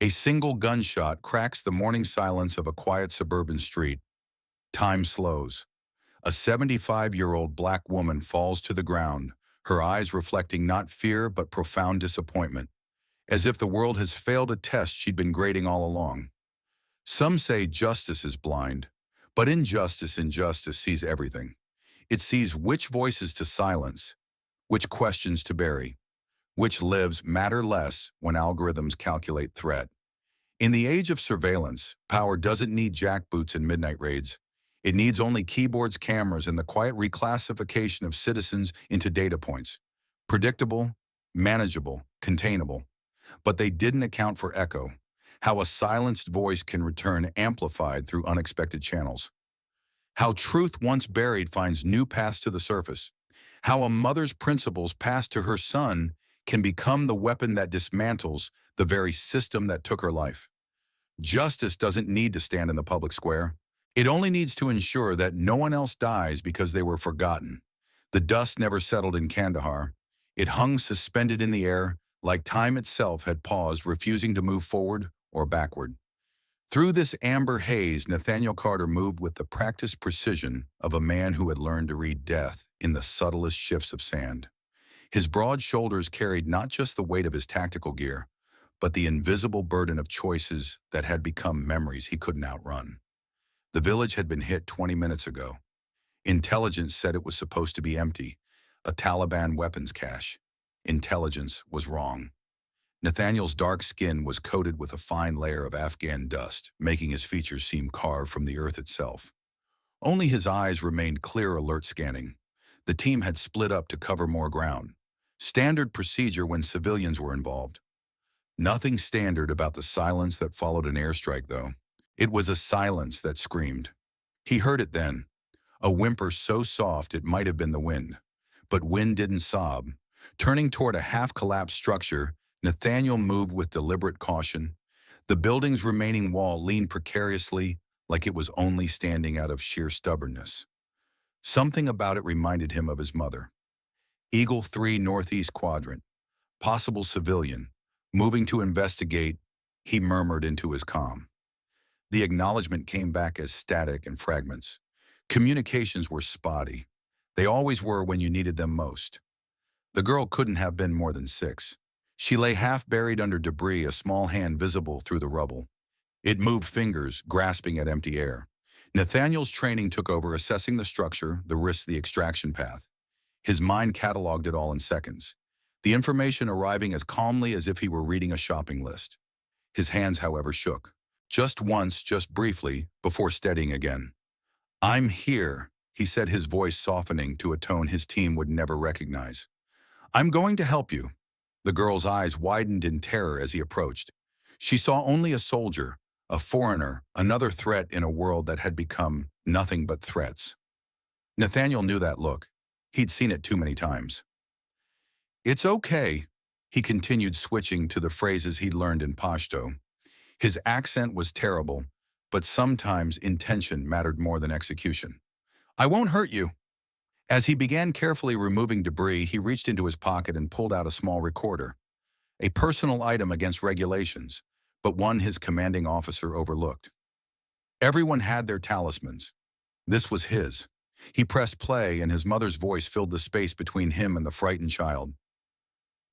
A single gunshot cracks the morning silence of a quiet suburban street. Time slows. A 75-year-old black woman falls to the ground, her eyes reflecting not fear but profound disappointment, as if the world has failed a test she'd been grading all along. Some say justice is blind, but injustice sees everything. It sees which voices to silence, which questions to bury, which lives matter less when algorithms calculate threat. In the age of surveillance, power doesn't need jackboots and midnight raids. It needs only keyboards, cameras, and the quiet reclassification of citizens into data points. Predictable, manageable, containable. But they didn't account for echo, how a silenced voice can return amplified through unexpected channels. How truth once buried finds new paths to the surface. How a mother's principles passed to her son can become the weapon that dismantles the very system that took her life. Justice doesn't need to stand in the public square. It only needs to ensure that no one else dies because they were forgotten. The dust never settled in Kandahar. It hung suspended in the air, like time itself had paused, refusing to move forward or backward. Through this amber haze, Nathaniel Carter moved with the practiced precision of a man who had learned to read death in the subtlest shifts of sand. His broad shoulders carried not just the weight of his tactical gear, but the invisible burden of choices that had become memories he couldn't outrun. The village had been hit 20 minutes ago. Intelligence said it was supposed to be empty, a Taliban weapons cache. Intelligence was wrong. Nathaniel's dark skin was coated with a fine layer of Afghan dust, making his features seem carved from the earth itself. Only his eyes remained clear, alert scanning. The team had split up to cover more ground. Standard procedure when civilians were involved. Nothing standard about the silence that followed an airstrike, though. It was a silence that screamed. He heard it then, a whimper so soft it might have been the wind. But wind didn't sob. Turning toward a half-collapsed structure, Nathaniel moved with deliberate caution. The building's remaining wall leaned precariously, like it was only standing out of sheer stubbornness. Something about it reminded him of his mother. Eagle 3 Northeast Quadrant. Possible civilian. Moving to investigate, he murmured into his comm. The acknowledgement came back as static and fragments. Communications were spotty. They always were when you needed them most. The girl couldn't have been more than 6. She lay half buried under debris, a small hand visible through the rubble. It moved fingers, grasping at empty air. Nathaniel's training took over, assessing the structure, the risks, the extraction path. His mind cataloged it all in seconds, the information arriving as calmly as if he were reading a shopping list. His hands, however, shook. Just once, just briefly, before steadying again. "I'm here," he said, his voice softening to a tone his team would never recognize. "I'm going to help you." The girl's eyes widened in terror as he approached. She saw only a soldier, a foreigner, another threat in a world that had become nothing but threats. Nathaniel knew that look. He'd seen it too many times. "It's okay," he continued, switching to the phrases he'd learned in Pashto. His accent was terrible, but sometimes intention mattered more than execution. "I won't hurt you." As he began carefully removing debris, he reached into his pocket and pulled out a small recorder. A personal item against regulations, but one his commanding officer overlooked. Everyone had their talismans. This was his. He pressed play, and his mother's voice filled the space between him and the frightened child.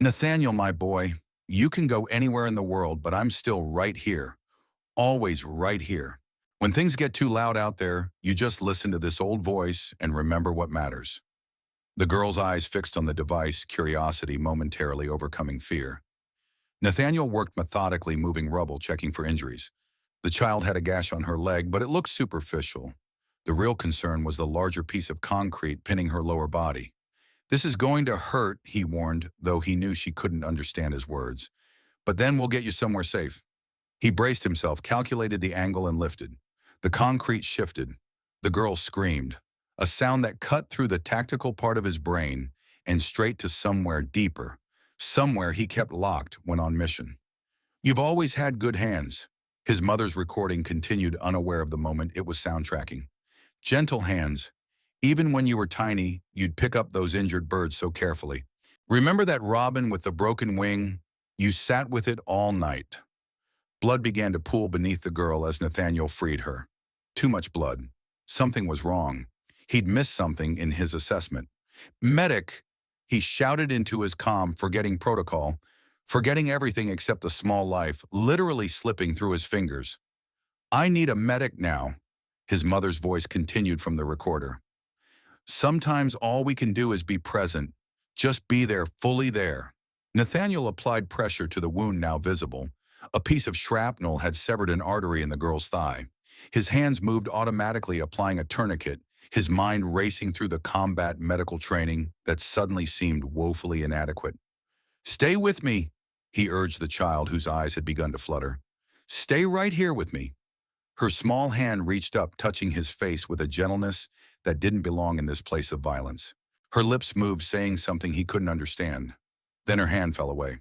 "Nathaniel, my boy, you can go anywhere in the world, but I'm still right here. Always right here. When things get too loud out there, you just listen to this old voice and remember what matters." The girl's eyes fixed on the device, curiosity momentarily overcoming fear. Nathaniel worked methodically, moving rubble, checking for injuries. The child had a gash on her leg, but it looked superficial. The real concern was the larger piece of concrete pinning her lower body. "This is going to hurt," he warned, though he knew she couldn't understand his words. "But then we'll get you somewhere safe." He braced himself, calculated the angle, and lifted. The concrete shifted. The girl screamed, a sound that cut through the tactical part of his brain and straight to somewhere deeper, somewhere he kept locked when on mission. "You've always had good hands." His mother's recording continued, unaware of the moment it was soundtracking. "Gentle hands. Even when you were tiny, you'd pick up those injured birds so carefully. Remember that robin with the broken wing? You sat with it all night." Blood began to pool beneath the girl as Nathaniel freed her. Too much blood. Something was wrong. He'd missed something in his assessment. Medic, he shouted into his comm, forgetting protocol, forgetting everything except the small life, literally slipping through his fingers. I need a medic now, his mother's voice continued from the recorder. Sometimes all we can do is be present. Just be there, fully there. Nathaniel applied pressure to the wound now visible. A piece of shrapnel had severed an artery in the girl's thigh. His hands moved automatically, applying a tourniquet, his mind racing through the combat medical training that suddenly seemed woefully inadequate. Stay with me, he urged the child whose eyes had begun to flutter. Stay right here with me. Her small hand reached up, touching his face with a gentleness that didn't belong in this place of violence. Her lips moved, saying something he couldn't understand. Then her hand fell away.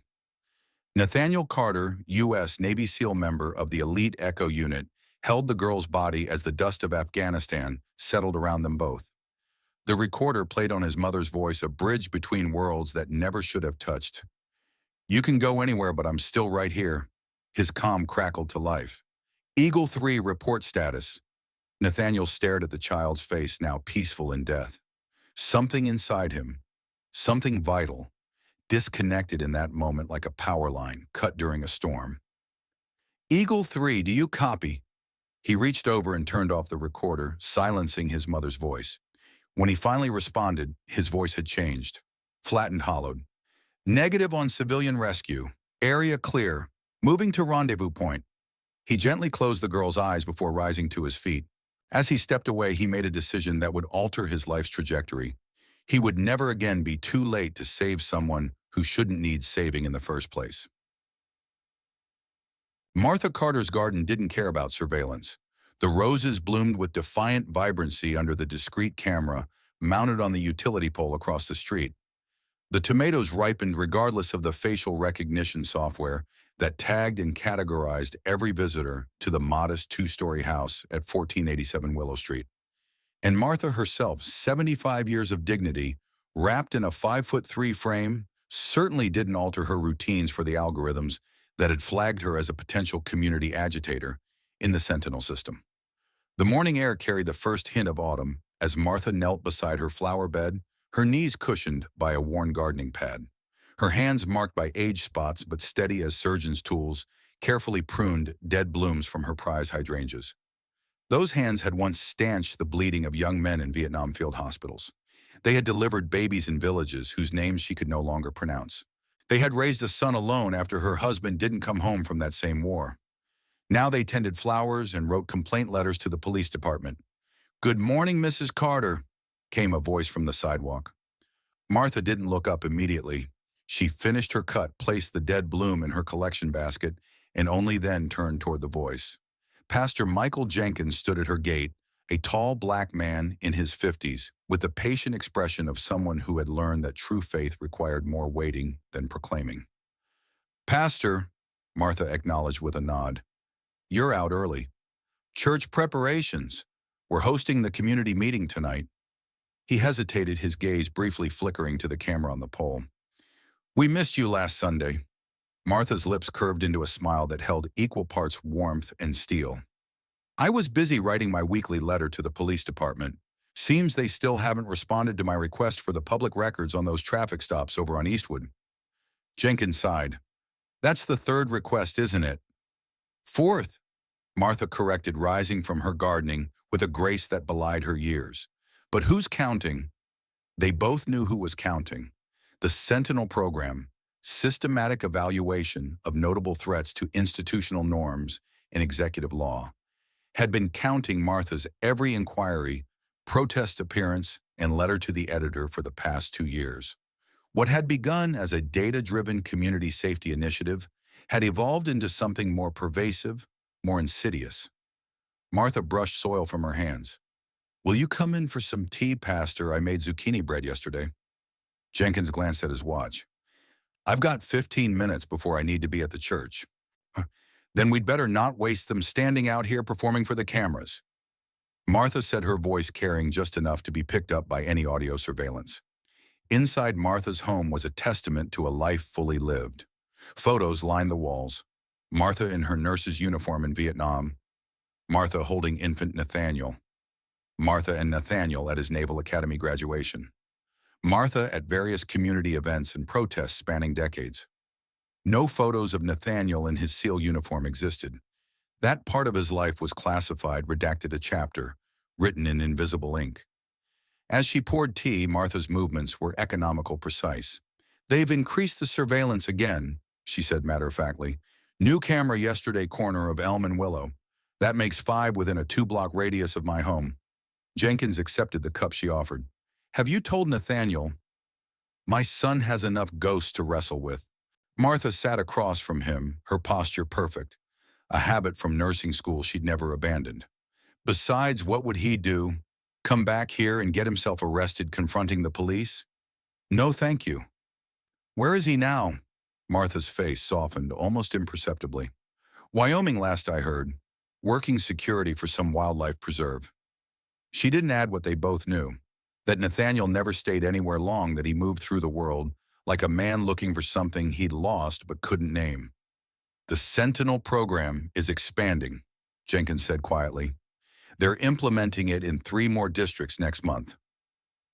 Nathaniel Carter, U.S. Navy SEAL member of the elite Echo unit, held the girl's body as the dust of Afghanistan settled around them both. The recorder played on his mother's voice, a bridge between worlds that never should have touched. You can go anywhere, but I'm still right here. His comm crackled to life. Eagle 3 report status. Nathaniel stared at the child's face, now peaceful in death. Something inside him, something vital, disconnected in that moment like a power line cut during a storm. Eagle 3, do you copy? He reached over and turned off the recorder, silencing his mother's voice. When he finally responded, his voice had changed, flattened, hollowed. Negative on civilian rescue. Area clear. Moving to rendezvous point. He gently closed the girl's eyes before rising to his feet. As he stepped away, he made a decision that would alter his life's trajectory. He would never again be too late to save someone who shouldn't need saving in the first place. Martha Carter's garden didn't care about surveillance. The roses bloomed with defiant vibrancy under the discreet camera mounted on the utility pole across the street. The tomatoes ripened regardless of the facial recognition software that tagged and categorized every visitor to the modest two-story house at 1487 Willow Street. And Martha herself, 75 years of dignity, wrapped in a 5'3" frame, certainly didn't alter her routines for the algorithms that had flagged her as a potential community agitator in the Sentinel system. The morning air carried the first hint of autumn as Martha knelt beside her flower bed, her knees cushioned by a worn gardening pad. Her hands marked by age spots but steady as surgeon's tools, carefully pruned dead blooms from her prize hydrangeas. Those hands had once stanched the bleeding of young men in Vietnam field hospitals. They had delivered babies in villages whose names she could no longer pronounce. They had raised a son alone after her husband didn't come home from that same war. Now they tended flowers and wrote complaint letters to the police department. "Good morning, Mrs. Carter," came a voice from the sidewalk. Martha didn't look up immediately. She finished her cut, placed the dead bloom in her collection basket, and only then turned toward the voice. Pastor Michael Jenkins stood at her gate, a tall black man in his 50s, with the patient expression of someone who had learned that true faith required more waiting than proclaiming. "Pastor," Martha acknowledged with a nod, "you're out early. Church preparations. We're hosting the community meeting tonight." He hesitated, his gaze briefly flickering to the camera on the pole. "We missed you last Sunday." Martha's lips curved into a smile that held equal parts warmth and steel. "I was busy writing my weekly letter to the police department. Seems they still haven't responded to my request for the public records on those traffic stops over on Eastwood." Jenkins sighed. "That's the third request, isn't it?" "Fourth," Martha corrected, rising from her gardening with a grace that belied her years. "But who's counting?" They both knew who was counting. The Sentinel program, systematic evaluation of notable threats to institutional norms and executive law, had been counting Martha's every inquiry, protest appearance, and letter to the editor for the past 2 years. What had begun as a data-driven community safety initiative had evolved into something more pervasive, more insidious. Martha brushed soil from her hands. "Will you come in for some tea, Pastor? I made zucchini bread yesterday." Jenkins glanced at his watch. "I've got 15 minutes before I need to be at the church." "Then we'd better not waste them standing out here performing for the cameras." Martha said, her voice carrying just enough to be picked up by any audio surveillance. Inside Martha's home was a testament to a life fully lived. Photos lined the walls. Martha in her nurse's uniform in Vietnam, Martha holding infant Nathaniel, Martha and Nathaniel at his Naval Academy graduation, Martha at various community events and protests spanning decades. No photos of Nathaniel in his SEAL uniform existed. That part of his life was classified, redacted a chapter, written in invisible ink. As she poured tea, Martha's movements were economical, precise. "They've increased the surveillance again," she said matter-of-factly. "New camera yesterday, corner of Elm and Willow. That makes 5 within a 2-block radius of my home." Jenkins accepted the cup she offered. "Have you told Nathaniel?" "My son has enough ghosts to wrestle with." Martha sat across from him, her posture perfect, a habit from nursing school she'd never abandoned. "Besides, what would he do? Come back here and get himself arrested confronting the police? No, thank you." "Where is he now?" Martha's face softened almost imperceptibly. "Wyoming, last I heard. Working security for some wildlife preserve." She didn't add what they both knew, that Nathaniel never stayed anywhere long, that he moved through the world like a man looking for something he'd lost but couldn't name. "The Sentinel program is expanding," Jenkins said quietly. "They're implementing it in 3 more districts next month."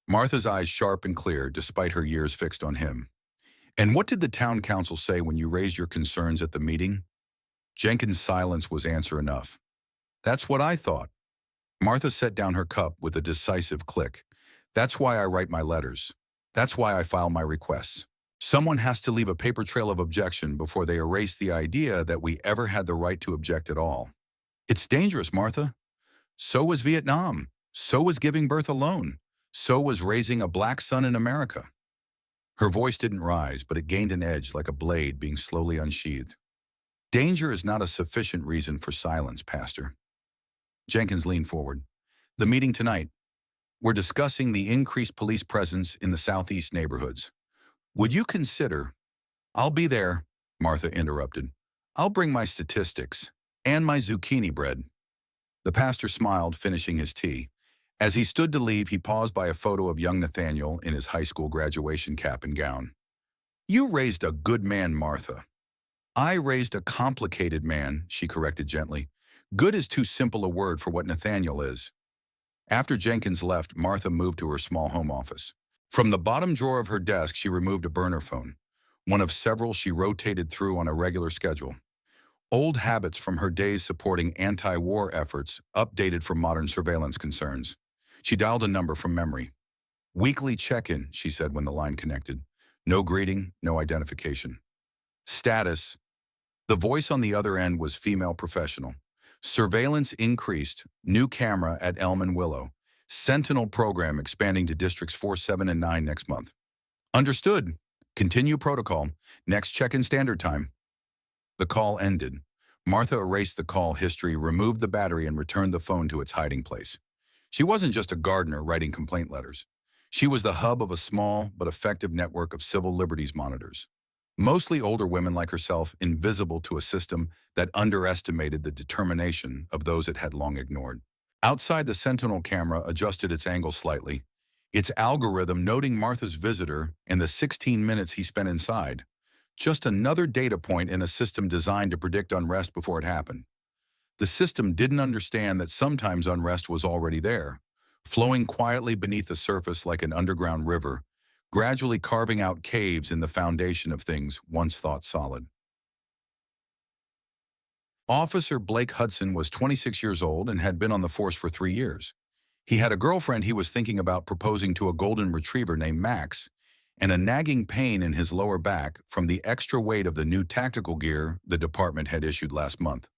Martha's eyes sharp and clear, despite her years fixed on him. "And what did the town council say when you raised your concerns at the meeting?" Jenkins' silence was answer enough. "That's what I thought." Martha set down her cup with a decisive click. "That's why I write my letters. That's why I file my requests. Someone has to leave a paper trail of objection before they erase the idea that we ever had the right to object at all. It's dangerous, Martha. So was Vietnam. So was giving birth alone. So was raising a black son in America." Her voice didn't rise, but it gained an edge like a blade being slowly unsheathed. "Danger is not a sufficient reason for silence, Pastor." Jenkins leaned forward. "The meeting tonight. We're discussing the increased police presence in the southeast neighborhoods. Would you consider—" "I'll be there," Martha interrupted. "I'll bring my statistics and my zucchini bread." The pastor smiled, finishing his tea. As he stood to leave, he paused by a photo of young Nathaniel in his high school graduation cap and gown. "You raised a good man, Martha." "I raised a complicated man," she corrected gently. "Good is too simple a word for what Nathaniel is." After Jenkins left, Martha moved to her small home office. From the bottom drawer of her desk, she removed a burner phone, one of several she rotated through on a regular schedule. Old habits from her days supporting anti-war efforts, updated for modern surveillance concerns. She dialed a number from memory. "Weekly check-in," she said when the line connected. No greeting, no identification. "Status." The voice on the other end was female professional. "Surveillance increased. New camera at Elm and Willow. Sentinel program expanding to districts 4, 7, and 9 next month." "Understood. Continue protocol. Next check-in standard time." The call ended. Martha erased the call history, removed the battery, and returned the phone to its hiding place. She wasn't just a gardener writing complaint letters. She was the hub of a small but effective network of civil liberties monitors. Mostly older women like herself, invisible to a system that underestimated the determination of those it had long ignored. Outside, the Sentinel camera adjusted its angle slightly, its algorithm noting Martha's visitor and the 16 minutes he spent inside. Just another data point in a system designed to predict unrest before it happened. The system didn't understand that sometimes unrest was already there, flowing quietly beneath the surface like an underground river, gradually carving out caves in the foundation of things once thought solid. Officer Blake Hudson was 26 years old and had been on the force for 3 years. He had a girlfriend he was thinking about proposing to, a golden retriever named Max, and a nagging pain in his lower back from the extra weight of the new tactical gear the department had issued last month.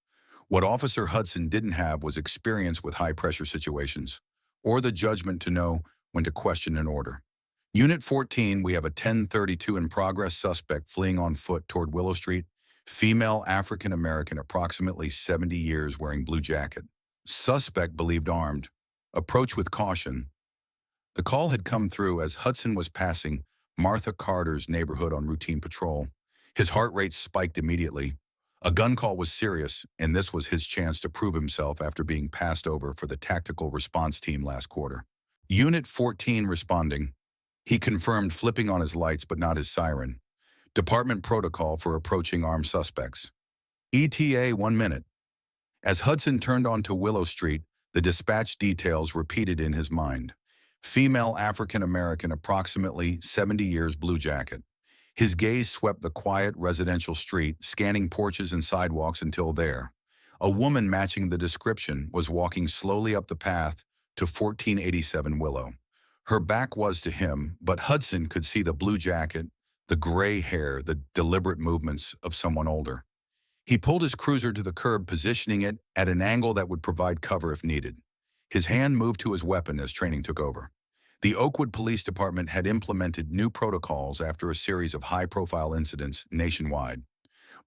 What Officer Hudson didn't have was experience with high-pressure situations, or the judgment to know when to question an order. "Unit 14, we have a 1032 in progress suspect fleeing on foot toward Willow Street. Female African-American, approximately 70 years, wearing blue jacket. Suspect believed armed. Approach with caution." The call had come through as Hudson was passing Martha Carter's neighborhood on routine patrol. His heart rate spiked immediately. A gun call was serious, and this was his chance to prove himself after being passed over for the tactical response team last quarter. "Unit 14 responding." He confirmed, flipping on his lights but not his siren. "Department protocol for approaching armed suspects." ETA 1 minute. As Hudson turned onto Willow Street, the dispatch details repeated in his mind. Female African-American, approximately 70 years, blue jacket. His gaze swept the quiet residential street, scanning porches and sidewalks until there. A woman matching the description was walking slowly up the path to 1487 Willow. Her back was to him, but Hudson could see the blue jacket, the gray hair, the deliberate movements of someone older. He pulled his cruiser to the curb, positioning it at an angle that would provide cover if needed. His hand moved to his weapon as training took over. The Oakwood Police Department had implemented new protocols after a series of high-profile incidents nationwide.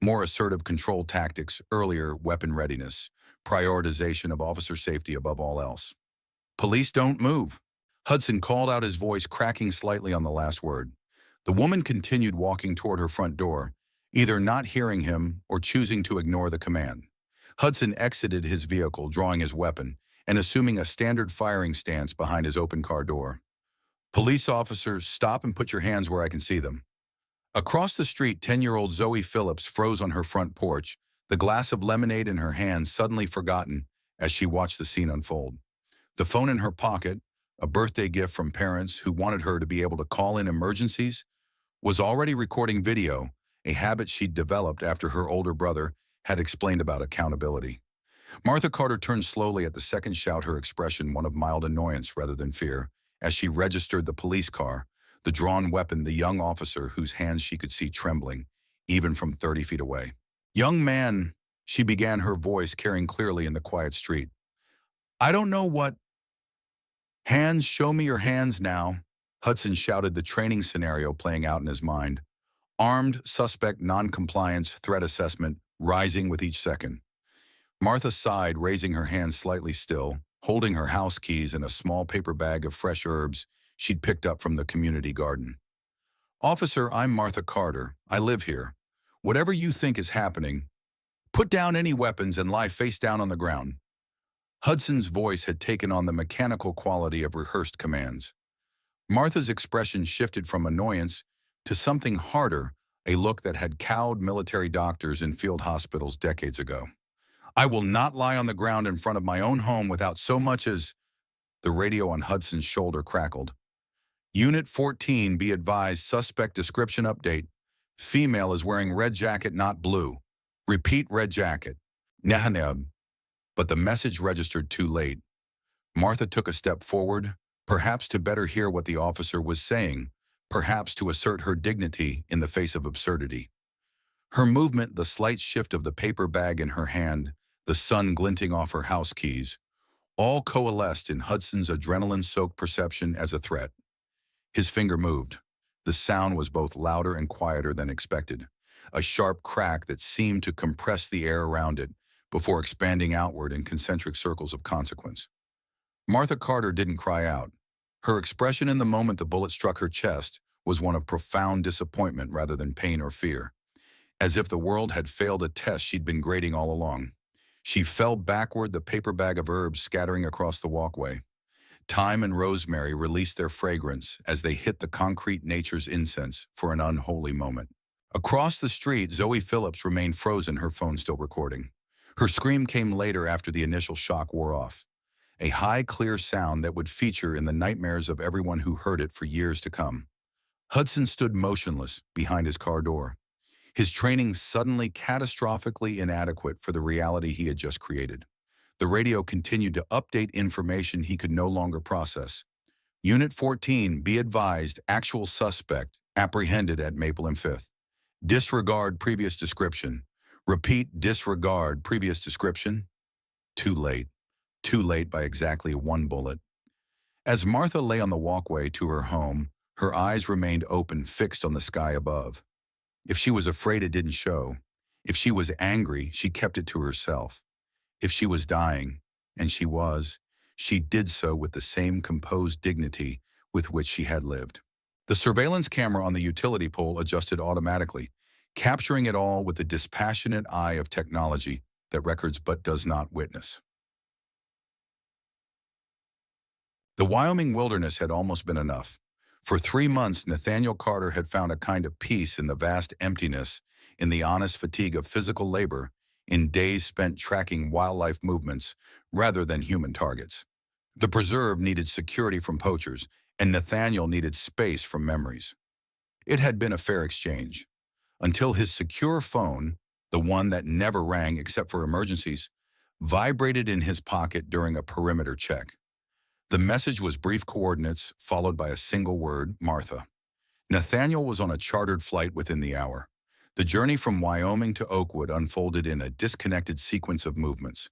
More assertive control tactics, earlier weapon readiness, prioritization of officer safety above all else. "Police don't move." Hudson called out, his voice cracking slightly on the last word. The woman continued walking toward her front door, either not hearing him or choosing to ignore the command. Hudson exited his vehicle, drawing his weapon and assuming a standard firing stance behind his open car door. "Police officers, stop and put your hands where I can see them." Across the street, 10-year-old Zoe Phillips froze on her front porch, the glass of lemonade in her hand suddenly forgotten as she watched the scene unfold. The phone in her pocket, a birthday gift from parents who wanted her to be able to call in emergencies, was already recording video, a habit she'd developed after her older brother had explained about accountability. Martha Carter turned slowly at the second shout, her expression one of mild annoyance rather than fear, as she registered the police car, the drawn weapon, the young officer whose hands she could see trembling, even from 30 feet away. "Young man," she began, her voice carrying clearly in the quiet street. "I don't know what—" "Hands, show me your hands now," Hudson shouted, the training scenario playing out in his mind. Armed suspect non-compliance threat assessment rising with each second. Martha sighed, raising her hands slightly still, holding her house keys and a small paper bag of fresh herbs she'd picked up from the community garden. "Officer, I'm Martha Carter. I live here. Whatever you think is happening, put down any weapons and lie face down on the ground." Hudson's voice had taken on the mechanical quality of rehearsed commands. Martha's expression shifted from annoyance to something harder, a look that had cowed military doctors in field hospitals decades ago. "I will not lie on the ground in front of my own home without so much as—" The radio on Hudson's shoulder crackled. "Unit 14, be advised, suspect description update. Female is wearing red jacket, not blue. Repeat, red jacket. Nehaneb." But the message registered too late. Martha took a step forward, perhaps to better hear what the officer was saying, perhaps to assert her dignity in the face of absurdity. Her movement, the slight shift of the paper bag in her hand, the sun glinting off her house keys, all coalesced in Hudson's adrenaline-soaked perception as a threat. His finger moved. The sound was both louder and quieter than expected, a sharp crack that seemed to compress the air around it before expanding outward in concentric circles of consequence. Martha Carter didn't cry out. Her expression in the moment the bullet struck her chest was one of profound disappointment rather than pain or fear, as if the world had failed a test she'd been grading all along. She fell backward, the paper bag of herbs scattering across the walkway. Thyme and rosemary released their fragrance as they hit the concrete nature's incense for an unholy moment. Across the street, Zoe Phillips remained frozen, her phone still recording. Her scream came later after the initial shock wore off, a high, clear sound that would feature in the nightmares of everyone who heard it for years to come. Hudson stood motionless behind his car door, his training suddenly catastrophically inadequate for the reality he had just created. The radio continued to update information he could no longer process. "Unit 14, be advised, actual suspect apprehended at Maple and 5th. Disregard previous description. Repeat, disregard previous description." Too late. Too late by exactly one bullet. As Martha lay on the walkway to her home, her eyes remained open, fixed on the sky above. If she was afraid, it didn't show. If she was angry, she kept it to herself. If she was dying, and she did so with the same composed dignity with which she had lived. The surveillance camera on the utility pole adjusted automatically, capturing it all with the dispassionate eye of technology that records but does not witness. The Wyoming wilderness had almost been enough. For 3 months, Nathaniel Carter had found a kind of peace in the vast emptiness, in the honest fatigue of physical labor in days spent tracking wildlife movements rather than human targets. The preserve needed security from poachers, and Nathaniel needed space from memories. It had been a fair exchange, until his secure phone, the one that never rang except for emergencies, vibrated in his pocket during a perimeter check. The message was brief coordinates followed by a single word, Martha. Nathaniel was on a chartered flight within the hour. The journey from Wyoming to Oakwood unfolded in a disconnected sequence of movements.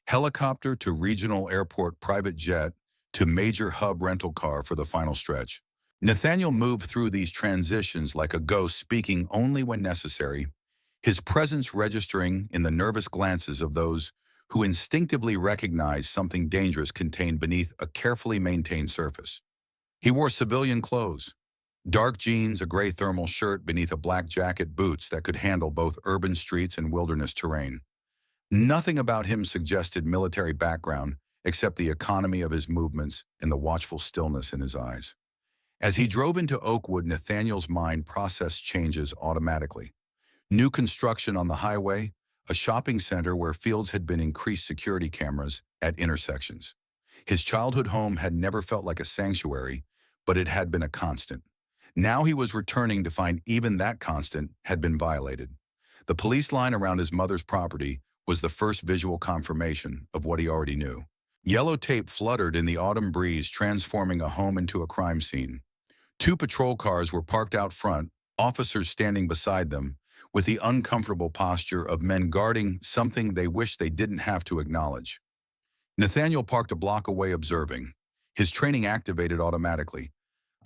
Helicopter to regional airport private jet to major hub rental car for the final stretch. Nathaniel moved through these transitions like a ghost, speaking only when necessary, his presence registering in the nervous glances of those who instinctively recognized something dangerous contained beneath a carefully maintained surface. He wore civilian clothes, dark jeans, a gray thermal shirt beneath a black jacket, boots that could handle both urban streets and wilderness terrain. Nothing about him suggested military background except the economy of his movements and the watchful stillness in his eyes. As he drove into Oakwood, Nathaniel's mind processed changes automatically. New construction on the highway, a shopping center where fields had been increased security cameras at intersections. His childhood home had never felt like a sanctuary, but it had been a constant. Now he was returning to find even that constant had been violated. The police line around his mother's property was the first visual confirmation of what he already knew. Yellow tape fluttered in the autumn breeze, transforming a home into a crime scene. 2 patrol cars were parked out front, officers standing beside them, with the uncomfortable posture of men guarding something they wished they didn't have to acknowledge. Nathaniel parked a block away, observing. His training activated automatically,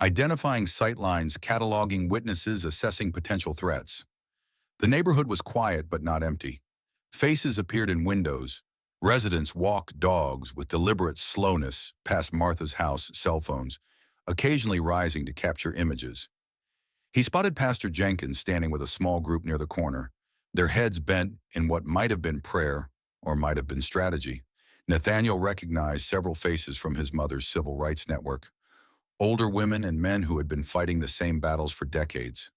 identifying sightlines, cataloging witnesses, assessing potential threats. The neighborhood was quiet but not empty. Faces appeared in windows. Residents walked dogs with deliberate slowness past Martha's house, cell phones, occasionally rising to capture images. He spotted Pastor Jenkins standing with a small group near the corner, their heads bent in what might have been prayer or might have been strategy. Nathaniel recognized several faces from his mother's civil rights network, older women and men who had been fighting the same battles for decades.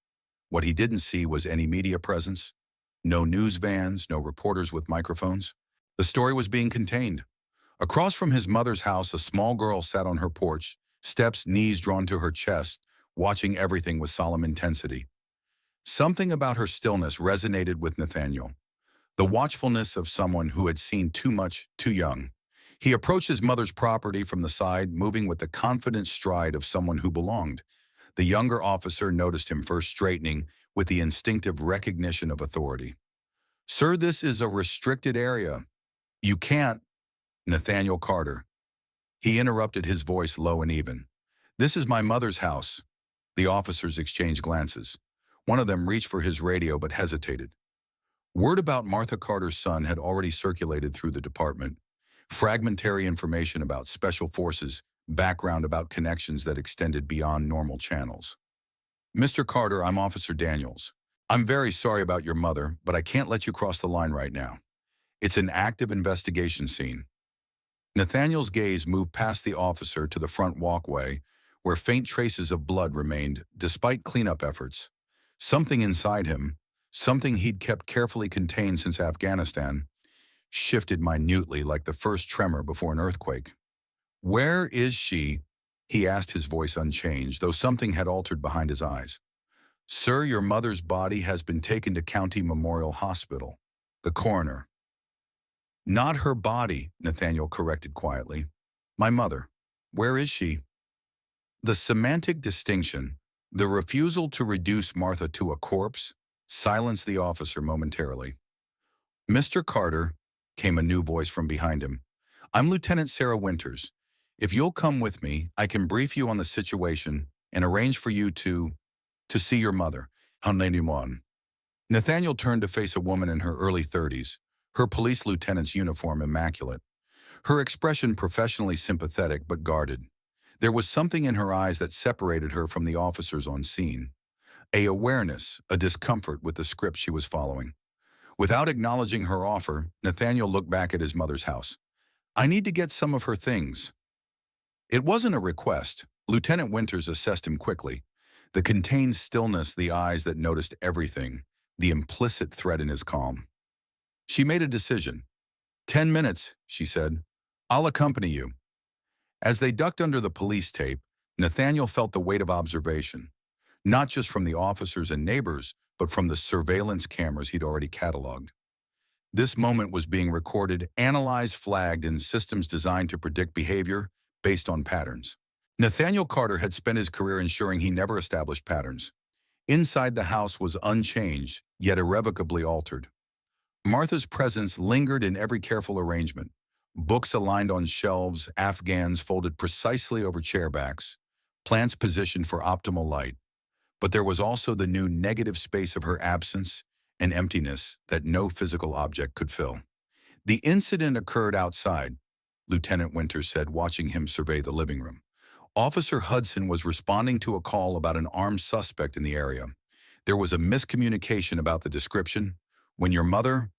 What he didn't see was any media presence, no news vans, no reporters with microphones. The story was being contained. Across from his mother's house, a small girl sat on her porch, steps, knees drawn to her chest, watching everything with solemn intensity. Something about her stillness resonated with Nathaniel, the watchfulness of someone who had seen too much, too young. He approached his mother's property from the side, moving with the confident stride of someone who belonged. The younger officer noticed him first, straightening with the instinctive recognition of authority. "Sir, this is a restricted area. You can't—" Nathaniel Carter. He interrupted, his voice low and even. "This is my mother's house." The officers exchanged glances. One of them reached for his radio but hesitated. Word about Martha Carter's son had already circulated through the department. Fragmentary information about special forces, background about connections that extended beyond normal channels. "Mr. Carter, I'm Officer Daniels. I'm very sorry about your mother, but I can't let you cross the line right now. It's an active investigation scene." Nathaniel's gaze moved past the officer to the front walkway, where faint traces of blood remained, despite cleanup efforts. Something inside him, something he'd kept carefully contained since Afghanistan, shifted minutely like the first tremor before an earthquake. "Where is she?" he asked, his voice unchanged, though something had altered behind his eyes. "Sir, your mother's body has been taken to County Memorial Hospital." The coroner. "Not her body," Nathaniel corrected quietly. "My mother. Where is she?" The semantic distinction, the refusal to reduce Martha to a corpse, silenced the officer momentarily. "Mr. Carter," came a new voice from behind him. "I'm Lieutenant Sarah Winters. If you'll come with me, I can brief you on the situation and arrange for you to see your mother." Nathaniel turned to face a woman in her early 30s, her police lieutenant's uniform immaculate, her expression professionally sympathetic but guarded. There was something in her eyes that separated her from the officers on scene, a awareness, a discomfort with the script she was following. Without acknowledging her offer, Nathaniel looked back at his mother's house. "I need to get some of her things." It wasn't a request. Lieutenant Winters assessed him quickly. The contained stillness, the eyes that noticed everything, the implicit threat in his calm. She made a decision. 10 minutes, she said. I'll accompany you. As they ducked under the police tape, Nathaniel felt the weight of observation, not just from the officers and neighbors, but from the surveillance cameras he'd already cataloged. This moment was being recorded, analyzed, flagged in systems designed to predict behavior based on patterns. Nathaniel Carter had spent his career ensuring he never established patterns. Inside the house was unchanged, yet irrevocably altered. Martha's presence lingered in every careful arrangement. Books aligned on shelves, afghans folded precisely over chairbacks, plants positioned for optimal light. But there was also the new negative space of her absence, an emptiness that no physical object could fill. The incident occurred outside, Lieutenant Winters said, watching him survey the living room. Officer Hudson was responding to a call about an armed suspect in the area. There was a miscommunication about the description. When your mother,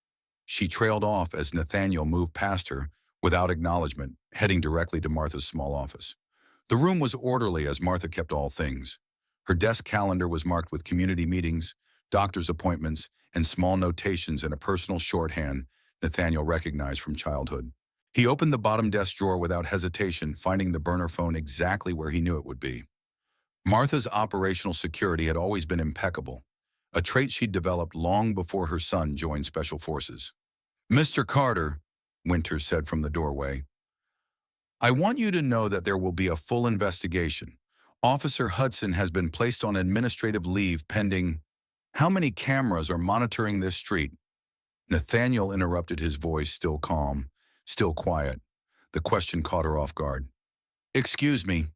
she trailed off as Nathaniel moved past her without acknowledgement, heading directly to Martha's small office. The room was orderly as Martha kept all things. Her desk calendar was marked with community meetings, doctor's appointments, and small notations in a personal shorthand Nathaniel recognized from childhood. He opened the bottom desk drawer without hesitation, finding the burner phone exactly where he knew it would be. Martha's operational security had always been impeccable, a trait she'd developed long before her son joined Special Forces. Mr. Carter, Winters said from the doorway, I want you to know that there will be a full investigation. Officer Hudson has been placed on administrative leave pending. How many cameras are monitoring this street? Nathaniel interrupted, his voice still calm, still quiet. The question caught her off guard. Excuse me.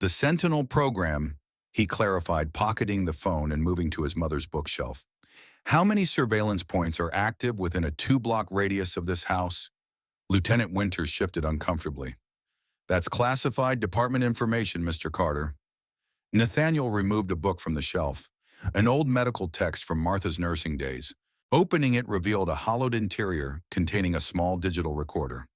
The Sentinel program, he clarified, pocketing the phone and moving to his mother's bookshelf. How many surveillance points are active within a 2-block radius of this house? Lieutenant Winters shifted uncomfortably. That's classified department information, Mr. Carter. Nathaniel removed a book from the shelf, an old medical text from Martha's nursing days. Opening it revealed a hollowed interior containing a small digital recorder.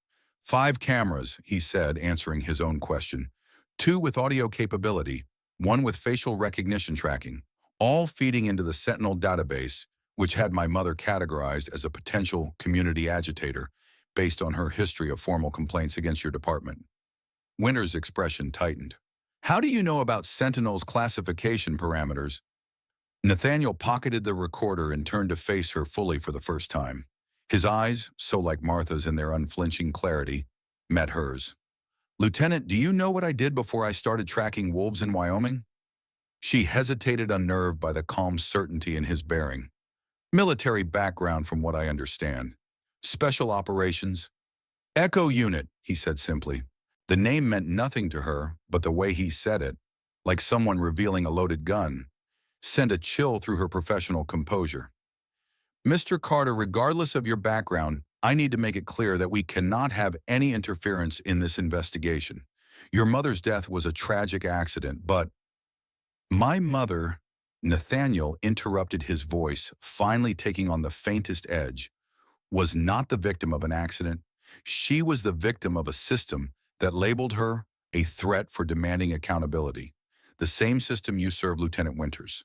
5 cameras, he said, answering his own question. 2 with audio capability, 1 with facial recognition tracking, all feeding into the Sentinel database, which had my mother categorized as a potential community agitator based on her history of formal complaints against your department. Winter's expression tightened. How do you know about Sentinel's classification parameters? Nathaniel pocketed the recorder and turned to face her fully for the first time. His eyes, so like Martha's in their unflinching clarity, met hers. Lieutenant, do you know what I did before I started tracking wolves in Wyoming? She hesitated, unnerved by the calm certainty in his bearing. Military background, from what I understand. Special operations. Echo Unit, he said simply. The name meant nothing to her, but the way he said it, like someone revealing a loaded gun, sent a chill through her professional composure. Mr. Carter, regardless of your background, I need to make it clear that we cannot have any interference in this investigation. Your mother's death was a tragic accident, but my mother, Nathaniel interrupted, his voice finally taking on the faintest edge, was not the victim of an accident. She was the victim of a system that labeled her a threat for demanding accountability. The same system you serve, Lieutenant Winters.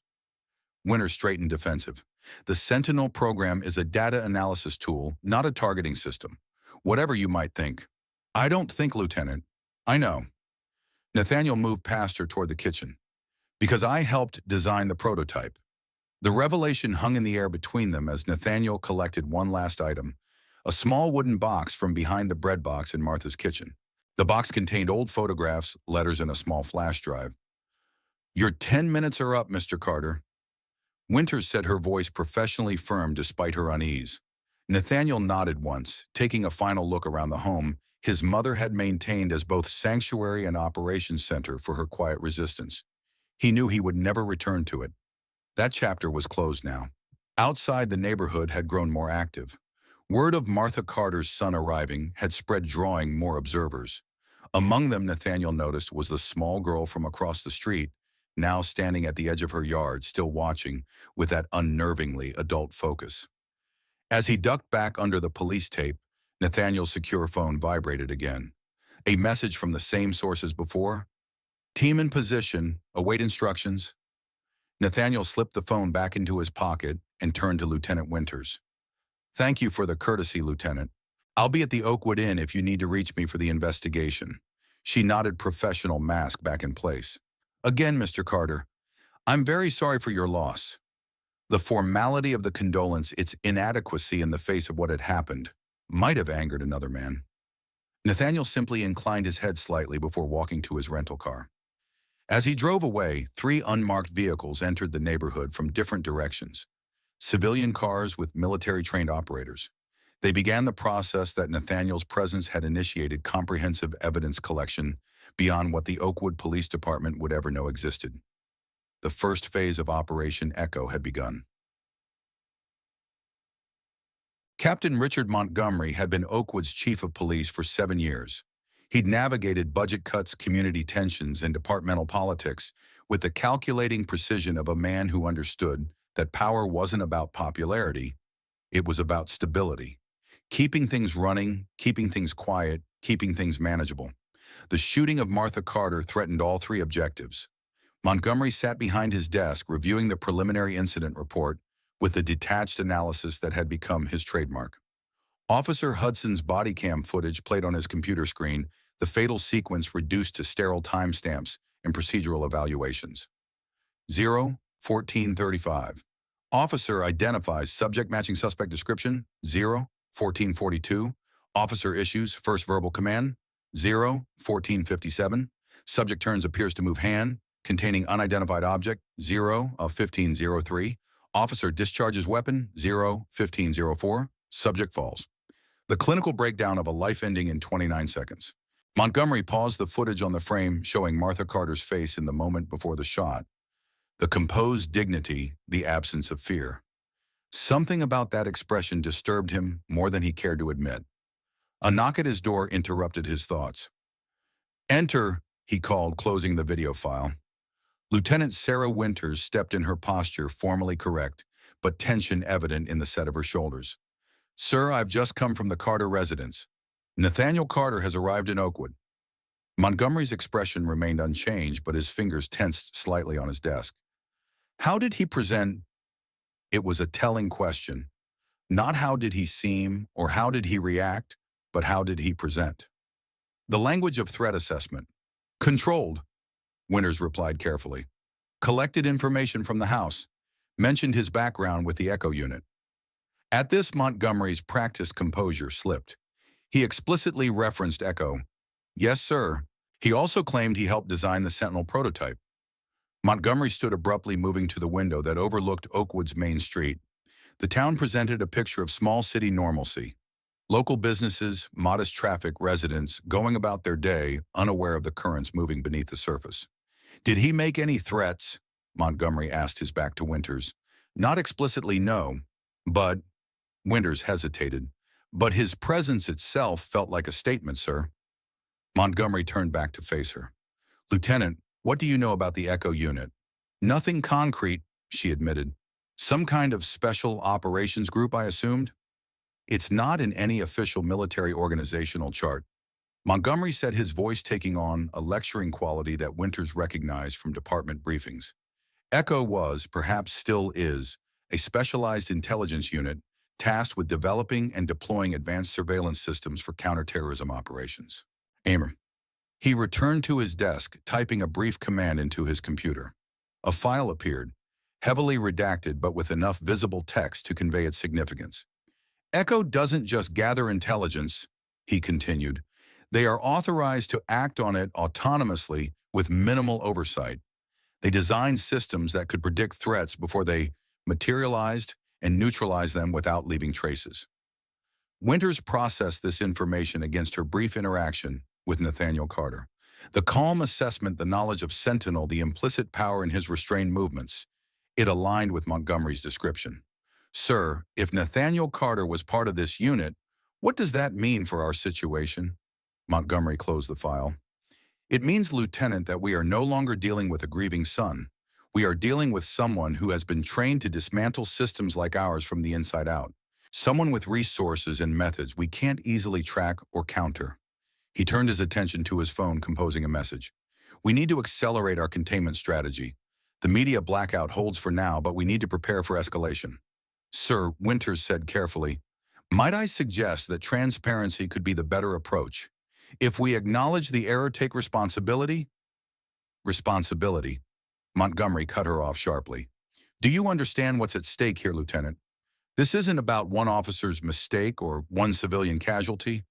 Winters straightened, defensive. The Sentinel program is a data analysis tool, not a targeting system. Whatever you might think. I don't think, Lieutenant. I know. Nathaniel moved past her toward the kitchen. Because I helped design the prototype. The revelation hung in the air between them as Nathaniel collected one last item, a small wooden box from behind the bread box in Martha's kitchen. The box contained old photographs, letters, and a small flash drive. Your 10 minutes are up, Mr. Carter. Winters said, her voice professionally firm despite her unease. Nathaniel nodded once, taking a final look around the home his mother had maintained as both sanctuary and operations center for her quiet resistance. He knew he would never return to it. That chapter was closed now. Outside, the neighborhood had grown more active. Word of Martha Carter's son arriving had spread, drawing more observers. Among them, Nathaniel noticed, was the small girl from across the street, now standing at the edge of her yard, still watching with that unnervingly adult focus. As he ducked back under the police tape, Nathaniel's secure phone vibrated again. A message from the same source as before. Team in position, await instructions. Nathaniel slipped the phone back into his pocket and turned to Lieutenant Winters. Thank you for the courtesy, Lieutenant. I'll be at the Oakwood Inn if you need to reach me for the investigation. She nodded, professional mask back in place. Again, Mr. Carter, I'm very sorry for your loss. The formality of the condolence, its inadequacy in the face of what had happened, might have angered another man. Nathaniel simply inclined his head slightly before walking to his rental car. As he drove away, 3 unmarked vehicles entered the neighborhood from different directions. Civilian cars with military-trained operators. They began the process that Nathaniel's presence had initiated, comprehensive evidence collection beyond what the Oakwood Police Department would ever know existed. The first phase of Operation Echo had begun. Captain Richard Montgomery had been Oakwood's chief of police for 7 years. He'd navigated budget cuts, community tensions, and departmental politics with the calculating precision of a man who understood that power wasn't about popularity, it was about stability. Keeping things running, keeping things quiet, keeping things manageable. The shooting of Martha Carter threatened all 3 objectives. Montgomery sat behind his desk reviewing the preliminary incident report with the detached analysis that had become his trademark. Officer Hudson's body cam footage played on his computer screen, the fatal sequence reduced to sterile timestamps and procedural evaluations. 0:14:35. Officer identifies subject matching suspect description. 0:14:42. Officer issues first verbal command. 0:14:57. Subject turns appears to move hand containing unidentified object. 0:15:03. Officer discharges weapon. 0:15:04. Subject falls. The clinical breakdown of a life ending in 29 seconds. Montgomery paused the footage on the frame showing Martha Carter's face in the moment before the shot. The composed dignity, the absence of fear. Something about that expression disturbed him more than he cared to admit. A knock at his door interrupted his thoughts. "Enter," he called, closing the video file. Lieutenant Sarah Winters stepped in, her posture formally correct, but tension evident in the set of her shoulders. "Sir, I've just come from the Carter residence. Nathaniel Carter has arrived in Oakwood." Montgomery's expression remained unchanged, but his fingers tensed slightly on his desk. How did he present? It was a telling question. Not how did he seem or how did he react, but how did he present? The language of threat assessment. "Controlled," Winters replied carefully. "Collected information from the house. Mentioned his background with the Echo unit." At this, Montgomery's practiced composure slipped. He explicitly referenced Echo. "Yes, sir." He also claimed he helped design the Sentinel prototype. Montgomery stood abruptly, moving to the window that overlooked Oakwood's main street. The town presented a picture of small city normalcy. Local businesses, modest traffic, residents going about their day, unaware of the currents moving beneath the surface. "Did he make any threats?" Montgomery asked, his back to Winters. "Not explicitly, no. But," Winters hesitated, "but his presence itself felt like a statement, sir." Montgomery turned back to face her. "Lieutenant, what do you know about the Echo unit?" "Nothing concrete," she admitted. "Some kind of special operations group, I assumed?" "It's not in any official military organizational chart." Montgomery said, his voice taking on a lecturing quality that Winters recognized from department briefings. Echo was, perhaps still is, a specialized intelligence unit tasked with developing and deploying advanced surveillance systems for counterterrorism operations. Aimer. He returned to his desk, typing a brief command into his computer. A file appeared, heavily redacted but with enough visible text to convey its significance. "Echo doesn't just gather intelligence," he continued. "They are authorized to act on it autonomously with minimal oversight. They designed systems that could predict threats before they materialized and neutralize them without leaving traces." Winters processed this information against her brief interaction with Nathaniel Carter. The calm assessment, the knowledge of Sentinel, the implicit power in his restrained movements. It aligned with Montgomery's description. "Sir, if Nathaniel Carter was part of this unit, what does that mean for our situation?" Montgomery closed the file. "It means, Lieutenant, that we are no longer dealing with a grieving son. We are dealing with someone who has been trained to dismantle systems like ours from the inside out. Someone with resources and methods we can't easily track or counter." He turned his attention to his phone, composing a message. "We need to accelerate our containment strategy. The media blackout holds for now, but we need to prepare for escalation." "Sir," Winters said carefully, Might I suggest that transparency could be the better approach? If we acknowledge the error, take responsibility? Responsibility. Montgomery cut her off sharply. Do you understand what's at stake here, Lieutenant? This isn't about one officer's mistake or one civilian casualty.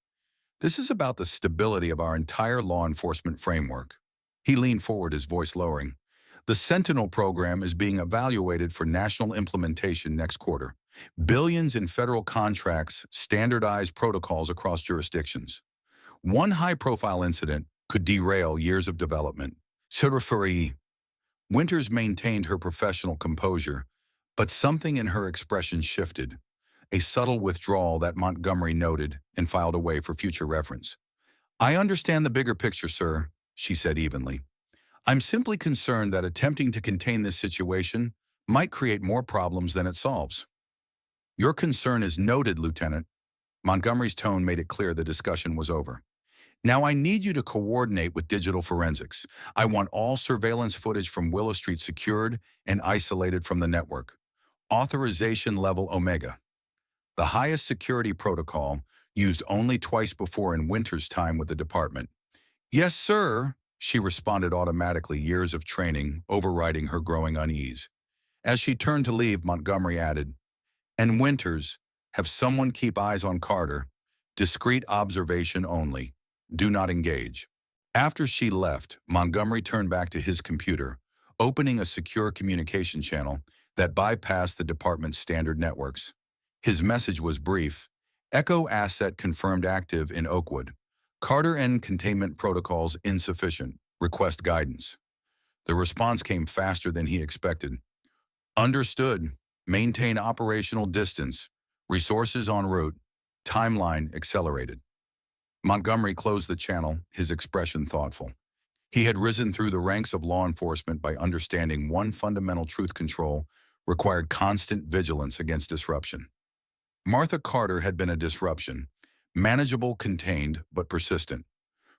This is about the stability of our entire law enforcement framework. He leaned forward, his voice lowering. The Sentinel program is being evaluated for national implementation next quarter. Billions in federal contracts, standardized protocols across jurisdictions. One high-profile incident could derail years of development. Sureferi. Winters maintained her professional composure, but something in her expression shifted, a subtle withdrawal that Montgomery noted and filed away for future reference. I understand the bigger picture, sir, she said evenly. I'm simply concerned that attempting to contain this situation might create more problems than it solves. Your concern is noted, Lieutenant. Montgomery's tone made it clear the discussion was over. Now I need you to coordinate with digital forensics. I want all surveillance footage from Willow Street secured and isolated from the network. Authorization level Omega. The highest security protocol, used only twice before in Winter's time with the department. Yes, sir, she responded automatically, years of training overriding her growing unease. As she turned to leave, Montgomery added, and Winters, have someone keep eyes on Carter. Discreet observation only. Do not engage. After she left, Montgomery turned back to his computer, opening a secure communication channel that bypassed the department's standard networks. His message was brief. Echo asset confirmed active in Oakwood. Carter N containment protocols insufficient. Request guidance. The response came faster than he expected. Understood. Maintain operational distance. Resources en route. Timeline accelerated. Montgomery closed the channel, his expression thoughtful. He had risen through the ranks of law enforcement by understanding one fundamental truth: control required constant vigilance against disruption. Martha Carter had been a disruption, manageable, contained, but persistent.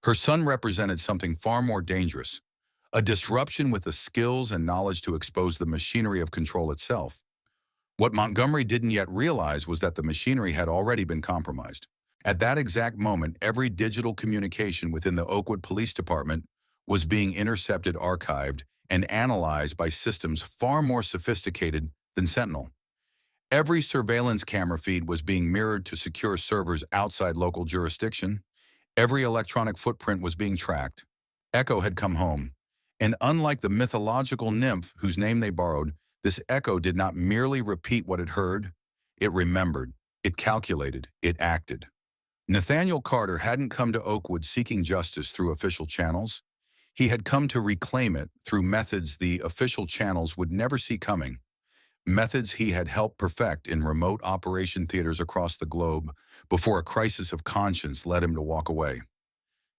Her son represented something far more dangerous, a disruption with the skills and knowledge to expose the machinery of control itself. What Montgomery didn't yet realize was that the machinery had already been compromised. At that exact moment, every digital communication within the Oakwood Police Department was being intercepted, archived, and analyzed by systems far more sophisticated than Sentinel. Every surveillance camera feed was being mirrored to secure servers outside local jurisdiction. Every electronic footprint was being tracked. Echo had come home. And unlike the mythological nymph whose name they borrowed, this Echo did not merely repeat what it heard. It remembered. It calculated. It acted. Nathaniel Carter hadn't come to Oakwood seeking justice through official channels. He had come to reclaim it through methods the official channels would never see coming. Methods he had helped perfect in remote operation theaters across the globe before a crisis of conscience led him to walk away.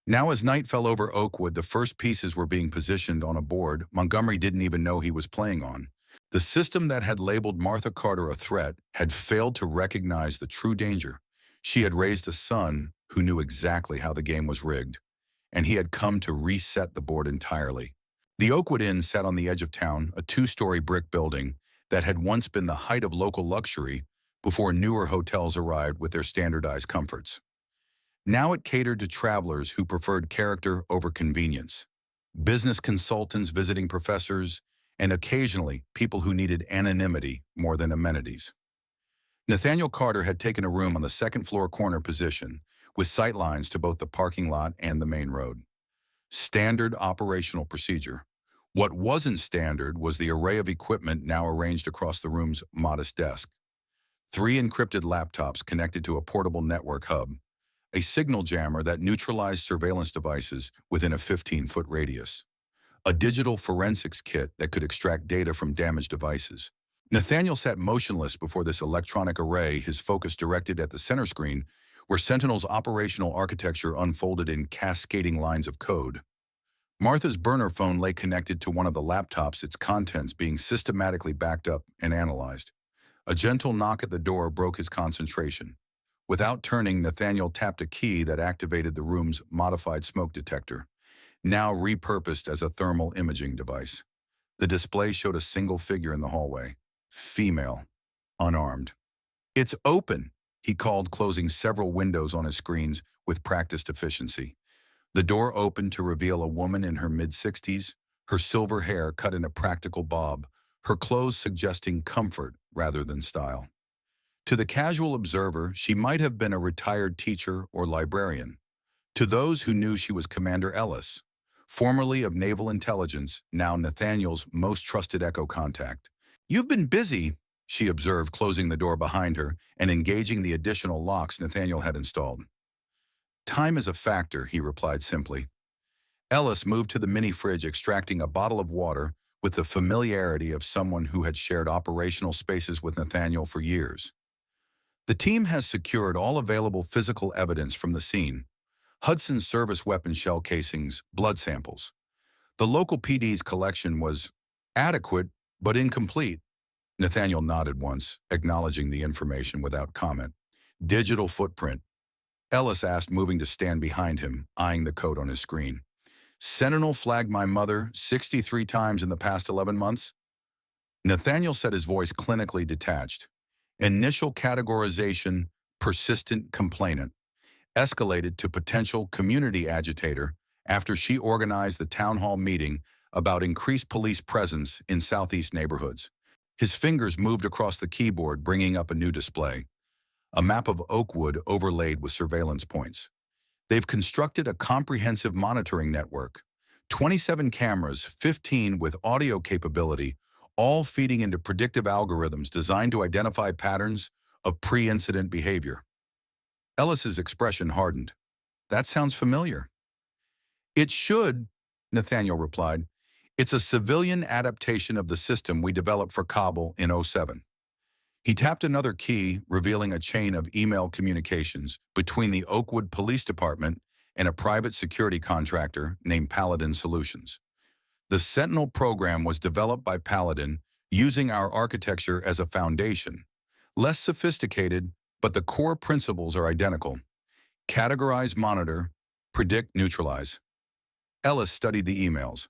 Now as night fell over Oakwood, the first pieces were being positioned on a board Montgomery didn't even know he was playing on. The system that had labeled Martha Carter a threat had failed to recognize the true danger. She had raised a son who knew exactly how the game was rigged, and he had come to reset the board entirely. The Oakwood Inn sat on the edge of town, a two-story brick building that had once been the height of local luxury before newer hotels arrived with their standardized comforts. Now it catered to travelers who preferred character over convenience, business consultants, visiting professors, and occasionally people who needed anonymity more than amenities. Nathaniel Carter had taken a room on the second-floor corner position, with sightlines to both the parking lot and the main road. Standard operational procedure. What wasn't standard was the array of equipment now arranged across the room's modest desk. 3 encrypted laptops connected to a portable network hub, a signal jammer that neutralized surveillance devices within a 15-foot radius, a digital forensics kit that could extract data from damaged devices. Nathaniel sat motionless before this electronic array, his focus directed at the center screen, where Sentinel's operational architecture unfolded in cascading lines of code. Martha's burner phone lay connected to one of the laptops, its contents being systematically backed up and analyzed. A gentle knock at the door broke his concentration. Without turning, Nathaniel tapped a key that activated the room's modified smoke detector, now repurposed as a thermal imaging device. The display showed a single figure in the hallway. Female. Unarmed. "It's open," he called, closing several windows on his screens with practiced efficiency. The door opened to reveal a woman in her mid-60s, her silver hair cut in a practical bob, her clothes suggesting comfort rather than style. To the casual observer, she might have been a retired teacher or librarian. To those who knew, she was Commander Ellis, formerly of Naval Intelligence, now Nathaniel's most trusted Echo contact. "You've been busy," she observed, closing the door behind her and engaging the additional locks Nathaniel had installed. "Time is a factor," he replied simply. Ellis moved to the mini-fridge, extracting a bottle of water with the familiarity of someone who had shared operational spaces with Nathaniel for years. "The team has secured all available physical evidence from the scene: Hudson's service weapon shell casings, blood samples. The local PD's collection was adequate but incomplete." Nathaniel nodded once, acknowledging the information without comment. "Digital footprint?" Ellis asked, moving to stand behind him, eyeing the code on his screen. "Sentinel flagged my mother 63 times in the past 11 months? Nathaniel said, his voice clinically detached. "Initial categorization, persistent complainant. Escalated to potential community agitator after she organized the town hall meeting about increased police presence in southeast neighborhoods." His fingers moved across the keyboard, bringing up a new display. A map of Oakwood overlaid with surveillance points. "They've constructed a comprehensive monitoring network. 27 cameras, 15 with audio capability, all feeding into predictive algorithms designed to identify patterns of pre-incident behavior." Ellis's expression hardened. "That sounds familiar." "It should," Nathaniel replied. "It's a civilian adaptation of the system we developed for Kabul in '07. He tapped another key, revealing a chain of email communications between the Oakwood Police Department and a private security contractor named Paladin Solutions. "The Sentinel program was developed by Paladin using our architecture as a foundation. Less sophisticated, but the core principles are identical. Categorize, monitor, predict, neutralize." Ellis studied the emails.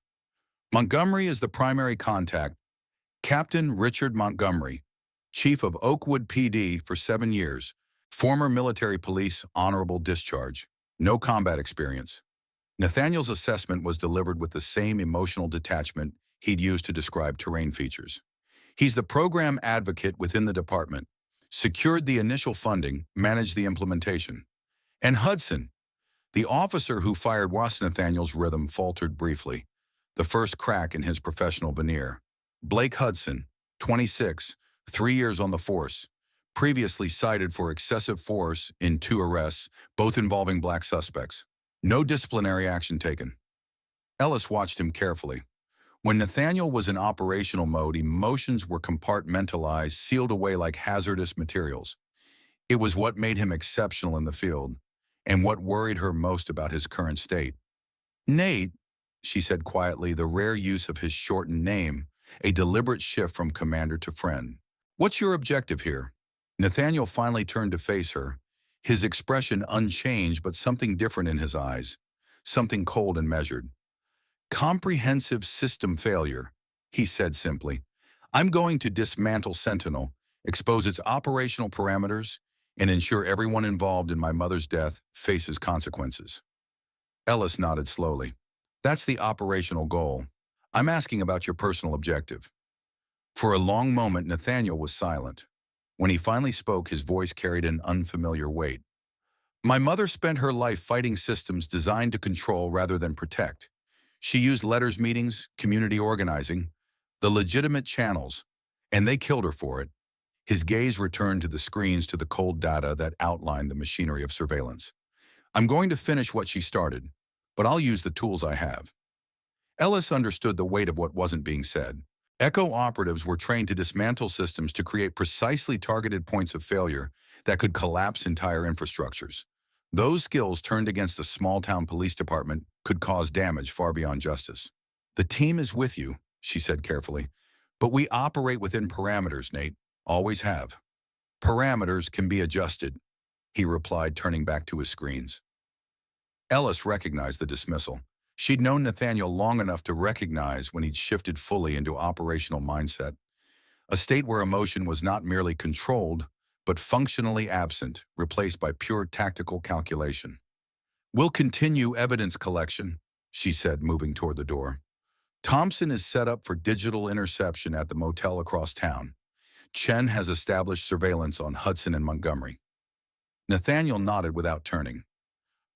"Montgomery is the primary contact. Captain Richard Montgomery, chief of Oakwood PD for 7 years, former military police, honorable discharge, no combat experience." Nathaniel's assessment was delivered with the same emotional detachment he'd used to describe terrain features. "He's the program advocate within the department, secured the initial funding, managed the implementation." "And Hudson?" The officer who fired was Nathaniel's rhythm faltered briefly, the first crack in his professional veneer. "Blake Hudson, 26, 3 years on the force, previously cited for excessive force in 2 arrests, both involving black suspects. No disciplinary action taken." Ellis watched him carefully. When Nathaniel was in operational mode, emotions were compartmentalized, sealed away like hazardous materials. It was what made him exceptional in the field, and what worried her most about his current state. "Nate," she said quietly, the rare use of his shortened name, a deliberate shift from commander to friend. "What's your objective here?" Nathaniel finally turned to face her, his expression unchanged but something different in his eyes, something cold and measured. "Comprehensive system failure," he said simply. "I'm going to dismantle Sentinel, expose its operational parameters, and ensure everyone involved in my mother's death faces consequences." Ellis nodded slowly. "That's the operational goal. I'm asking about your personal objective." For a long moment, Nathaniel was silent. When he finally spoke, his voice carried an unfamiliar weight. "My mother spent her life fighting systems designed to control rather than protect. She used letters, meetings, community organizing, the legitimate channels, and they killed her for it." His gaze returned to the screens, to the cold data that outlined the machinery of surveillance. "I'm going to finish what she started, but I'll use the tools I have." Ellis understood the weight of what wasn't being said. Echo operatives were trained to dismantle systems to create precisely targeted points of failure that could collapse entire infrastructures. Those skills turned against a small-town police department could cause damage far beyond justice. "The team is with you," she said carefully, "but we operate within parameters, Nate. Always have." "Parameters can be adjusted," he replied, turning back to his screens. Ellis recognized the dismissal. She'd known Nathaniel long enough to recognize when he'd shifted fully into operational mindset, a state where emotion was not merely controlled, but functionally absent, replaced by pure tactical calculation. "We'll continue evidence collection," she said, moving toward the door. "Thompson is set up for digital interception at the motel across town. Chen has established surveillance on Hudson and Montgomery." Nathaniel nodded without turning.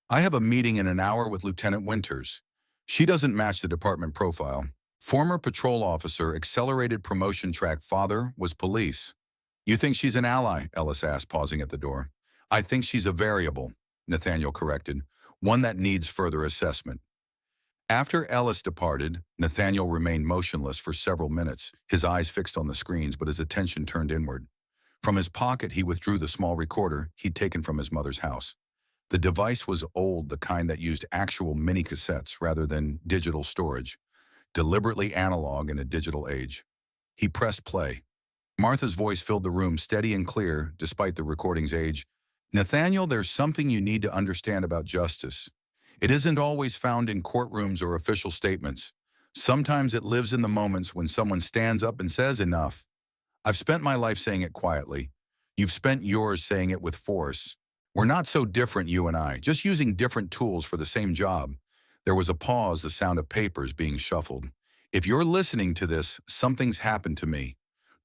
"I have a meeting in an hour with Lieutenant Winters. She doesn't match the department profile. Former patrol officer, accelerated promotion track, father was police." "You think she's an ally?" Ellis asked, pausing at the door. "I think she's a variable," Nathaniel corrected, "one that needs further assessment." After Ellis departed, Nathaniel remained motionless for several minutes, his eyes fixed on the screens but his attention turned inward. From his pocket, he withdrew the small recorder he'd taken from his mother's house. The device was old, the kind that used actual mini-cassettes rather than digital storage, deliberately analog in a digital age. He pressed play. Martha's voice filled the room, steady and clear, despite the recording's age. "Nathaniel, there's something you need to understand about justice. It isn't always found in courtrooms or official statements. Sometimes it lives in the moments when someone stands up and says enough. I've spent my life saying it quietly. You've spent yours saying it with force. We're not so different, you and I, just using different tools for the same job." There was a pause, the sound of papers being shuffled. "If you're listening to this, something's happened to me.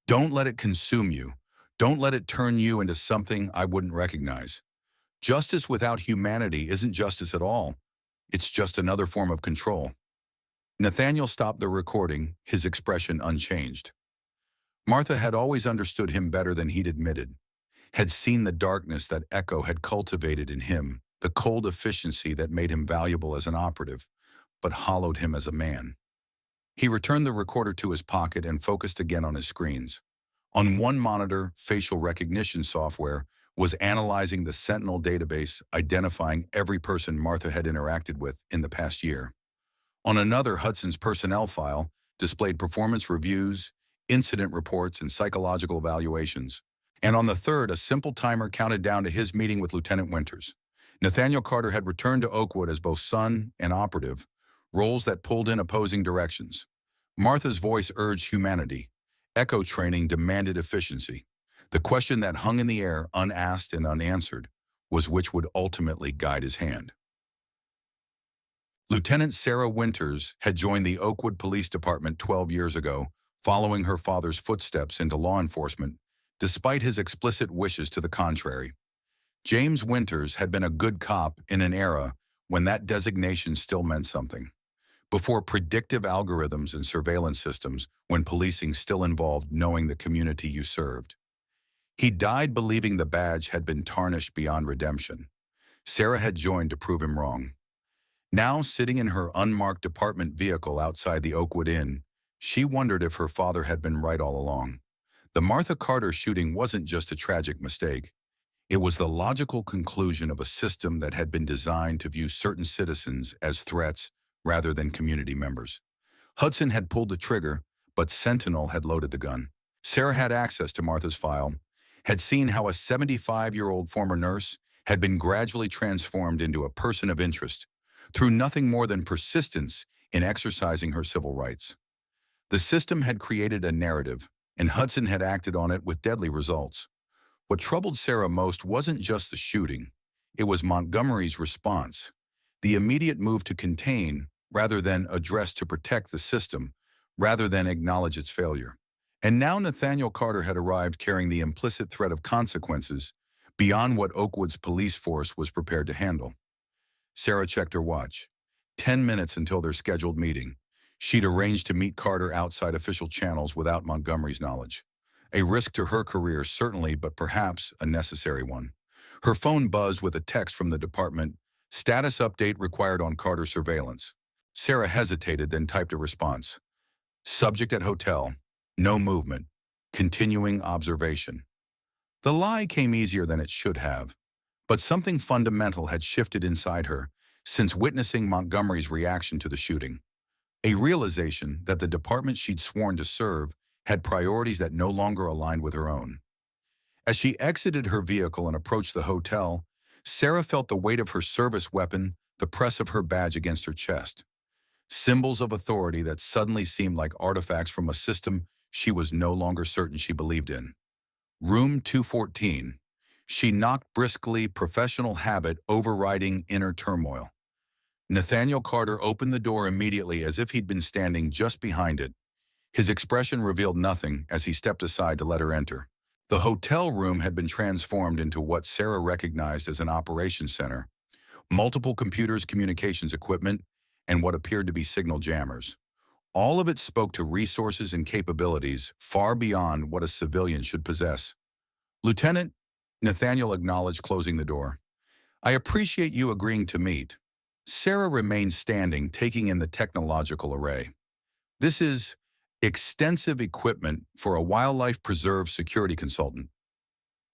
Don't let it consume you. Don't let it turn you into something I wouldn't recognize. Justice without humanity isn't justice at all. It's just another form of control." Nathaniel stopped the recording, his expression unchanged. Martha had always understood him better than he'd admitted, had seen the darkness that Echo had cultivated in him, the cold efficiency that made him valuable as an operative, but hollowed him as a man. He returned the recorder to his pocket and focused again on his screens. On one monitor, facial recognition software was analyzing the Sentinel database, identifying every person Martha had interacted with in the past year. On another, Hudson's personnel file displayed performance reviews, incident reports, and psychological evaluations. And on the third, a simple timer counted down to his meeting with Lieutenant Winters. Nathaniel Carter had returned to Oakwood as both son and operative, roles that pulled in opposing directions. Martha's voice urged humanity. Echo training demanded efficiency. The question that hung in the air, unasked and unanswered, was which would ultimately guide his hand. Lieutenant Sarah Winters had joined the Oakwood Police Department 12 years ago, following her father's footsteps into law enforcement, despite his explicit wishes to the contrary. James Winters had been a good cop in an era when that designation still meant something. Before predictive algorithms and surveillance systems, when policing still involved knowing the community you served. He died believing the badge had been tarnished beyond redemption. Sarah had joined to prove him wrong. Now, sitting in her unmarked department vehicle outside the Oakwood Inn, she wondered if her father had been right all along. The Martha Carter shooting wasn't just a tragic mistake. It was the logical conclusion of a system that had been designed to view certain citizens as threats rather than community members. Hudson had pulled the trigger, but Sentinel had loaded the gun. Sarah had access to Martha's file, had seen how a 75-year-old former nurse had been gradually transformed into a person of interest through nothing more than persistence in exercising her civil rights. The system had created a narrative, and Hudson had acted on it with deadly results. What troubled Sarah most wasn't just the shooting. It was Montgomery's response, the immediate move to contain rather than address, to protect the system rather than acknowledge its failure. And now Nathaniel Carter had arrived carrying the implicit threat of consequences beyond what Oakwood's police force was prepared to handle. Sarah checked her watch. 10 minutes until their scheduled meeting. She'd arranged to meet Carter outside official channels without Montgomery's knowledge. A risk to her career, certainly, but perhaps a necessary one. Her phone buzzed with a text from the department. Status update required on Carter surveillance. Sarah hesitated, then typed a response. Subject at hotel. No movement. Continuing observation. The lie came easier than it should have. But something fundamental had shifted inside her since witnessing Montgomery's reaction to the shooting. A realization that the department she'd sworn to serve had priorities that no longer aligned with her own. As she exited her vehicle and approached the hotel, Sarah felt the weight of her service weapon, the press of her badge against her chest. Symbols of authority that suddenly seemed like artifacts from a system she was no longer certain she believed in. Room 214. She knocked briskly, professional habit overriding inner turmoil. Nathaniel Carter opened the door immediately as if he'd been standing just behind it. His expression revealed nothing as he stepped aside to let her enter. The hotel room had been transformed into what Sarah recognized as an operations center. Multiple computers, communications equipment, and what appeared to be signal jammers. All of it spoke to resources and capabilities far beyond what a civilian should possess. Lieutenant, Nathaniel acknowledged, closing the door. I appreciate you agreeing to meet. Sarah remained standing, taking in the technological array. This is extensive equipment for a wildlife preserve security consultant.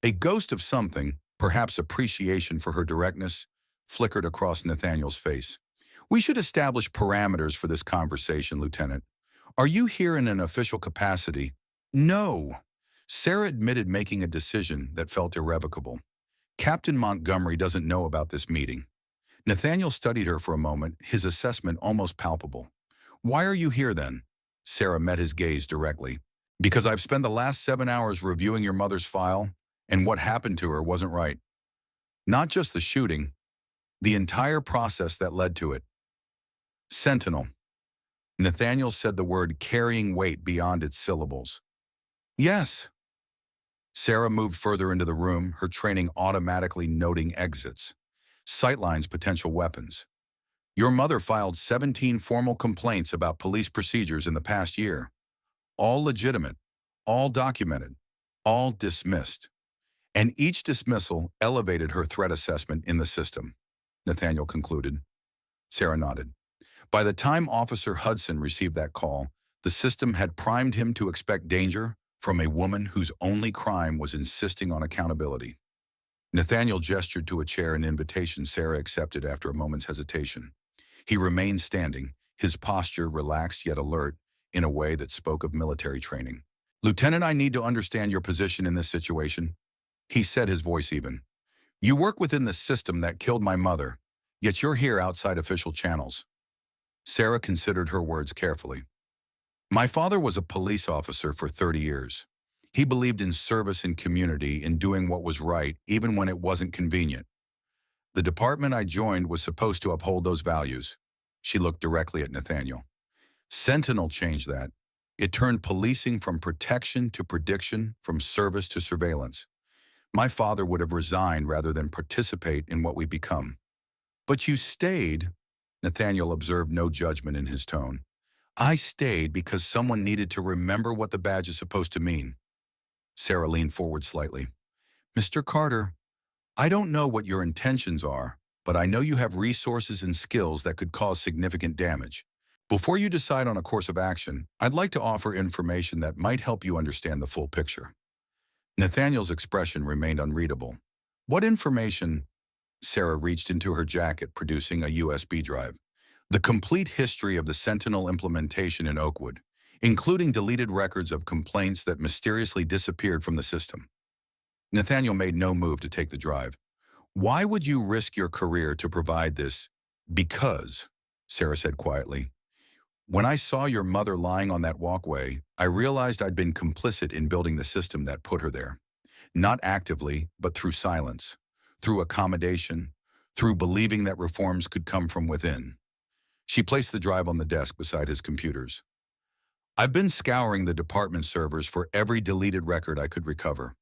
A ghost of something, perhaps appreciation for her directness, flickered across Nathaniel's face. We should establish parameters for this conversation, Lieutenant. Are you here in an official capacity? No. Sarah admitted making a decision that felt irrevocable. Captain Montgomery doesn't know about this meeting. Nathaniel studied her for a moment, his assessment almost palpable. Why are you here then? Sarah met his gaze directly. Because I've spent the last 7 hours reviewing your mother's file, and what happened to her wasn't right. Not just the shooting, the entire process that led to it. Sentinel. Nathaniel said the word carrying weight beyond its syllables. Yes. Sarah moved further into the room, her training automatically noting exits. Sightlines potential weapons. Your mother filed 17 formal complaints about police procedures in the past year. All legitimate, all documented, all dismissed. And each dismissal elevated her threat assessment in the system, Nathaniel concluded. Sarah nodded. By the time Officer Hudson received that call, the system had primed him to expect danger from a woman whose only crime was insisting on accountability. Nathaniel gestured to a chair, an invitation Sarah accepted after a moment's hesitation. He remained standing, his posture relaxed yet alert, in a way that spoke of military training. Lieutenant, I need to understand your position in this situation. He said, his voice even. You work within the system that killed my mother, yet you're here outside official channels. Sarah considered her words carefully. My father was a police officer for 30 years. He believed in service and community, in doing what was right, even when it wasn't convenient. The department I joined was supposed to uphold those values. She looked directly at Nathaniel. Sentinel changed that. It turned policing from protection to prediction, from service to surveillance. My father would have resigned rather than participate in what we become. But you stayed, Nathaniel observed no judgment in his tone. I stayed because someone needed to remember what the badge is supposed to mean. Sarah leaned forward slightly. Mr. Carter, I don't know what your intentions are, but I know you have resources and skills that could cause significant damage. Before you decide on a course of action, I'd like to offer information that might help you understand the full picture. Nathaniel's expression remained unreadable. What information? Sarah reached into her jacket, producing a USB drive. The complete history of the Sentinel implementation in Oakwood, including deleted records of complaints that mysteriously disappeared from the system. Nathaniel made no move to take the drive. Why would you risk your career to provide this? Because, Sarah said quietly, when I saw your mother lying on that walkway, I realized I'd been complicit in building the system that put her there. Not actively, but through silence, through accommodation, through believing that reforms could come from within. She placed the drive on the desk beside his computers. I've been scouring the department servers for every deleted record I could recover.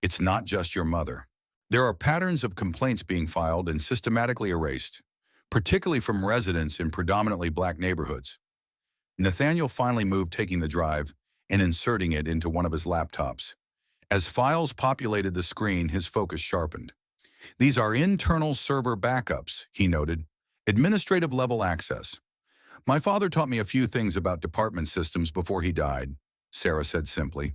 It's not just your mother. There are patterns of complaints being filed and systematically erased, particularly from residents in predominantly black neighborhoods. Nathaniel finally moved, taking the drive and inserting it into one of his laptops. As files populated the screen, his focus sharpened. These are internal server backups, he noted. Administrative level access. My father taught me a few things about department systems before he died, Sarah said simply.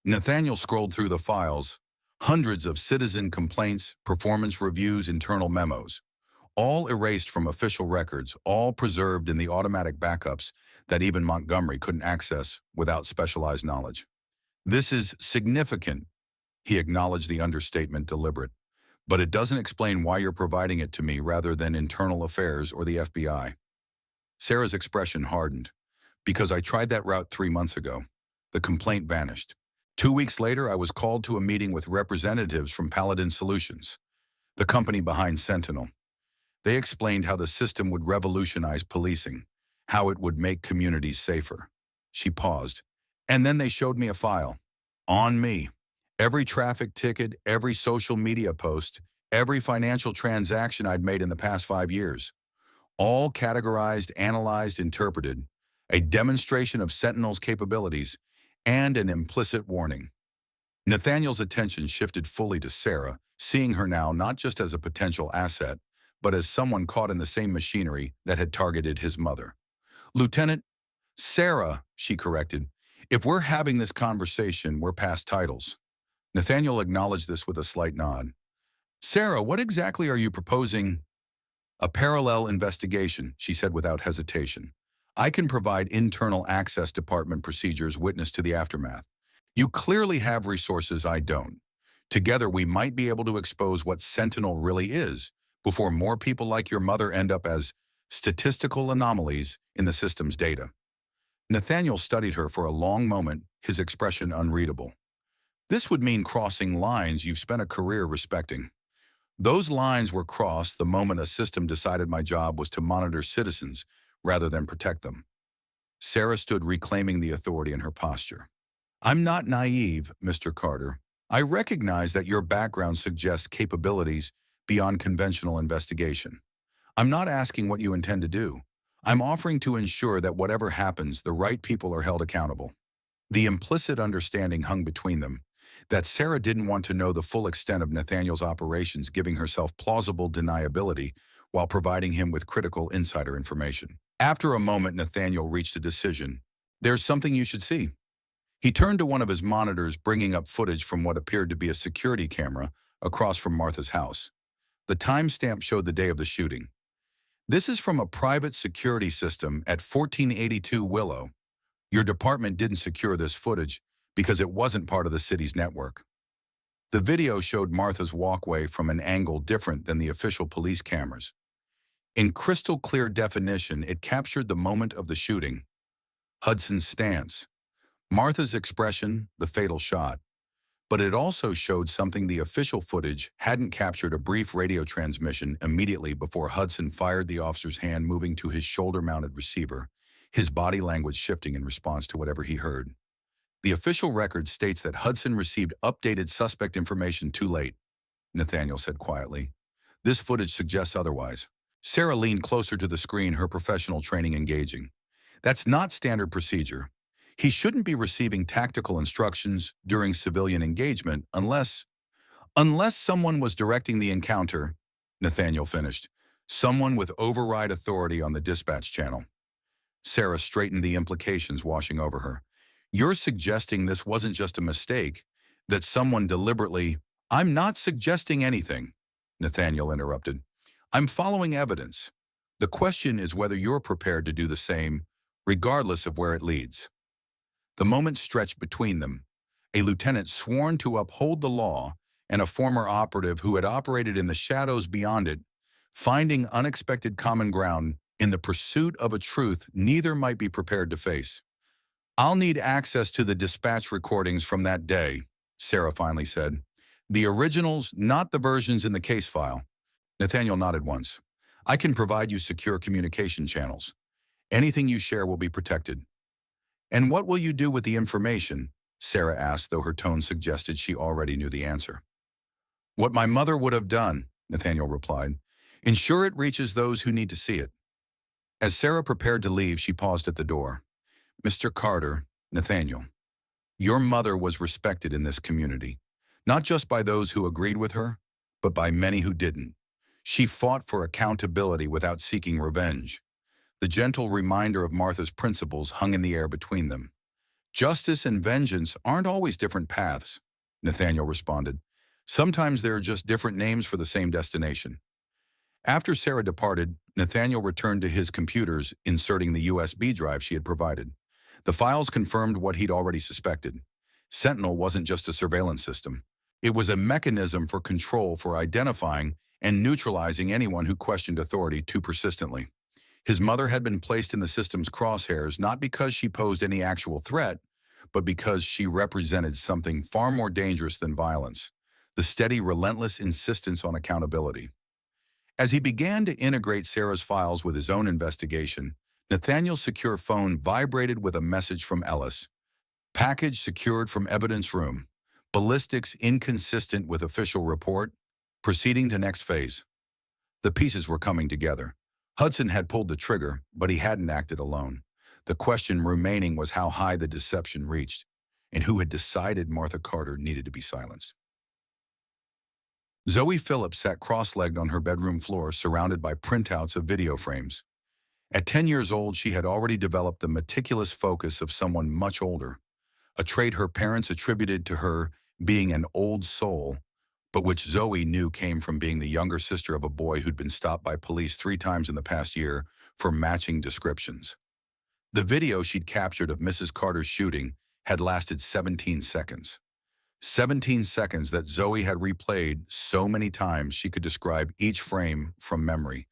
Nathaniel scrolled through the files, hundreds of citizen complaints, performance reviews, internal memos, all erased from official records, all preserved in the automatic backups that even Montgomery couldn't access without specialized knowledge. This is significant, he acknowledged, the understatement deliberate, but it doesn't explain why you're providing it to me rather than internal affairs or the FBI. Sarah's expression hardened. Because I tried that route 3 months ago. The complaint vanished. 2 weeks later, I was called to a meeting with representatives from Paladin Solutions, the company behind Sentinel. They explained how the system would revolutionize policing, how it would make communities safer. She paused, and then they showed me a file. On me. Every traffic ticket, every social media post, every financial transaction I'd made in the past 5 years. All categorized, analyzed, interpreted, a demonstration of Sentinel's capabilities, and an implicit warning. Nathaniel's attention shifted fully to Sarah, seeing her now not just as a potential asset, but as someone caught in the same machinery that had targeted his mother. Lieutenant, Sarah, she corrected, if we're having this conversation, we're past titles. Nathaniel acknowledged this with a slight nod. Sarah, what exactly are you proposing? A parallel investigation, she said without hesitation. I can provide internal access department procedures witness to the aftermath. You clearly have resources I don't. Together we might be able to expose what Sentinel really is before more people like your mother end up as statistical anomalies in the system's data. Nathaniel studied her for a long moment, his expression unreadable. This would mean crossing lines you've spent a career respecting. Those lines were crossed the moment a system decided my job was to monitor citizens rather than protect them. Sarah stood reclaiming the authority in her posture. I'm not naive, Mr. Carter. I recognize that your background suggests capabilities beyond conventional investigation. I'm not asking what you intend to do. I'm offering to ensure that whatever happens, the right people are held accountable. The implicit understanding hung between them that Sarah didn't want to know the full extent of Nathaniel's operations, giving herself plausible deniability while providing him with critical insider information. After a moment, Nathaniel reached a decision. There's something you should see. He turned to one of his monitors, bringing up footage from what appeared to be a security camera across from Martha's house. The timestamp showed the day of the shooting. This is from a private security system at 1482 Willow. Your department didn't secure this footage because it wasn't part of the city's network. The video showed Martha's walkway from an angle different than the official police cameras. In crystal clear definition, it captured the moment of the shooting. Hudson's stance, Martha's expression, the fatal shot. But it also showed something the official footage hadn't captured: a brief radio transmission immediately before Hudson fired, the officer's hand moving to his shoulder-mounted receiver, his body language shifting in response to whatever he heard. The official record states that Hudson received updated suspect information too late, Nathaniel said quietly. This footage suggests otherwise. Sarah leaned closer to the screen, her professional training engaging. That's not standard procedure. He shouldn't be receiving tactical instructions during civilian engagement unless someone was directing the encounter, Nathaniel finished. Someone with override authority on the dispatch channel. Sarah straightened, the implications washing over her. You're suggesting this wasn't just a mistake, that someone deliberately— I'm not suggesting anything, Nathaniel interrupted. I'm following evidence. The question is whether you're prepared to do the same, regardless of where it leads. The moment stretched between them. A lieutenant sworn to uphold the law and a former operative who had operated in the shadows beyond it, finding unexpected common ground in the pursuit of a truth neither might be prepared to face. I'll need access to the dispatch recordings from that day, Sarah finally said. The originals, not the versions in the case file. Nathaniel nodded once. I can provide you secure communication channels. Anything you share will be protected. And what will you do with the information? Sarah asked, though her tone suggested she already knew the answer. What my mother would have done, Nathaniel replied. Ensure it reaches those who need to see it. As Sarah prepared to leave, she paused at the door. Mr. Carter, Nathaniel, your mother was respected in this community, not just by those who agreed with her, but by many who didn't. She fought for accountability without seeking revenge. The gentle reminder of Martha's principles hung in the air between them. Justice and vengeance aren't always different paths, Nathaniel responded. Sometimes there are just different names for the same destination. After Sarah departed, Nathaniel returned to his computers, inserting the USB drive she had provided. The files confirmed what he'd already suspected. Sentinel wasn't just a surveillance system. It was a mechanism for control, for identifying and neutralizing anyone who questioned authority too persistently. His mother had been placed in the system's crosshairs not because she posed any actual threat, but because she represented something far more dangerous than violence: the steady, relentless insistence on accountability. As he began to integrate Sarah's files with his own investigation, Nathaniel's secure phone vibrated with a message from Ellis. Package secured from evidence room. Ballistics inconsistent with official report. Proceeding to next phase. The pieces were coming together. Hudson had pulled the trigger, but he hadn't acted alone. The question remaining was how high the deception reached, and who had decided Martha Carter needed to be silenced. Zoe Phillips sat cross-legged on her bedroom floor, surrounded by printouts of video frames. At 10 years old, she had already developed the meticulous focus of someone much older, a trait her parents attributed to her being an old soul, but which Zoe knew came from being the younger sister of a boy who'd been stopped by police 3 times in the past year for matching descriptions. The video she'd captured of Mrs. Carter's shooting had lasted 17 seconds. 17 seconds that Zoe had replayed so many times she could describe each frame from memory.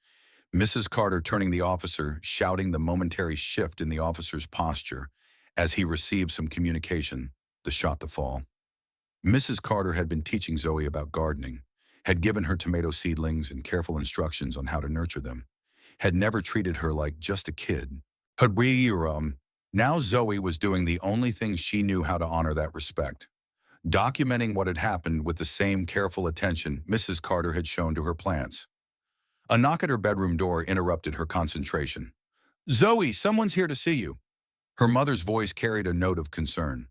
Mrs. Carter turning the officer, shouting the momentary shift in the officer's posture as he received some communication, the shot to fall. Mrs. Carter had been teaching Zoe about gardening, had given her tomato seedlings and careful instructions on how to nurture them, had never treated her like just a kid. Now Zoe was doing the only thing she knew how to honor that respect, documenting what had happened with the same careful attention Mrs. Carter had shown to her plants. A knock at her bedroom door interrupted her concentration. "Zoe, someone's here to see you." Her mother's voice carried a note of concern.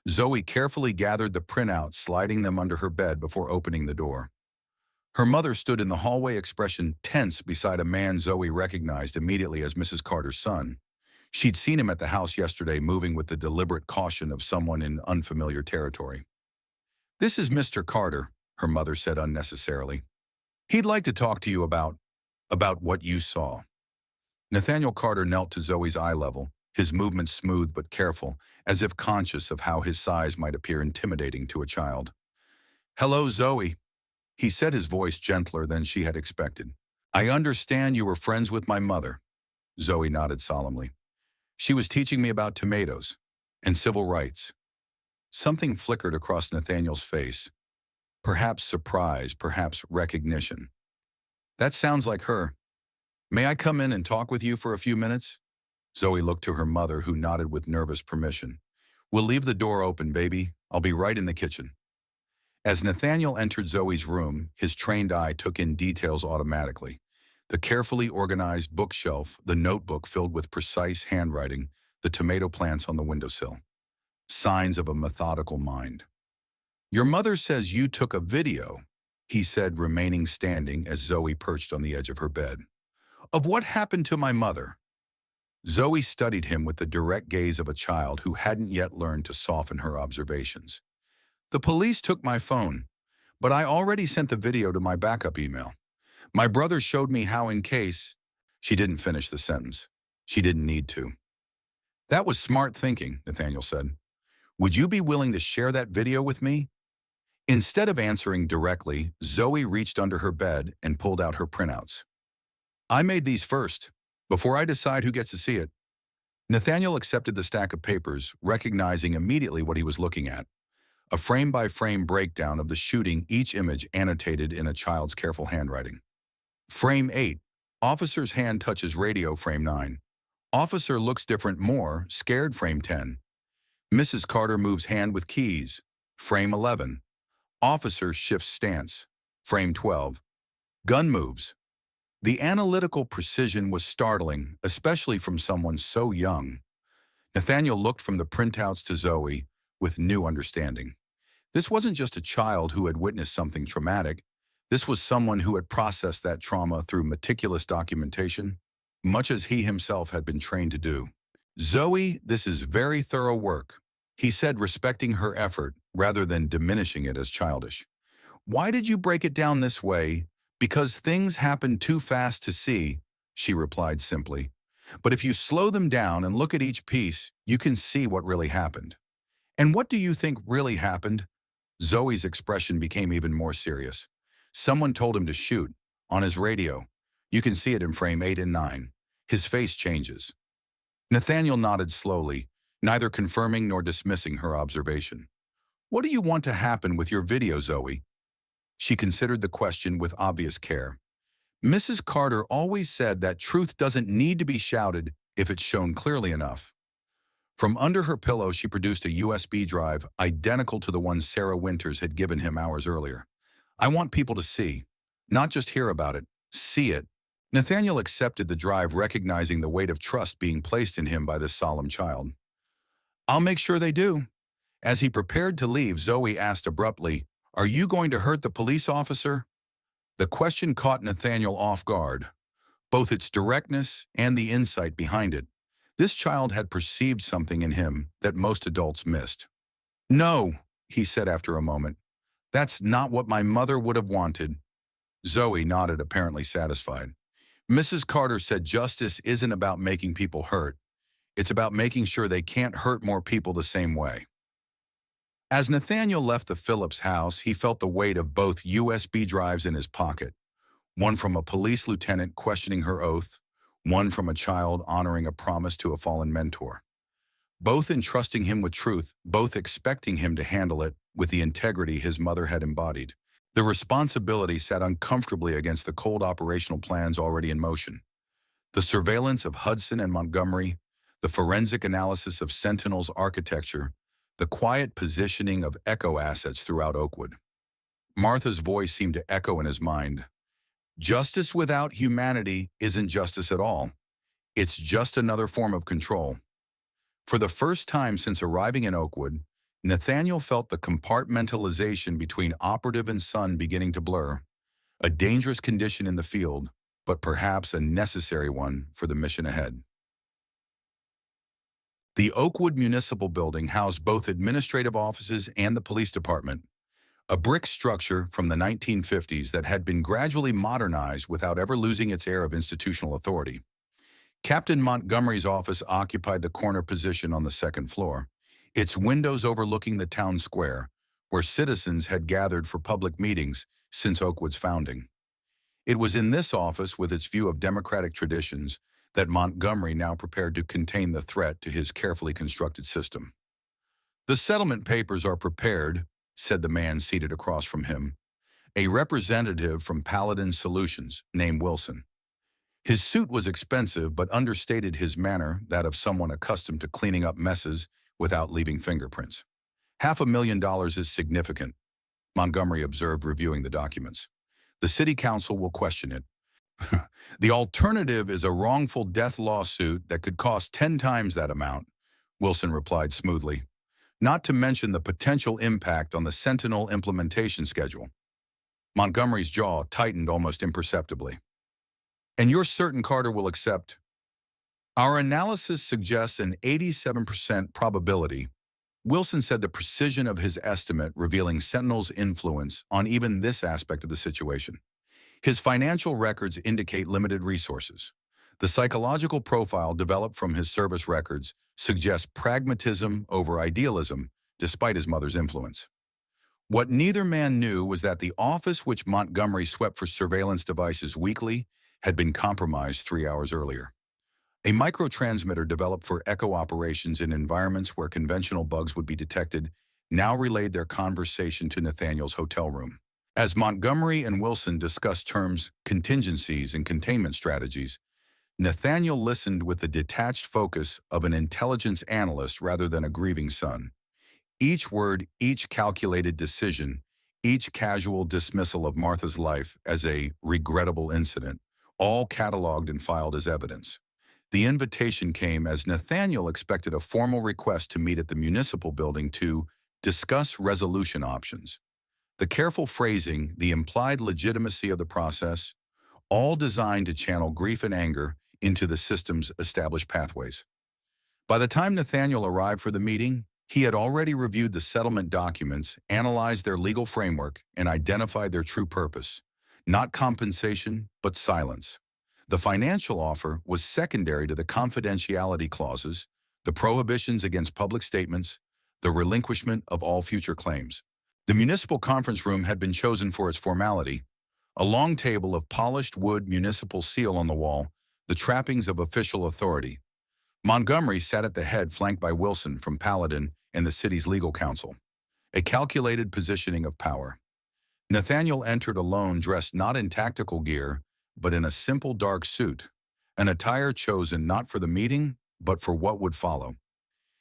Zoe carefully gathered the printouts, sliding them under her bed before opening the door. Her mother stood in the hallway, expression tense, beside a man Zoe recognized immediately as Mrs. Carter's son. She'd seen him at the house yesterday, moving with the deliberate caution of someone in unfamiliar territory. "This is Mr. Carter," her mother said unnecessarily. "He'd like to talk to you about what you saw." Nathaniel Carter knelt to Zoe's eye level, his movements smooth but careful, as if conscious of how his size might appear intimidating to a child. "Hello, Zoe," he said, his voice gentler than she had expected. "I understand you were friends with my mother." Zoe nodded solemnly. "She was teaching me about tomatoes and civil rights." Something flickered across Nathaniel's face. Perhaps surprise, perhaps recognition. "That sounds like her. May I come in and talk with you for a few minutes?" Zoe looked to her mother, who nodded with nervous permission. "We'll leave the door open, baby. I'll be right in the kitchen." As Nathaniel entered Zoe's room, his trained eye took in details automatically. The carefully organized bookshelf, the notebook filled with precise handwriting, the tomato plants on the windowsill. Signs of a methodical mind. "Your mother says you took a video," he said, remaining standing as Zoe perched on the edge of her bed. "Of what happened to my mother?" Zoe studied him with the direct gaze of a child who hadn't yet learned to soften her observations. "The police took my phone, but I already sent the video to my backup email. My brother showed me how in case—" She didn't finish the sentence. She didn't need to. "That was smart thinking," Nathaniel said. "Would you be willing to share that video with me?" Instead of answering directly, Zoe reached under her bed and pulled out her printouts. "I made these first, before I decide who gets to see it." Nathaniel accepted the stack of papers, recognizing immediately what he was looking at. A frame-by-frame breakdown of the shooting, each image annotated in a child's careful handwriting. Frame 8. Officer's hand touches radio. Frame 9. Officer looks different, more scared. Frame 10. Mrs. Carter moves hand with keys. Frame 11. Officer shifts stance. Frame 12. Gun moves. The analytical precision was startling, especially from someone so young. Nathaniel looked from the printouts to Zoe with new understanding. This wasn't just a child who had witnessed something traumatic. This was someone who had processed that trauma through meticulous documentation, much as he himself had been trained to do. "Zoe, this is very thorough work," he said, respecting her effort rather than diminishing it as childish. "Why did you break it down this way?" "Because things happen too fast to see," she replied simply. "But if you slow them down and look at each piece, you can see what really happened." "And what do you think really happened?" Zoe's expression became even more serious. "Someone told him to shoot, on his radio. You can see it in frame 8 and 9. His face changes." Nathaniel nodded slowly, neither confirming nor dismissing her observation. "What do you want to happen with your video, Zoe?" She considered the question with obvious care. Mrs. Carter always said that truth doesn't need to be shouted if it's shown clearly enough. From under her pillow, she produced a USB drive identical to the one Sarah Winters had given him hours earlier. "I want people to see, not just hear about it, see it." Nathaniel accepted the drive, recognizing the weight of trust being placed in him by this solemn child. "I'll make sure they do." As he prepared to leave, Zoe asked abruptly, "Are you going to hurt the police officer?" The question caught Nathaniel off guard, both its directness and the insight behind it. This child had perceived something in him that most adults missed. "No," he said after a moment. "That's not what my mother would have wanted." Zoe nodded, apparently satisfied. Mrs. Carter said justice isn't about making people hurt. It's about making sure they can't hurt more people the same way. As Nathaniel left the Phillips house, he felt the weight of both USB drives in his pocket, one from a police lieutenant questioning her oath, one from a child honoring a promise to a fallen mentor. Both entrusting him with truth, both expecting him to handle it with the integrity his mother had embodied. The responsibility sat uncomfortably against the cold operational plans already in motion. The surveillance of Hudson and Montgomery, the forensic analysis of Sentinel's architecture, the quiet positioning of echo assets throughout Oakwood. Martha's voice seemed to echo in his mind. Justice without humanity isn't justice at all. It's just another form of control. For the first time since arriving in Oakwood, Nathaniel felt the compartmentalization between operative and son beginning to blur, a dangerous condition in the field, but perhaps a necessary one for the mission ahead. The Oakwood Municipal Building housed both administrative offices and the police department, a brick structure from the 1950s that had been gradually modernized without ever losing its air of institutional authority. Captain Montgomery's office occupied the corner position on the second floor, its windows overlooking the town square, where citizens had gathered for public meetings since Oakwood's founding. It was in this office, with its view of democratic traditions, that Montgomery now prepared to contain the threat to his carefully constructed system. "The settlement papers are prepared," said the man seated across from him, a representative from Paladin Solutions named Wilson. His suit was expensive but understated his manner, that of someone accustomed to cleaning up messes without leaving fingerprints. $500,000 is significant," Montgomery observed, reviewing the documents. "The city council will question it. The alternative is a wrongful death lawsuit that could cost 10 times that amount," Wilson replied smoothly, "not to mention the potential impact on the Sentinel implementation schedule." Montgomery's jaw tightened almost imperceptibly. "And you're certain Carter will accept?" "Our analysis suggests an 87% probability." Wilson said, the precision of his estimate revealing Sentinel's influence on even this aspect of the situation. His financial records indicate limited resources. The psychological profile developed from his service records suggests pragmatism over idealism, despite his mother's influence. What neither man knew was that the office which Montgomery swept for surveillance devices weekly had been compromised 3 hours earlier. A microtransmitter developed for echo operations in environments where conventional bugs would be detected now relayed their conversation to Nathaniel's hotel room. As Montgomery and Wilson discussed terms, contingencies, and containment strategies, Nathaniel listened with the detached focus of an intelligence analyst rather than a grieving son. Each word, each calculated decision, each casual dismissal of Martha's life as a regrettable incident, all cataloged and filed as evidence. The invitation came as Nathaniel expected a formal request to meet at the municipal building to discuss resolution options. The careful phrasing, the implied legitimacy of the process, all designed to channel grief and anger into the system's established pathways. By the time Nathaniel arrived for the meeting, he had already reviewed the settlement documents, analyzed their legal framework, and identified their true purpose: not compensation, but silence. The financial offer was secondary to the confidentiality clauses, the prohibitions against public statements, the relinquishment of all future claims. The municipal conference room had been chosen for its formality: a long table of polished wood, municipal seal on the wall, the trappings of official authority. Montgomery sat at the head, flanked by Wilson from Paladin and the city's legal counsel, a calculated positioning of power. Nathaniel entered alone, dressed not in tactical gear, but in a simple dark suit, an attire chosen not for the meeting, but for what would follow.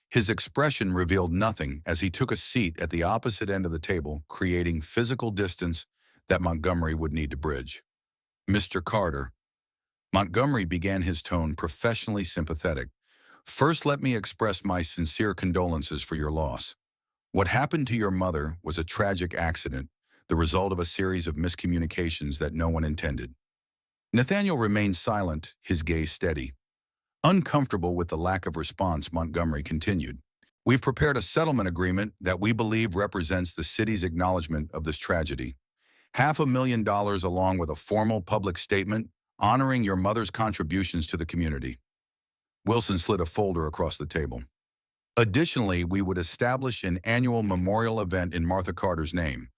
His expression revealed nothing as he took a seat at the opposite end of the table, creating physical distance that Montgomery would need to bridge. "Mr. Carter," Montgomery began, his tone professionally sympathetic. "First, let me express my sincere condolences for your loss. What happened to your mother was a tragic accident, the result of a series of miscommunications that no one intended." Nathaniel remained silent, his gaze steady. Uncomfortable with the lack of response, Montgomery continued. "We've prepared a settlement agreement that we believe represents the city's acknowledgement of this tragedy. $500,000 along with a formal public statement honoring your mother's contributions to the community." Wilson slid a folder across the table. "Additionally, we would establish an annual memorial event in Martha Carter's name,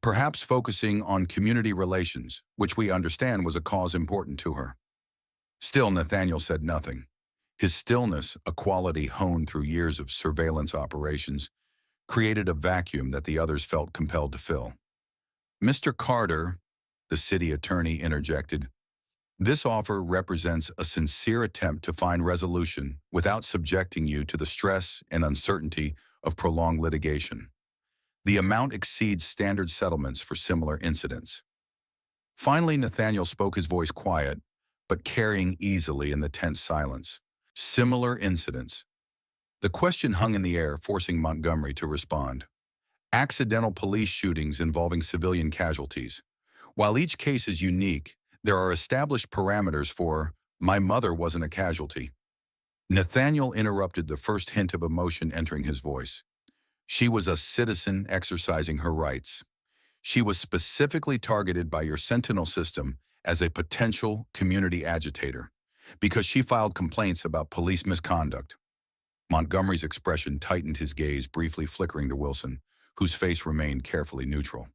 perhaps focusing on community relations, which we understand was a cause important to her." Still, Nathaniel said nothing. His stillness, a quality honed through years of surveillance operations, created a vacuum that the others felt compelled to fill. "Mr. Carter," the city attorney interjected, "this offer represents a sincere attempt to find resolution without subjecting you to the stress and uncertainty of prolonged litigation. The amount exceeds standard settlements for similar incidents." Finally, Nathaniel spoke, his voice quiet, but carrying easily in the tense silence. "Similar incidents." The question hung in the air, forcing Montgomery to respond. "Accidental police shootings involving civilian casualties. While each case is unique, there are established parameters for, my mother wasn't a casualty." Nathaniel interrupted, the first hint of emotion entering his voice. "She was a citizen exercising her rights. She was specifically targeted by your Sentinel system as a potential community agitator because she filed complaints about police misconduct." Montgomery's expression tightened, his gaze briefly flickering to Wilson, whose face remained carefully neutral.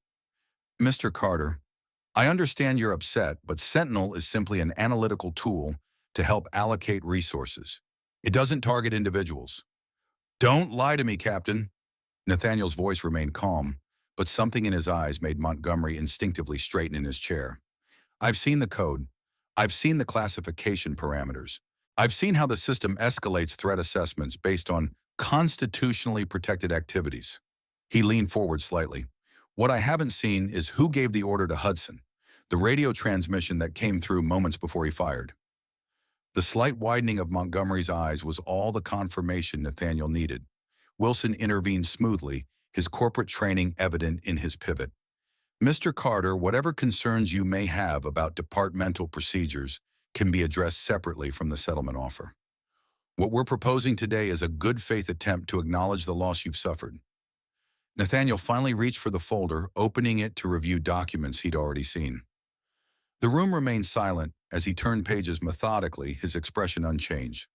"Mr. Carter, I understand you're upset, but Sentinel is simply an analytical tool to help allocate resources. It doesn't target individuals." "Don't lie to me, Captain." Nathaniel's voice remained calm, but something in his eyes made Montgomery instinctively straighten in his chair. "I've seen the code. I've seen the classification parameters. I've seen how the system escalates threat assessments based on constitutionally protected activities." He leaned forward slightly. "What I haven't seen is who gave the order to Hudson, the radio transmission that came through moments before he fired." The slight widening of Montgomery's eyes was all the confirmation Nathaniel needed. Wilson intervened smoothly, his corporate training evident in his pivot. "Mr. Carter, whatever concerns you may have about departmental procedures can be addressed separately from the settlement offer. What we're proposing today is a good faith attempt to acknowledge the loss you've suffered." Nathaniel finally reached for the folder, opening it to review documents he'd already seen. The room remained silent as he turned pages methodically, his expression unchanged.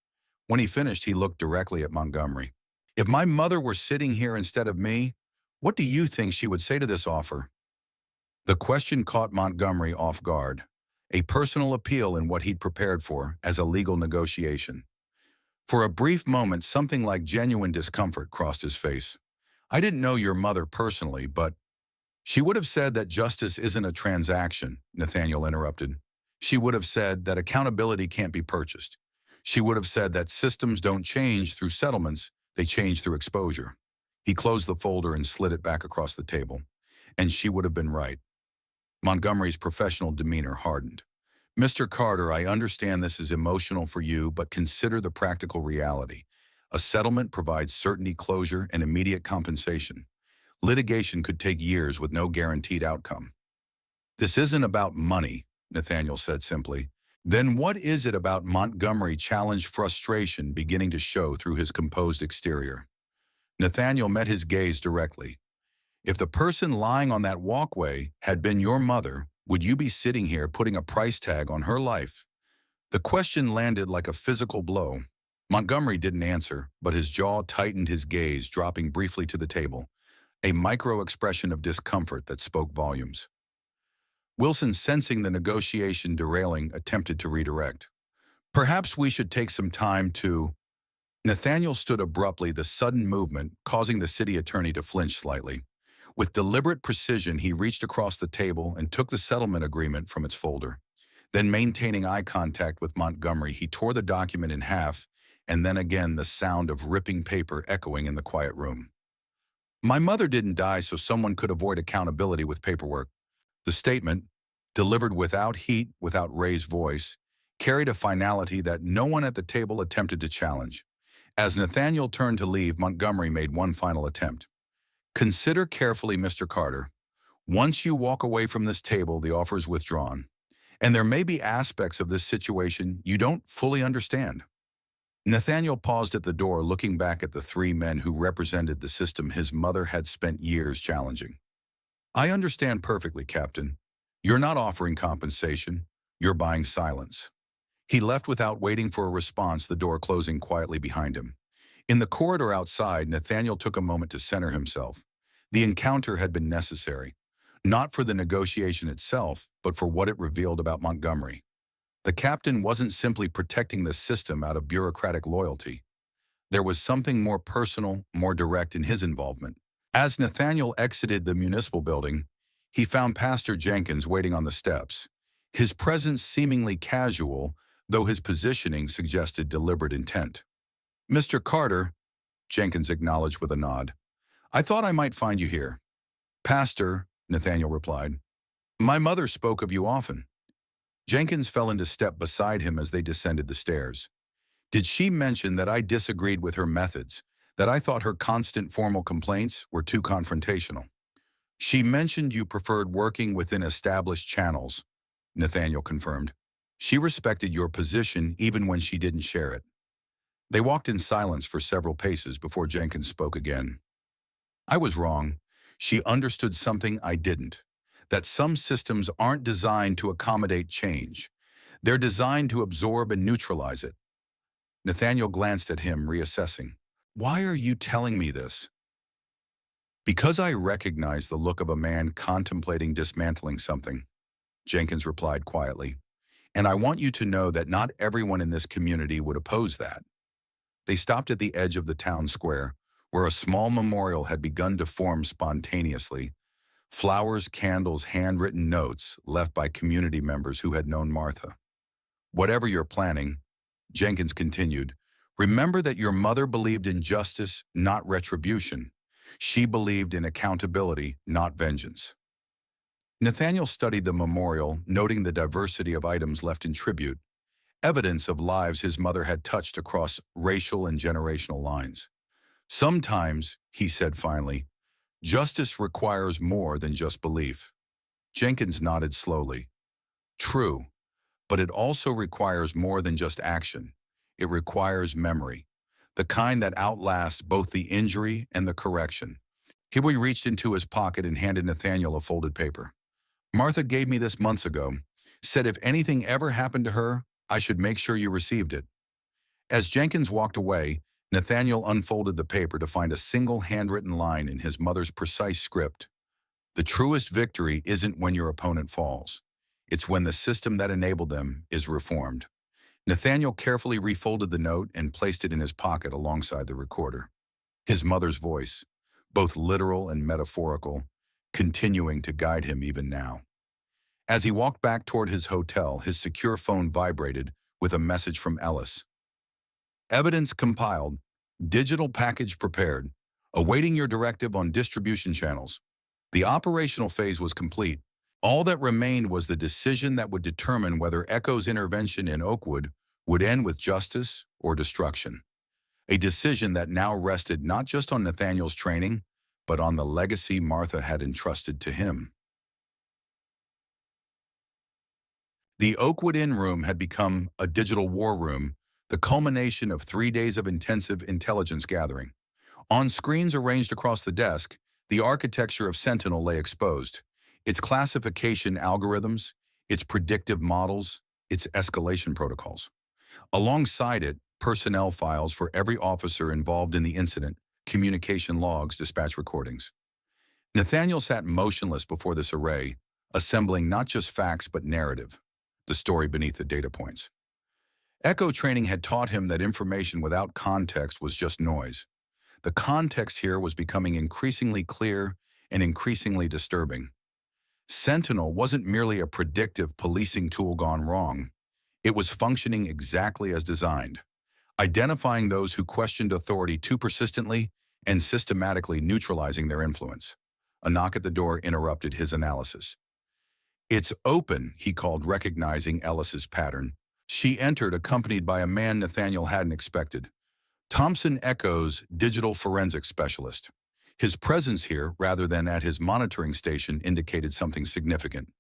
When he finished, he looked directly at Montgomery. "If my mother were sitting here instead of me, what do you think she would say to this offer?" The question caught Montgomery off guard, a personal appeal in what he'd prepared for as a legal negotiation. For a brief moment, something like genuine discomfort crossed his face. "I didn't know your mother personally, but—" "She would have said that justice isn't a transaction," Nathaniel interrupted. "She would have said that accountability can't be purchased. She would have said that systems don't change through settlements, they change through exposure." He closed the folder and slid it back across the table. "And she would have been right." Montgomery's professional demeanor hardened. "Mr. Carter, I understand this is emotional for you, but consider the practical reality. A settlement provides certainty, closure, and immediate compensation. Litigation could take years with no guaranteed outcome." "This isn't about money," Nathaniel said simply. "Then what is it about?" Montgomery challenged, frustration beginning to show through his composed exterior. Nathaniel met his gaze directly. "If the person lying on that walkway had been your mother, would you be sitting here putting a price tag on her life?" The question landed like a physical blow. Montgomery didn't answer, but his jaw tightened, his gaze dropping briefly to the table, a micro-expression of discomfort that spoke volumes. Wilson, sensing the negotiation derailing, attempted to redirect. "Perhaps we should take some time to—" Nathaniel stood abruptly, the sudden movement causing the city attorney to flinch slightly. With deliberate precision, he reached across the table and took the settlement agreement from its folder. Then, maintaining eye contact with Montgomery, he tore the document in half, and then again the sound of ripping paper echoing in the quiet room. My mother didn't die so someone could avoid accountability with paperwork. The statement, delivered without heat, without raised voice, carried a finality that no one at the table attempted to challenge. As Nathaniel turned to leave, Montgomery made one final attempt. Consider carefully, Mr. Carter. Once you walk away from this table, the offer is withdrawn. And there may be aspects of this situation you don't fully understand. Nathaniel paused at the door, looking back at the three men who represented the system his mother had spent years challenging. I understand perfectly, Captain. You're not offering compensation. You're buying silence. He left without waiting for a response, the door closing quietly behind him. In the corridor outside, Nathaniel took a moment to center himself. The encounter had been necessary, not for the negotiation itself, but for what it revealed about Montgomery. The captain wasn't simply protecting the system out of bureaucratic loyalty. There was something more personal, more direct in his involvement. As Nathaniel exited the municipal building, he found Pastor Jenkins waiting on the steps, his presence seemingly casual, though his positioning suggested deliberate intent. Mr. Carter, Jenkins acknowledged with a nod. I thought I might find you here. Pastor, Nathaniel replied. My mother spoke of you often. Jenkins fell into step beside him as they descended the stairs. Did she mention that I disagreed with her methods, that I thought her constant formal complaints were too confrontational? She mentioned you preferred working within established channels, Nathaniel confirmed. She respected your position even when she didn't share it. They walked in silence for several paces before Jenkins spoke again. I was wrong. She understood something I didn't, that some systems aren't designed to accommodate change. They're designed to absorb and neutralize it. Nathaniel glanced at him, reassessing. Why are you telling me this? Because I recognize the look of a man contemplating dismantling something, Jenkins replied quietly. And I want you to know that not everyone in this community would oppose that. They stopped at the edge of the town square, where a small memorial had begun to form spontaneously. Flowers, candles, handwritten notes left by community members who had known Martha. Whatever you're planning, Jenkins continued, remember that your mother believed in justice, not retribution. She believed in accountability, not vengeance. Nathaniel studied the memorial, noting the diversity of items left in tribute, evidence of lives his mother had touched across racial and generational lines. Sometimes, he said finally, justice requires more than just belief. Jenkins nodded slowly. True, but it also requires more than just action. It requires memory, the kind that outlasts both the injury and the correction. Huey reached into his pocket and handed Nathaniel a folded paper. Martha gave me this months ago, said if anything ever happened to her, I should make sure you received it. As Jenkins walked away, Nathaniel unfolded the paper to find a single handwritten line in his mother's precise script. The truest victory isn't when your opponent falls. It's when the system that enabled them is reformed. Nathaniel carefully refolded the note and placed it in his pocket alongside the recorder. His mother's voice, both literal and metaphorical, continuing to guide him even now. As he walked back toward his hotel, his secure phone vibrated with a message from Ellis. Evidence compiled, digital package prepared, awaiting your directive on distribution channels. The operational phase was complete. All that remained was the decision that would determine whether Echo's intervention in Oakwood would end with justice or destruction. A decision that now rested not just on Nathaniel's training, but on the legacy Martha had entrusted to him. The Oakwood Inn room had become a digital war room, the culmination of 3 days of intensive intelligence gathering. On screens arranged across the desk, the architecture of Sentinel lay exposed. Its classification algorithms, its predictive models, its escalation protocols. Alongside it, personnel files for every officer involved in the incident, communication logs, dispatch recordings. Nathaniel sat motionless before this array, assembling not just facts but narrative, the story beneath the data points. Echo training had taught him that information without context was just noise. The context here was becoming increasingly clear and increasingly disturbing. Sentinel wasn't merely a predictive policing tool gone wrong. It was functioning exactly as designed, identifying those who questioned authority too persistently and systematically neutralizing their influence. A knock at the door interrupted his analysis. "It's open," he called, recognizing Ellis's pattern. She entered, accompanied by a man Nathaniel hadn't expected. Thompson Echo's digital forensics specialist. His presence here, rather than at his monitoring station, indicated something significant.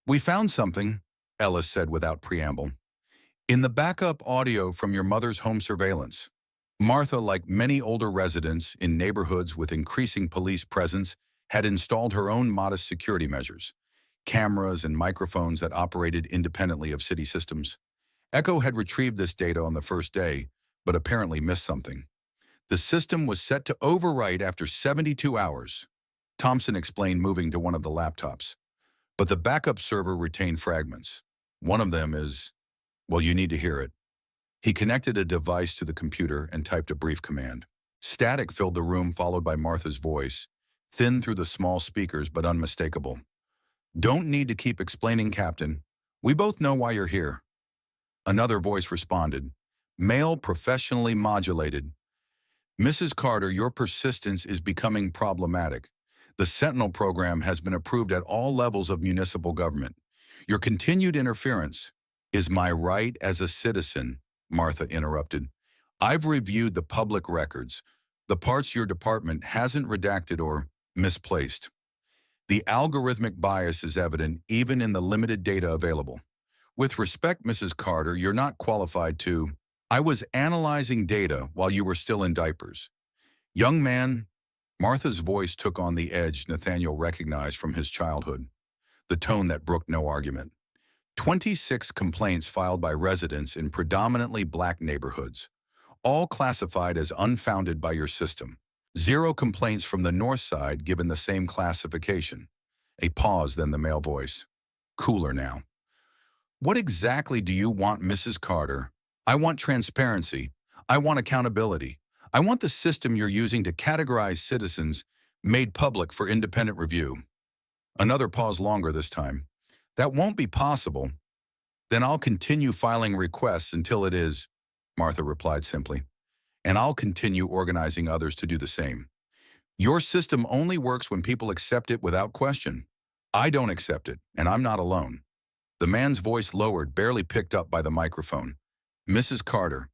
"We found something," Ellis said without preamble. "In the backup audio from your mother's home surveillance." Martha, like many older residents in neighborhoods with increasing police presence, had installed her own modest security measures, cameras and microphones that operated independently of city systems. Echo had retrieved this data on the first day, but apparently missed something. The system was set to overwrite after 72 hours, Thompson explained, moving to one of the laptops. But the backup server retained fragments. One of them is, well, you need to hear it. He connected a device to the computer and typed a brief command. Static filled the room, followed by Martha's voice, thin through the small speakers but unmistakable. "Don't need to keep explaining, Captain. We both know why you're here." Another voice responded, male, professionally modulated. "Mrs. Carter, your persistence is becoming problematic. The Sentinel program has been approved at all levels of municipal government. Your continued interference is my right as a citizen," Martha interrupted. "I've reviewed the public records, the parts your department hasn't redacted or misplaced. The algorithmic bias is evident even in the limited data available. With respect, Mrs. Carter, you're not qualified to. I was analyzing data while you were still in diapers." "Young man," Martha's voice took on the edge Nathaniel recognized from his childhood, the tone that brooked no argument. 26 complaints filed by residents in predominantly black neighborhoods, all classified as unfounded by your system. 0 complaints from the north side given the same classification. A pause, then the male voice. Cooler now. "What exactly do you want, Mrs. Carter?" "I want transparency. I want accountability. I want the system you're using to categorize citizens made public for independent review." Another pause, longer this time. "That won't be possible." "Then I'll continue filing requests until it is," Martha replied simply. "And I'll continue organizing others to do the same. Your system only works when people accept it without question. I don't accept it, and I'm not alone." The man's voice lowered, barely picked up by the microphone. "Mrs. Carter,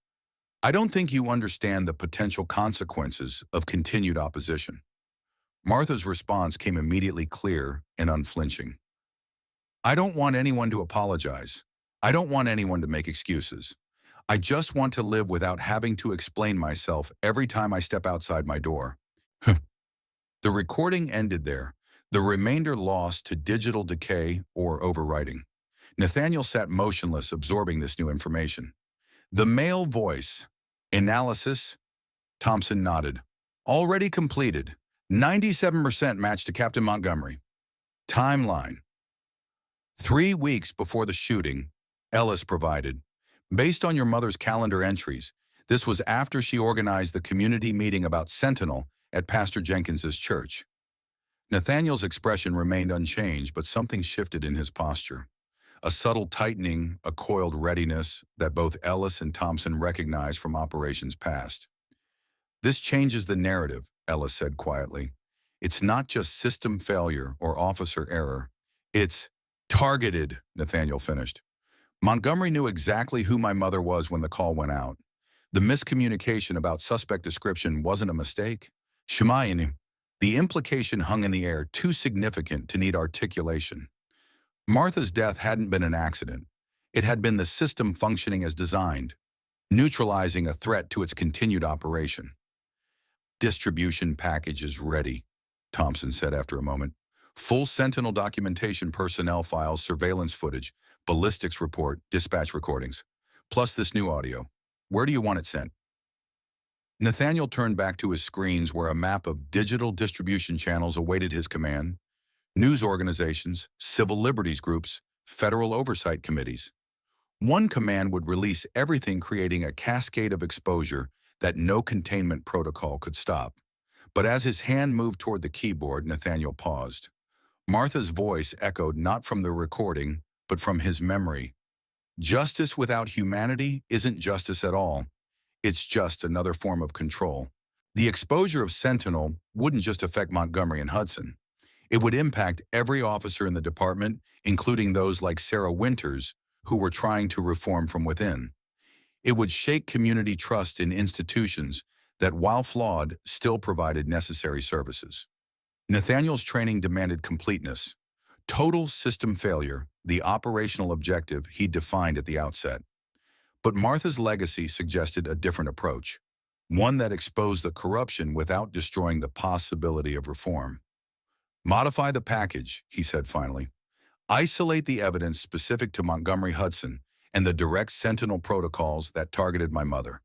I don't think you understand the potential consequences of continued opposition." Martha's response came immediately clear and unflinching. "I don't want anyone to apologize. I don't want anyone to make excuses. I just want to live without having to explain myself every time I step outside my door." The recording ended there, the remainder lost to digital decay or overwriting. Nathaniel sat motionless, absorbing this new information. The male voice. "Analysis?" Thompson nodded. "Already completed. 97% match to Captain Montgomery." Timeline. 3 weeks before the shooting, Ellis provided. "Based on your mother's calendar entries, this was after she organized the community meeting about Sentinel at Pastor Jenkins's church." Nathaniel's expression remained unchanged, but something shifted in his posture. A subtle tightening, a coiled readiness that both Ellis and Thompson recognized from operations past. "This changes the narrative," Ellis said quietly. "It's not just system failure or officer error. It's targeted," Nathaniel finished. "Montgomery knew exactly who my mother was when the call went out. The miscommunication about suspect description wasn't a mistake. Shemayim, the implication hung in the air, too significant to need articulation. Martha's death hadn't been an accident. It had been the system functioning as designed, neutralizing a threat to its continued operation." "Distribution package is ready," Thompson said after a moment. "Full Sentinel documentation, personnel files, surveillance footage, ballistics report, dispatch recordings, plus this new audio. Where do you want it sent?" Nathaniel turned back to his screens where a map of digital distribution channels awaited his command. News organizations, civil liberties groups, federal oversight committees. One command would release everything, creating a cascade of exposure that no containment protocol could stop. But as his hand moved toward the keyboard, Nathaniel paused. Martha's voice echoed not from the recording, but from his memory. Justice without humanity isn't justice at all. It's just another form of control. The exposure of Sentinel wouldn't just affect Montgomery and Hudson. It would impact every officer in the department, including those like Sarah Winters, who were trying to reform from within. It would shake community trust in institutions that, while flawed, still provided necessary services. Nathaniel's training demanded completeness. Total system failure, the operational objective he defined at the outset. But Martha's legacy suggested a different approach, one that exposed the corruption without destroying the possibility of reform. Modify the package, he said finally. Isolate the evidence specific to Montgomery Hudson and the direct Sentinel protocols that targeted my mother.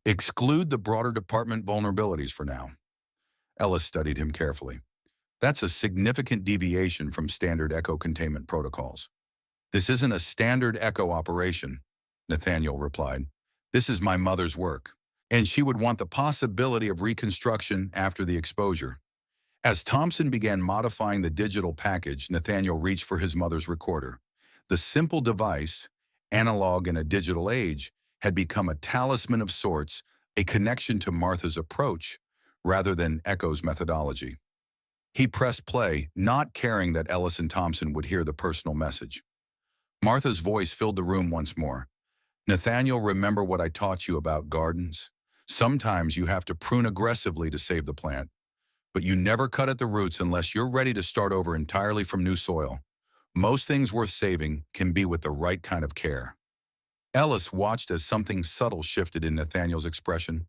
Exclude the broader department vulnerabilities for now. Ellis studied him carefully. That's a significant deviation from standard echo containment protocols. This isn't a standard echo operation, Nathaniel replied. This is my mother's work, and she would want the possibility of reconstruction after the exposure. As Thompson began modifying the digital package, Nathaniel reached for his mother's recorder. The simple device, analog in a digital age, had become a talisman of sorts, a connection to Martha's approach rather than Echo's methodology. He pressed play, not caring that Ellis and Thompson would hear the personal message. Martha's voice filled the room once more. Nathaniel, remember what I taught you about gardens? Sometimes you have to prune aggressively to save the plant, but you never cut at the roots unless you're ready to start over entirely from new soil. Most things worth saving can be with the right kind of care. Ellis watched as something subtle shifted in Nathaniel's expression,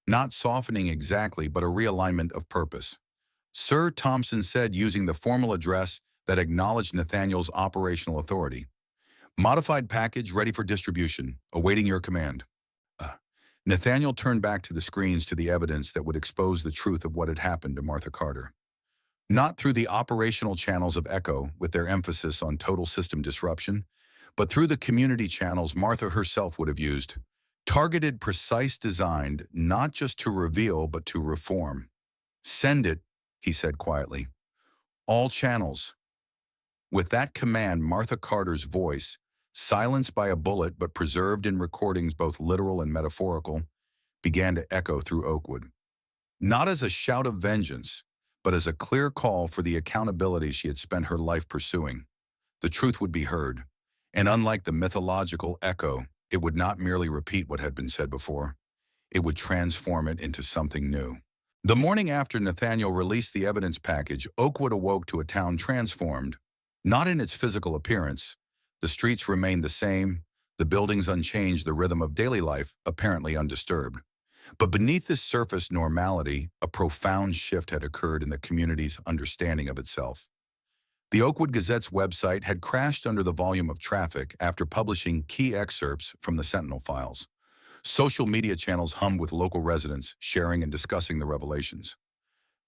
not softening exactly, but a realignment of purpose. Sir, Thompson said, using the formal address that acknowledged Nathaniel's operational authority. Modified package ready for distribution, awaiting your command. Nathaniel turned back to the screens, to the evidence that would expose the truth of what had happened to Martha Carter. Not through the operational channels of Echo, with their emphasis on total system disruption, but through the community channels Martha herself would have used. Targeted, precise, designed, not just to reveal, but to reform. Send it, he said quietly. All channels. With that command, Martha Carter's voice, silenced by a bullet but preserved in recordings both literal and metaphorical, began to echo through Oakwood. Not as a shout of vengeance, but as a clear call for the accountability she had spent her life pursuing. The truth would be heard, and unlike the mythological Echo, it would not merely repeat what had been said before. It would transform it into something new. The morning after Nathaniel released the evidence package, Oakwood awoke to a town transformed, not in its physical appearance. The streets remained the same, the buildings unchanged, the rhythm of daily life apparently undisturbed. But beneath this surface normality, a profound shift had occurred in the community's understanding of itself. The Oakwood Gazette's website had crashed under the volume of traffic after publishing key excerpts from the Sentinel files. Social media channels hummed with local residents sharing and discussing the revelations.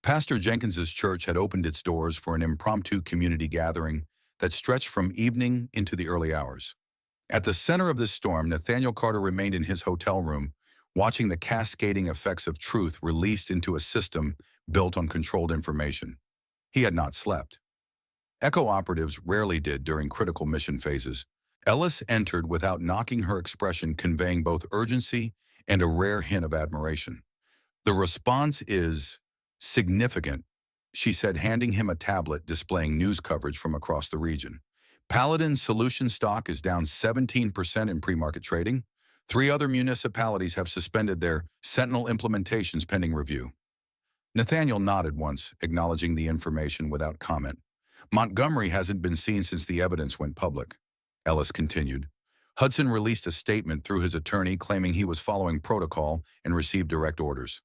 Pastor Jenkins's church had opened its doors for an impromptu community gathering that stretched from evening into the early hours. At the center of this storm, Nathaniel Carter remained in his hotel room, watching the cascading effects of truth released into a system built on controlled information. He had not slept. Echo operatives rarely did during critical mission phases. Ellis entered without knocking, her expression conveying both urgency and a rare hint of admiration. The response is significant, she said, handing him a tablet displaying news coverage from across the region. Paladin's solution stock is down 17% in pre-market trading. 3 other municipalities have suspended their Sentinel implementations pending review. Nathaniel nodded once, acknowledging the information without comment. Montgomery hasn't been seen since the evidence went public, Ellis continued. Hudson released a statement through his attorney claiming he was following protocol and received direct orders.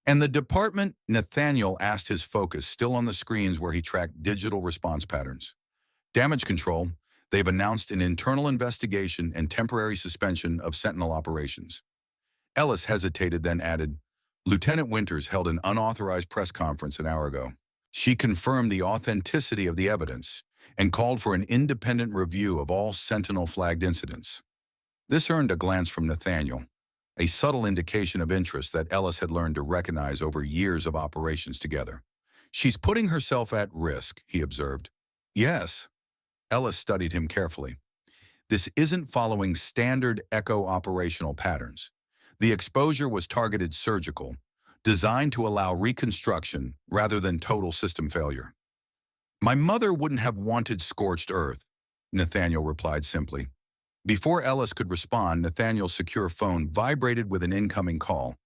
And the department, Nathaniel asked, his focus still on the screens where he tracked digital response patterns. Damage control, they've announced an internal investigation and temporary suspension of Sentinel operations. Ellis hesitated, then added, Lieutenant Winters held an unauthorized press conference an hour ago. She confirmed the authenticity of the evidence and called for an independent review of all Sentinel-flagged incidents. This earned a glance from Nathaniel, a subtle indication of interest that Ellis had learned to recognize over years of operations together. She's putting herself at risk, he observed. Yes, Ellis studied him carefully. This isn't following standard echo operational patterns. The exposure was targeted surgical, designed to allow reconstruction rather than total system failure. My mother wouldn't have wanted scorched earth, Nathaniel replied simply. Before Ellis could respond, Nathaniel's secure phone vibrated with an incoming call,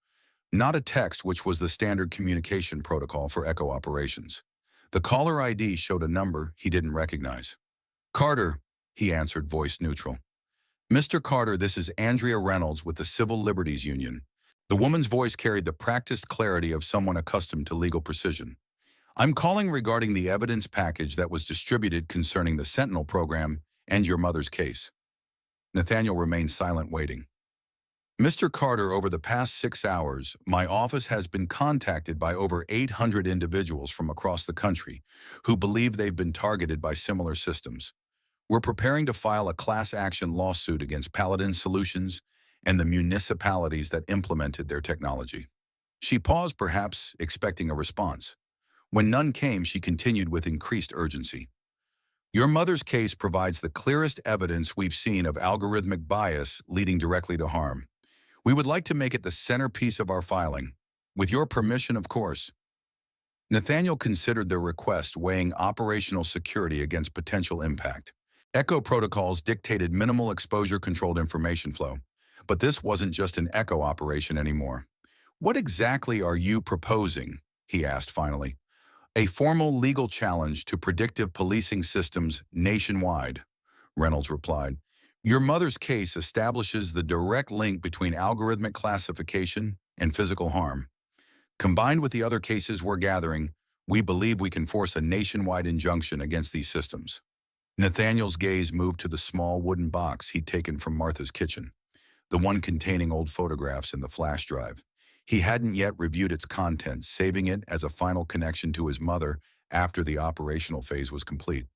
not a text, which was the standard communication protocol for echo operations. The caller ID showed a number he didn't recognize. Carter, he answered, voice neutral. Mr. Carter, this is Andrea Reynolds with the Civil Liberties Union. The woman's voice carried the practiced clarity of someone accustomed to legal precision. I'm calling regarding the evidence package that was distributed concerning the Sentinel program and your mother's case. Nathaniel remained silent, waiting. Mr. Carter, over the past 6 hours, my office has been contacted by over 800 individuals from across the country who believe they've been targeted by similar systems. We're preparing to file a class action lawsuit against Paladin Solutions and the municipalities that implemented their technology. She paused, perhaps expecting a response. When none came, she continued with increased urgency. Your mother's case provides the clearest evidence we've seen of algorithmic bias leading directly to harm. We would like to make it the centerpiece of our filing. With your permission, of course. Nathaniel considered their request, weighing operational security against potential impact. Echo protocols dictated minimal exposure-controlled information flow, but this wasn't just an echo operation anymore. What exactly are you proposing? He asked finally. A formal legal challenge to predictive policing systems nationwide, Reynolds replied. Your mother's case establishes the direct link between algorithmic classification and physical harm. Combined with the other cases we're gathering, we believe we can force a nationwide injunction against these systems. Nathaniel's gaze moved to the small wooden box he'd taken from Martha's kitchen, the one containing old photographs in the flash drive. He hadn't yet reviewed its contents, saving it as a final connection to his mother after the operational phase was complete.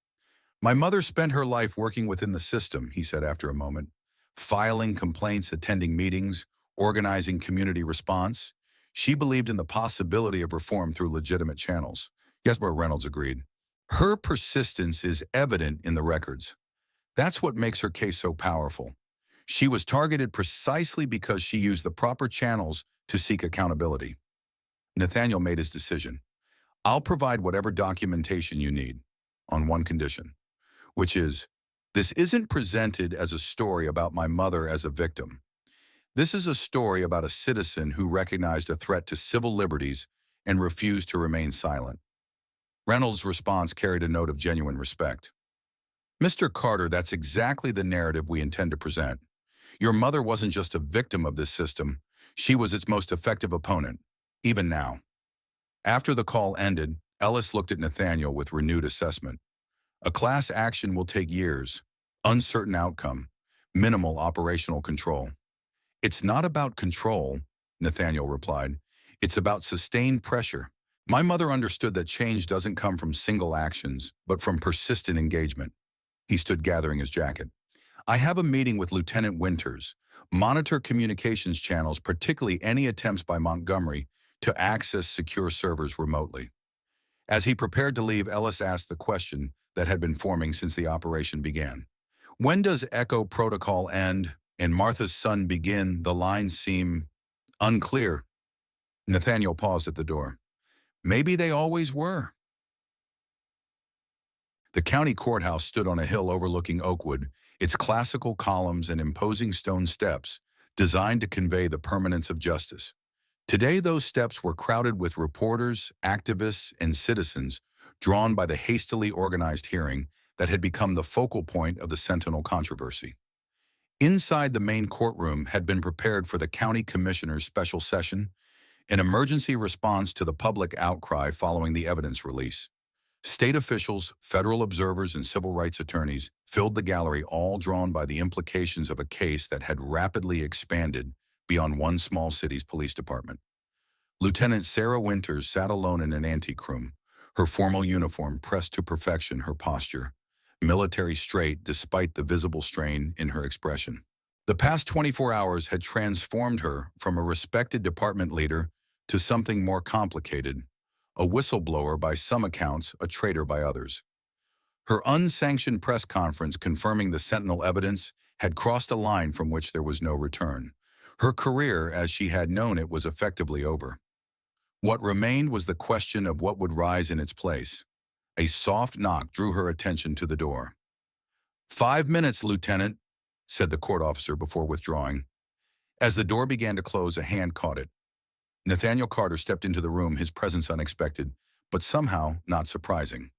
My mother spent her life working within the system, he said after a moment, filing complaints, attending meetings, organizing community response. She believed in the possibility of reform through legitimate channels. Yes, but Reynolds agreed. Her persistence is evident in the records. That's what makes her case so powerful. She was targeted precisely because she used the proper channels to seek accountability. Nathaniel made his decision. I'll provide whatever documentation you need, on one condition, which is, this isn't presented as a story about my mother as a victim. This is a story about a citizen who recognized a threat to civil liberties and refused to remain silent. Reynolds' response carried a note of genuine respect. Mr. Carter, that's exactly the narrative we intend to present. Your mother wasn't just a victim of this system, she was its most effective opponent, even now. After the call ended, Ellis looked at Nathaniel with renewed assessment. A class action will take years, uncertain outcome, minimal operational control. It's not about control, Nathaniel replied. It's about sustained pressure. My mother understood that change doesn't come from single actions, but from persistent engagement. He stood gathering his jacket. I have a meeting with Lieutenant Winters. Monitor communications channels, particularly any attempts by Montgomery to access secure servers remotely. As he prepared to leave, Ellis asked the question that had been forming since the operation began. When does Echo Protocol end and Martha's son begin? The lines seem unclear. Nathaniel paused at the door. Maybe they always were. The county courthouse stood on a hill overlooking Oakwood, its classical columns and imposing stone steps designed to convey the permanence of justice. Today, those steps were crowded with reporters, activists, and citizens drawn by the hastily organized hearing that had become the focal point of the Sentinel controversy. Inside the main courtroom had been prepared for the county commissioner's special session, an emergency response to the public outcry following the evidence release. State officials, federal observers, and civil rights attorneys filled the gallery, all drawn by the implications of a case that had rapidly expanded beyond one small city's police department. Lieutenant Sarah Winters sat alone in an anteroom, her formal uniform pressed to perfection, her posture military straight despite the visible strain in her expression. The past 24 hours had transformed her from a respected department leader to something more complicated, a whistleblower by some accounts, a traitor by others. Her unsanctioned press conference confirming the Sentinel evidence had crossed a line from which there was no return. Her career, as she had known it, was effectively over. What remained was the question of what would rise in its place. A soft knock drew her attention to the door. "5 minutes, Lieutenant," said the court officer before withdrawing. As the door began to close, a hand caught it. Nathaniel Carter stepped into the room, his presence unexpected, but somehow not surprising.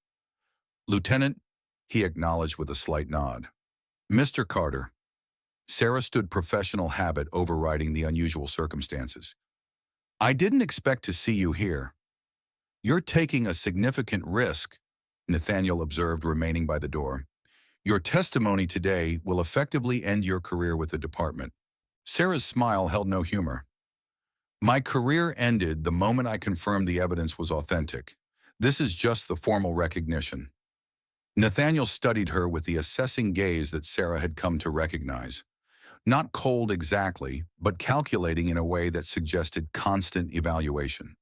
"Lieutenant," he acknowledged with a slight nod. "Mr. Carter." Sarah stood, professional habit overriding the unusual circumstances. "I didn't expect to see you here." "You're taking a significant risk," Nathaniel observed, remaining by the door. "Your testimony today will effectively end your career with the department." Sarah's smile held no humor. "My career ended the moment I confirmed the evidence was authentic. This is just the formal recognition." Nathaniel studied her with the assessing gaze that Sarah had come to recognize. Not cold exactly, but calculating in a way that suggested constant evaluation.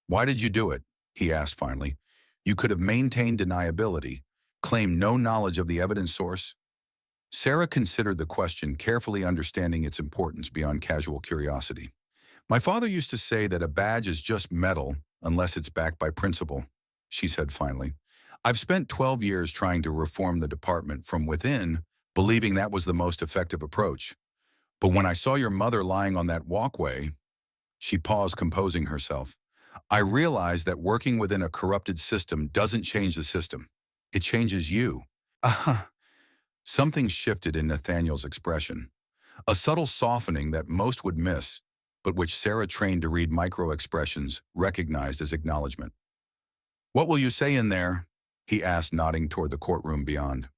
"Why did you do it?" he asked finally. "You could have maintained deniability, claimed no knowledge of the evidence source." Sarah considered the question, carefully understanding its importance beyond casual curiosity. "My father used to say that a badge is just metal unless it's backed by principle," she said finally. "I've spent 12 years trying to reform the department from within, believing that was the most effective approach. But when I saw your mother lying on that walkway," she paused, composing herself, "I realized that working within a corrupted system doesn't change the system. It changes you." "Ah." Something shifted in Nathaniel's expression, a subtle softening that most would miss, but which Sarah, trained to read micro-expressions, recognized as acknowledgement. "What will you say in there?" he asked, nodding toward the courtroom beyond.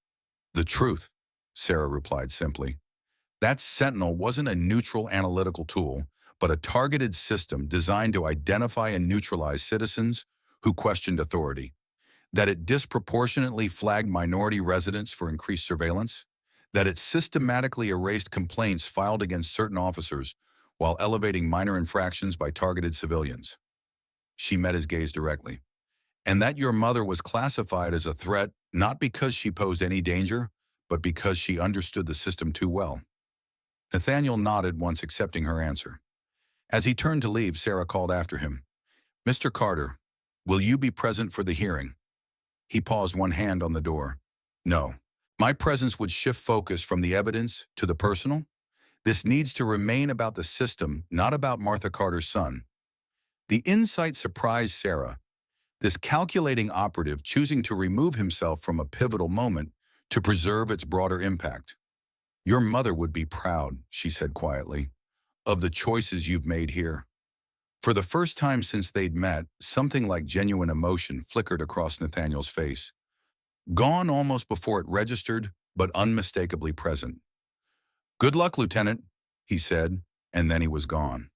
"The truth," Sarah replied simply. That Sentinel wasn't a neutral analytical tool, but a targeted system designed to identify and neutralize citizens who questioned authority. That it disproportionately flagged minority residents for increased surveillance. That it systematically erased complaints filed against certain officers while elevating minor infractions by targeted civilians. She met his gaze directly. "And that your mother was classified as a threat not because she posed any danger, but because she understood the system too well." Nathaniel nodded, once accepting her answer. As he turned to leave, Sarah called after him, "Mr. Carter, will you be present for the hearing?" He paused, one hand on the door. "No. My presence would shift focus from the evidence to the personal. This needs to remain about the system, not about Martha Carter's son." The insight surprised Sarah. This calculating operative choosing to remove himself from a pivotal moment to preserve its broader impact. "Your mother would be proud," she said quietly, "of the choices you've made here." For the first time since they'd met, something like genuine emotion flickered across Nathaniel's face. Gone almost before it registered, but unmistakably present. "Good luck, Lieutenant," he said, and then he was gone.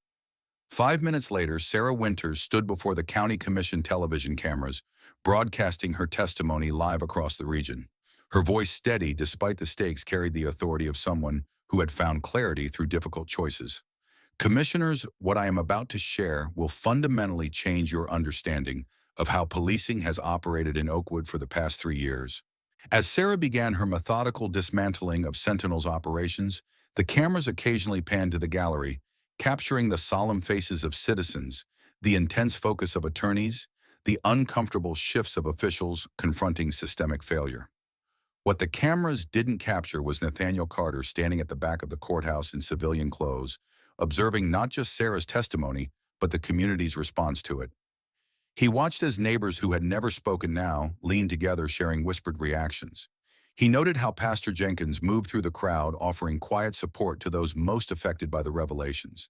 5 minutes later, Sarah Winters stood before the County Commission television cameras, broadcasting her testimony live across the region. Her voice, steady despite the stakes, carried the authority of someone who had found clarity through difficult choices. "Commissioners, what I am about to share will fundamentally change your understanding of how policing has operated in Oakwood for the past 3 years." As Sarah began her methodical dismantling of Sentinel's operations, the cameras occasionally panned to the gallery, capturing the solemn faces of citizens, the intense focus of attorneys, the uncomfortable shifts of officials confronting systemic failure. What the cameras didn't capture was Nathaniel Carter standing at the back of the courthouse in civilian clothes, observing not just Sarah's testimony, but the community's response to it. He watched as neighbors who had never spoken now leaned together, sharing whispered reactions. He noted how Pastor Jenkins moved through the crowd, offering quiet support to those most affected by the revelations.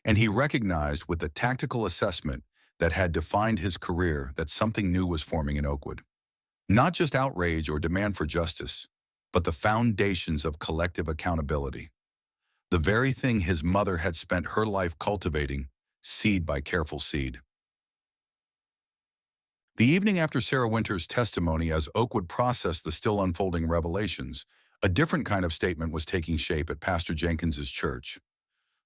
And he recognized, with the tactical assessment that had defined his career, that something new was forming in Oakwood. Not just outrage or demand for justice, but the foundations of collective accountability. The very thing his mother had spent her life cultivating, seed by careful seed. The evening after Sarah Winters' testimony, as Oakwood processed the still unfolding revelations, A different kind of statement was taking shape at Pastor Jenkins's church.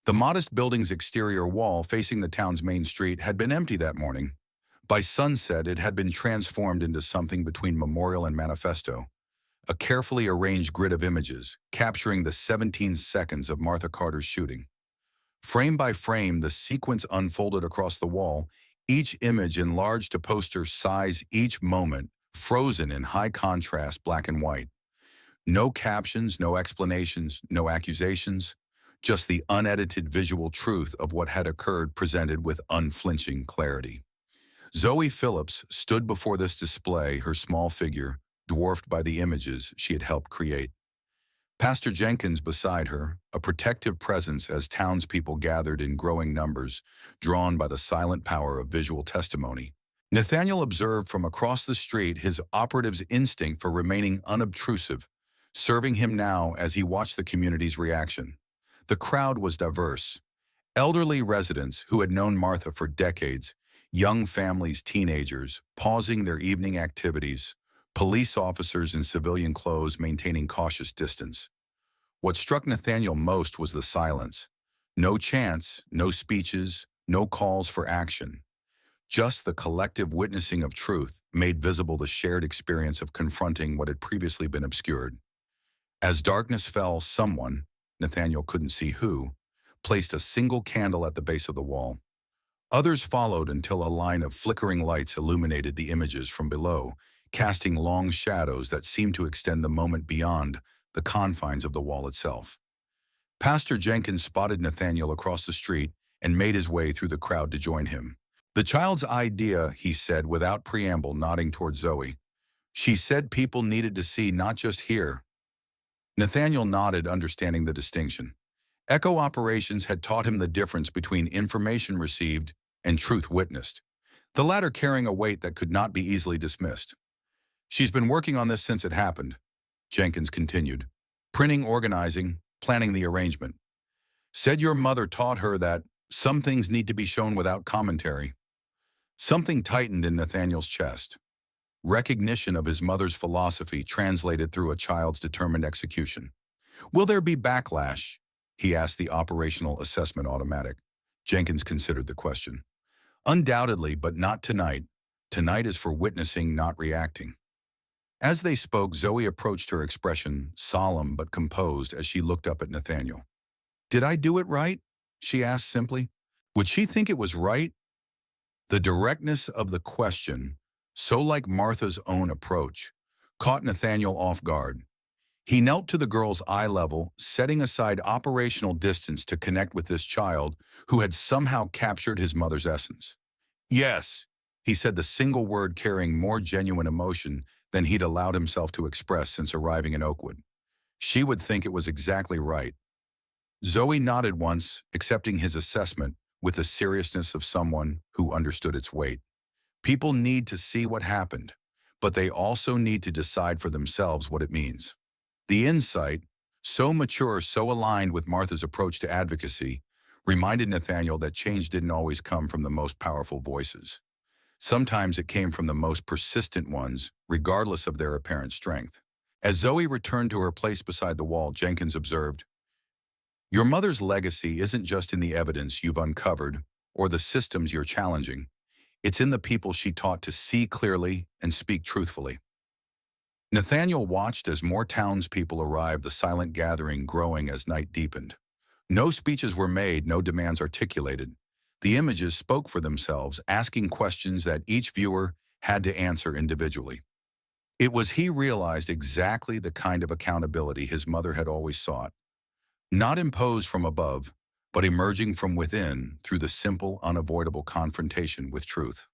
The modest building's exterior wall facing the town's main street had been empty that morning. By sunset, it had been transformed into something between memorial and manifesto, a carefully arranged grid of images, capturing the 17 seconds of Martha Carter's shooting. Frame by frame, the sequence unfolded across the wall, each image enlarged to poster size, each moment frozen in high contrast black and white. No captions, no explanations, no accusations, just the unedited visual truth of what had occurred presented with unflinching clarity. Zoe Phillips stood before this display, her small figure dwarfed by the images she had helped create. Pastor Jenkins beside her, a protective presence as townspeople gathered in growing numbers, drawn by the silent power of visual testimony. Nathaniel observed from across the street his operative's instinct for remaining unobtrusive, serving him now as he watched the community's reaction. The crowd was diverse. Elderly residents who had known Martha for decades, young families, teenagers, pausing their evening activities, police officers in civilian clothes maintaining cautious distance. What struck Nathaniel most was the silence. No chants, no speeches, no calls for action. Just the collective witnessing of truth made visible the shared experience of confronting what had previously been obscured. As darkness fell, someone, Nathaniel couldn't see who, placed a single candle at the base of the wall. Others followed until a line of flickering lights illuminated the images from below, casting long shadows that seemed to extend the moment beyond the confines of the wall itself. Pastor Jenkins spotted Nathaniel across the street and made his way through the crowd to join him. "The child's idea," he said without preamble, nodding toward Zoe. "She said people needed to see, not just hear." Nathaniel nodded, understanding the distinction. Echo operations had taught him the difference between information received and truth witnessed, the latter carrying a weight that could not be easily dismissed. "She's been working on this since it happened," Jenkins continued. "Printing, organizing, planning the arrangement. Said your mother taught her that some things need to be shown without commentary." Something tightened in Nathaniel's chest. Recognition of his mother's philosophy translated through a child's determined execution. "Will there be backlash?" he asked the operational assessment automatic. Jenkins considered the question. "Undoubtedly, but not tonight. Tonight is for witnessing, not reacting." As they spoke, Zoe approached, her expression solemn but composed as she looked up at Nathaniel. "Did I do it right?" she asked simply. "Would she think it was right?" The directness of the question, so like Martha's own approach, caught Nathaniel off guard. He knelt to the girl's eye level, setting aside operational distance to connect with this child who had somehow captured his mother's essence. "Yes," he said, the single word carrying more genuine emotion than he'd allowed himself to express since arriving in Oakwood. "She would think it was exactly right." Zoe nodded once, accepting his assessment with the seriousness of someone who understood its weight. People need to see what happened, but they also need to decide for themselves what it means. The insight, so mature, so aligned with Martha's approach to advocacy, reminded Nathaniel that change didn't always come from the most powerful voices. Sometimes it came from the most persistent ones, regardless of their apparent strength. As Zoe returned to her place beside the wall, Jenkins observed, "Your mother's legacy isn't just in the evidence you've uncovered or the systems you're challenging. It's in the people she taught to see clearly and speak truthfully." Nathaniel watched as more townspeople arrived, the silent gathering growing as night deepened. No speeches were made, no demands articulated. The images spoke for themselves, asking questions that each viewer had to answer individually. It was, he realized, exactly the kind of accountability his mother had always sought. Not imposed from above, but emerging from within through the simple, unavoidable confrontation with truth.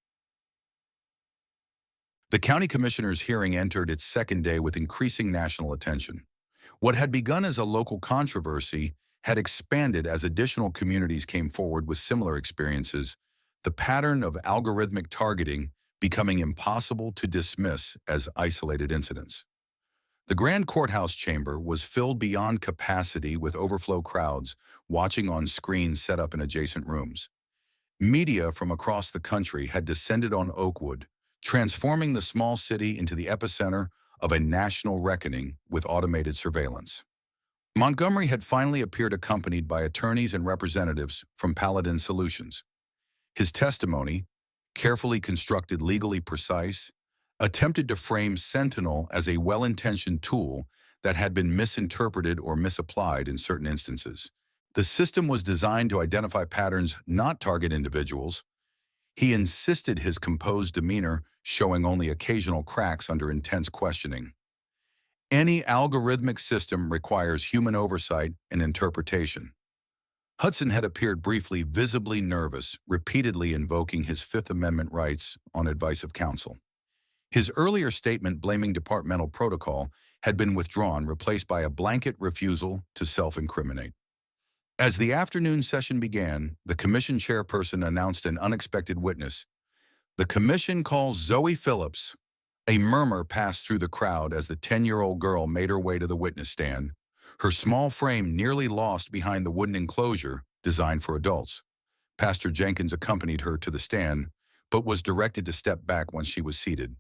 The county commissioner's hearing entered its second day with increasing national attention. What had begun as a local controversy had expanded as additional communities came forward with similar experiences, the pattern of algorithmic targeting becoming impossible to dismiss as isolated incidents. The grand courthouse chamber was filled beyond capacity with overflow crowds watching on screens set up in adjacent rooms. Media from across the country had descended on Oakwood, transforming the small city into the epicenter of a national reckoning with automated surveillance. Montgomery had finally appeared accompanied by attorneys and representatives from Paladin Solutions. His testimony, carefully constructed, legally precise, attempted to frame Sentinel as a well-intentioned tool that had been misinterpreted or misapplied in certain instances. The system was designed to identify patterns, not target individuals. He insisted his composed demeanor showing only occasional cracks under intense questioning. Any algorithmic system requires human oversight and interpretation. Hudson had appeared briefly, visibly nervous, repeatedly invoking his Fifth Amendment rights on advice of counsel. His earlier statement blaming departmental protocol had been withdrawn, replaced by a blanket refusal to self-incriminate. As the afternoon session began, the commission chairperson announced an unexpected witness. "The commission calls Zoe Phillips." A murmur passed through the crowd as the 10-year-old girl made her way to the witness stand, her small frame nearly lost behind the wooden enclosure designed for adults. Pastor Jenkins accompanied her to the stand, but was directed to step back once she was seated.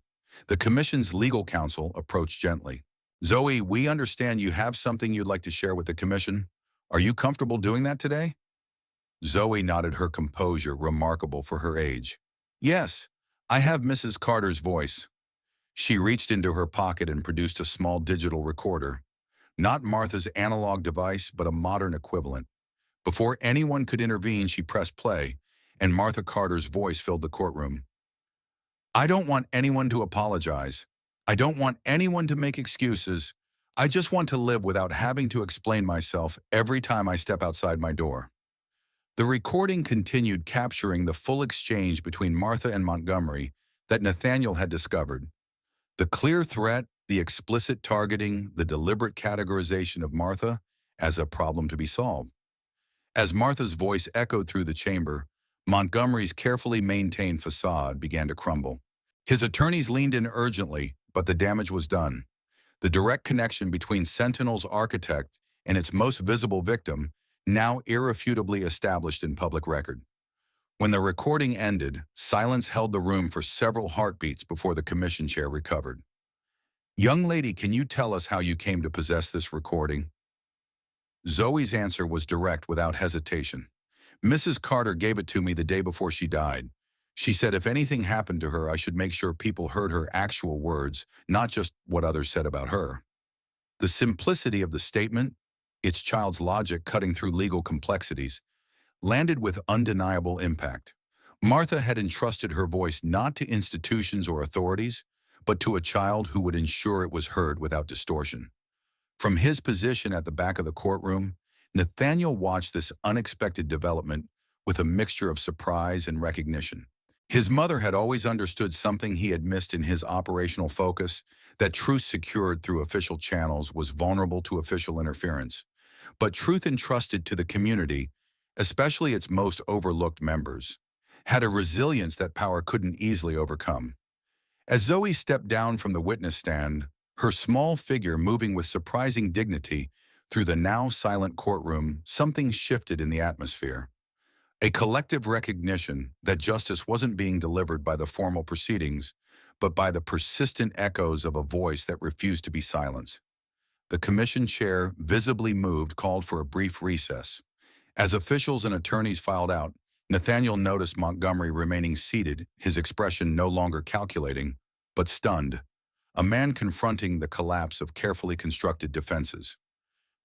The commission's legal counsel approached gently. "Zoe, we understand you have something you'd like to share with the commission. Are you comfortable doing that today?" Zoe nodded, her composure remarkable for her age. "Yes, I have Mrs. Carter's voice." She reached into her pocket and produced a small digital recorder. Not Martha's analog device, but a modern equivalent. Before anyone could intervene, she pressed play, and Martha Carter's voice filled the courtroom. "I don't want anyone to apologize. I don't want anyone to make excuses. I just want to live without having to explain myself every time I step outside my door." The recording continued, capturing the full exchange between Martha and Montgomery that Nathaniel had discovered. The clear threat, the explicit targeting, the deliberate categorization of Martha as a problem to be solved. As Martha's voice echoed through the chamber, Montgomery's carefully maintained facade began to crumble. His attorneys leaned in urgently, but the damage was done. The direct connection between Sentinel's architect and its most visible victim, now irrefutably established in public record. When the recording ended, silence held the room for several heartbeats before the commission chair recovered. "Young lady, can you tell us how you came to possess this recording?" Zoe's answer was direct, without hesitation. "Mrs. Carter gave it to me the day before she died. She said if anything happened to her, I should make sure people heard her actual words, not just what others said about her." The simplicity of the statement, its child's logic cutting through legal complexities, landed with undeniable impact. Martha had entrusted her voice not to institutions or authorities, but to a child who would ensure it was heard without distortion. From his position at the back of the courtroom, Nathaniel watched this unexpected development with a mixture of surprise and recognition. His mother had always understood something he had missed in his operational focus, that truth secured through official channels was vulnerable to official interference. But truth entrusted to the community, especially its most overlooked members, had a resilience that power couldn't easily overcome. As Zoe stepped down from the witness stand, her small figure moving with surprising dignity through the now silent courtroom, something shifted in the atmosphere. A collective recognition that justice wasn't being delivered by the formal proceedings, but by the persistent echoes of a voice that refused to be silenced. The commission chair, visibly moved, called for a brief recess. As officials and attorneys filed out, Nathaniel noticed Montgomery remaining seated, his expression no longer calculating, but stunned, a man confronting the collapse of carefully constructed defenses.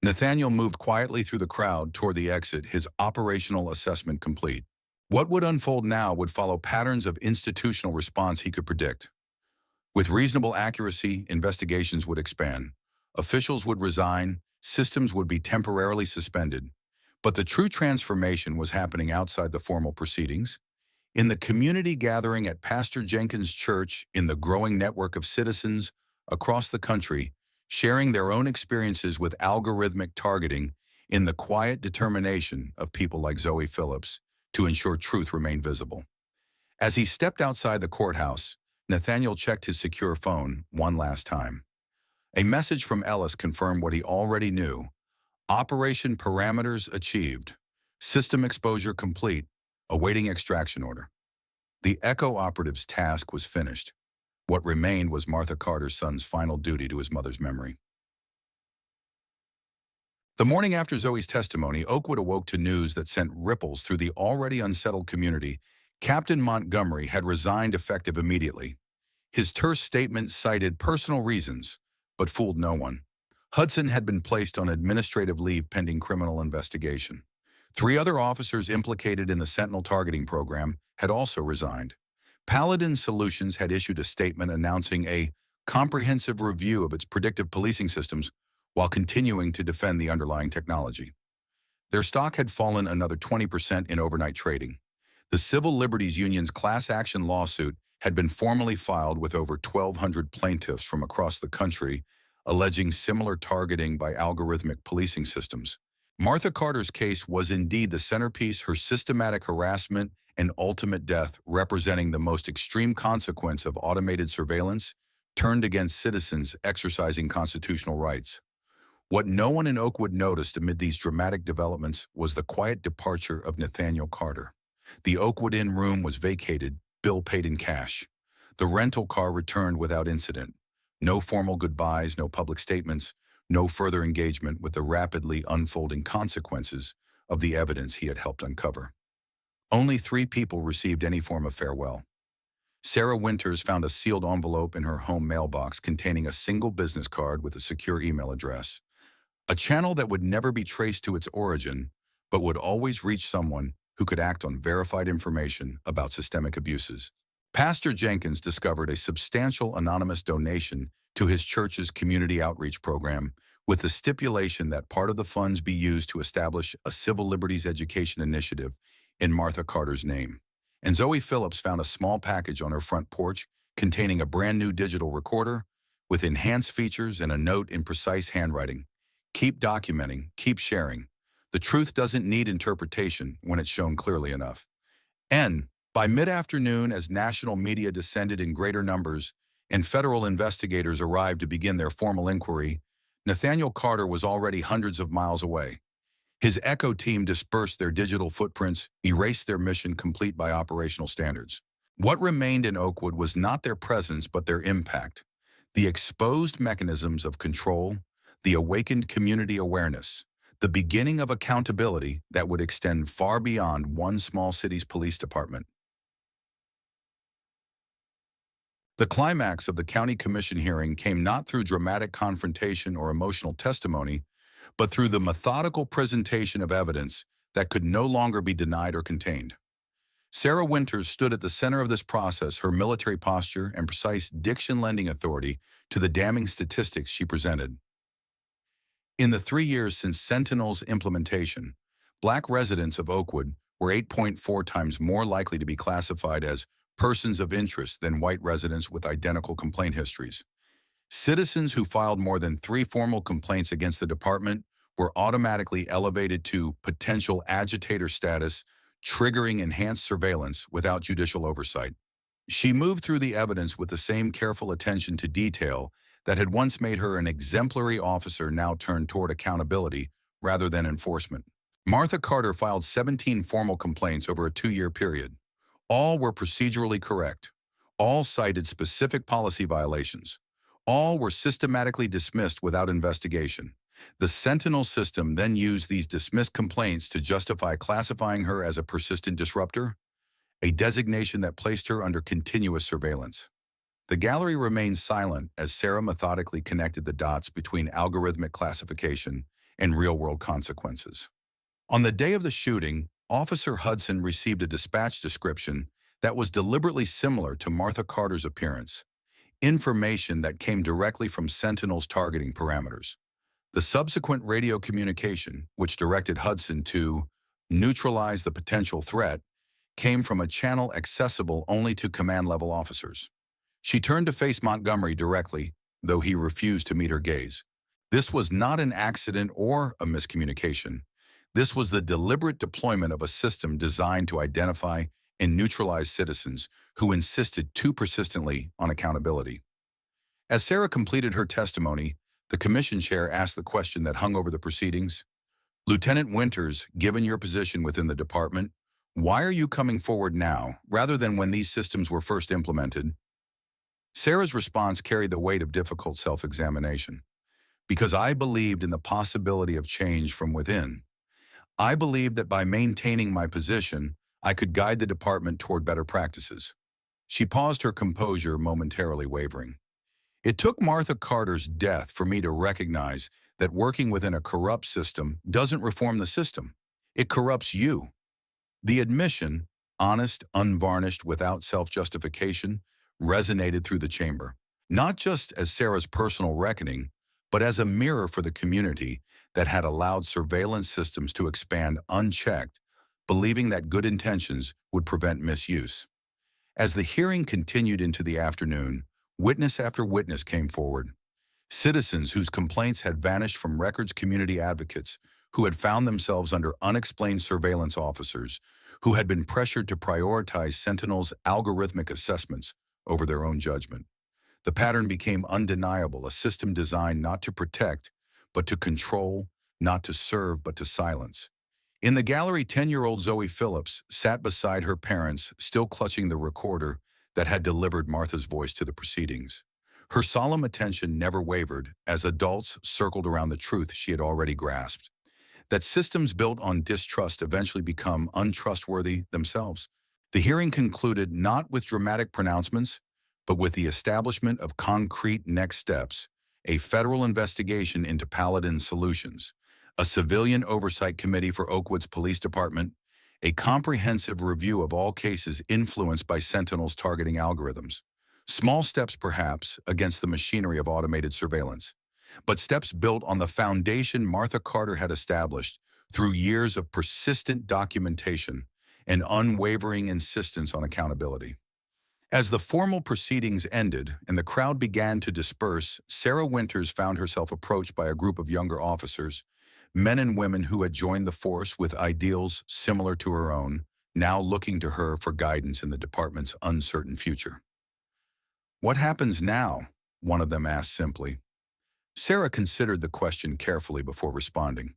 Nathaniel moved quietly through the crowd toward the exit, his operational assessment complete. What would unfold now would follow patterns of institutional response he could predict. With reasonable accuracy, investigations would expand. Officials would resign, systems would be temporarily suspended. But the true transformation was happening outside the formal proceedings. In the community gathering at Pastor Jenkins' church, in the growing network of citizens across the country, sharing their own experiences with algorithmic targeting, in the quiet determination of people like Zoe Phillips to ensure truth remained visible. As he stepped outside the courthouse, Nathaniel checked his secure phone one last time. A message from Ellis confirmed what he already knew. Operation parameters achieved. System exposure complete. Awaiting extraction order. The Echo operative's task was finished. What remained was Martha Carter's son's final duty to his mother's memory. The morning after Zoe's testimony, Oakwood awoke to news that sent ripples through the already unsettled community. Captain Montgomery had resigned effective immediately. His terse statement cited personal reasons, but fooled no one. Hudson had been placed on administrative leave pending criminal investigation. 3 other officers implicated in the Sentinel targeting program had also resigned. Paladin Solutions had issued a statement announcing a comprehensive review of its predictive policing systems while continuing to defend the underlying technology. Their stock had fallen another 20% in overnight trading. The Civil Liberties Union's class action lawsuit had been formally filed with over 1,200 plaintiffs from across the country, alleging similar targeting by algorithmic policing systems. Martha Carter's case was indeed the centerpiece, her systematic harassment and ultimate death representing the most extreme consequence of automated surveillance turned against citizens exercising constitutional rights. What no one in Oakwood noticed amid these dramatic developments was the quiet departure of Nathaniel Carter. The Oakwood Inn room was vacated, bill paid in cash. The rental car returned without incident. No formal goodbyes, no public statements, no further engagement with the rapidly unfolding consequences of the evidence he had helped uncover. Only 3 people received any form of farewell. Sarah Winters found a sealed envelope in her home mailbox containing a single business card with a secure email address. A channel that would never be traced to its origin, but would always reach someone who could act on verified information about systemic abuses. Pastor Jenkins discovered a substantial anonymous donation to his church's community outreach program with the stipulation that part of the funds be used to establish a civil liberties education initiative in Martha Carter's name. And Zoe Phillips found a small package on her front porch containing a brand new digital recorder with enhanced features and a note in precise handwriting. Keep documenting, keep sharing. The truth doesn't need interpretation when it's shown clearly enough. And by mid-afternoon, as national media descended in greater numbers and federal investigators arrived to begin their formal inquiry, Nathaniel Carter was already hundreds of miles away. His Echo team dispersed their digital footprints, erased their mission complete by operational standards. What remained in Oakwood was not their presence but their impact. The exposed mechanisms of control, the awakened community awareness, the beginning of accountability that would extend far beyond one small city's police department. The climax of the county commission hearing came not through dramatic confrontation or emotional testimony, but through the methodical presentation of evidence that could no longer be denied or contained. Sarah Winters stood at the center of this process, her military posture and precise diction lending authority to the damning statistics she presented. In the 3 years since Sentinel's implementation, Black residents of Oakwood were 8.4 times more likely to be classified as persons of interest than white residents with identical complaint histories. Citizens who filed more than 3 formal complaints against the department were automatically elevated to potential agitator status, triggering enhanced surveillance without judicial oversight. She moved through the evidence with the same careful attention to detail that had once made her an exemplary officer now turned toward accountability rather than enforcement. Martha Carter filed 17 formal complaints over a 2-year period. All were procedurally correct. All cited specific policy violations. All were systematically dismissed without investigation. The Sentinel system then used these dismissed complaints to justify classifying her as a persistent disruptor, a designation that placed her under continuous surveillance. The gallery remained silent as Sarah methodically connected the dots between algorithmic classification and real-world consequences. On the day of the shooting, Officer Hudson received a dispatch description that was deliberately similar to Martha Carter's appearance, information that came directly from Sentinel's targeting parameters. The subsequent radio communication, which directed Hudson to neutralize the potential threat, came from a channel accessible only to command-level officers. She turned to face Montgomery directly, though he refused to meet her gaze. This was not an accident or a miscommunication. This was the deliberate deployment of a system designed to identify and neutralize citizens who insisted too persistently on accountability. As Sarah completed her testimony, the commission chair asked the question that hung over the proceedings. Lieutenant Winters, given your position within the department, why are you coming forward now rather than when these systems were first implemented? Sarah's response carried the weight of difficult self-examination. Because I believed in the possibility of change from within. I believed that by maintaining my position, I could guide the department toward better practices. She paused, her composure momentarily wavering. It took Martha Carter's death for me to recognize that working within a corrupt system doesn't reform the system. It corrupts you. The admission, honest, unvarnished, without self-justification, resonated through the chamber, not just as Sarah's personal reckoning, but as a mirror for the community that had allowed surveillance systems to expand unchecked, believing that good intentions would prevent misuse. As the hearing continued into the afternoon, witness after witness came forward. Citizens whose complaints had vanished from records, community advocates who had found themselves under unexplained surveillance officers who had been pressured to prioritize Sentinel's algorithmic assessments over their own judgment. The pattern became undeniable, a system designed not to protect, but to control, not to serve, but to silence. In the gallery, 10-year-old Zoe Phillips sat beside her parents, still clutching the recorder that had delivered Martha's voice to the proceedings. Her solemn attention never wavered as adults circled around the truth she had already grasped. That systems built on distrust eventually become untrustworthy themselves. The hearing concluded not with dramatic pronouncements, but with the establishment of concrete next steps: a federal investigation into Paladin Solutions, a civilian oversight committee for Oakwood's police department, a comprehensive review of all cases influenced by Sentinel's targeting algorithms. Small steps, perhaps, against the machinery of automated surveillance, but steps built on the foundation Martha Carter had established through years of persistent documentation and unwavering insistence on accountability. As the formal proceedings ended and the crowd began to disperse, Sarah Winters found herself approached by a group of younger officers, men and women who had joined the force with ideals similar to her own, now looking to her for guidance in the department's uncertain future. "What happens now?" one of them asked simply. Sarah considered the question carefully before responding.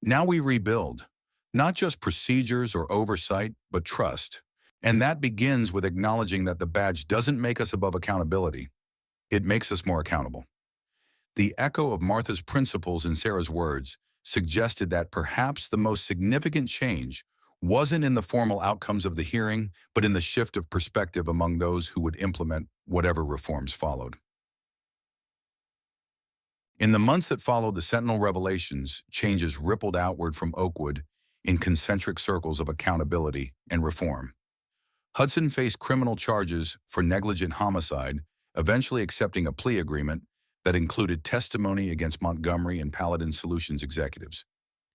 "Now we rebuild, not just procedures or oversight, but trust. And that begins with acknowledging that the badge doesn't make us above accountability. It makes us more accountable." The echo of Martha's principles in Sarah's words suggested that perhaps the most significant change wasn't in the formal outcomes of the hearing, but in the shift of perspective among those who would implement whatever reforms followed. In the months that followed the Sentinel revelations, changes rippled outward from Oakwood in concentric circles of accountability and reform. Hudson faced criminal charges for negligent homicide, eventually accepting a plea agreement that included testimony against Montgomery and Paladin Solutions executives.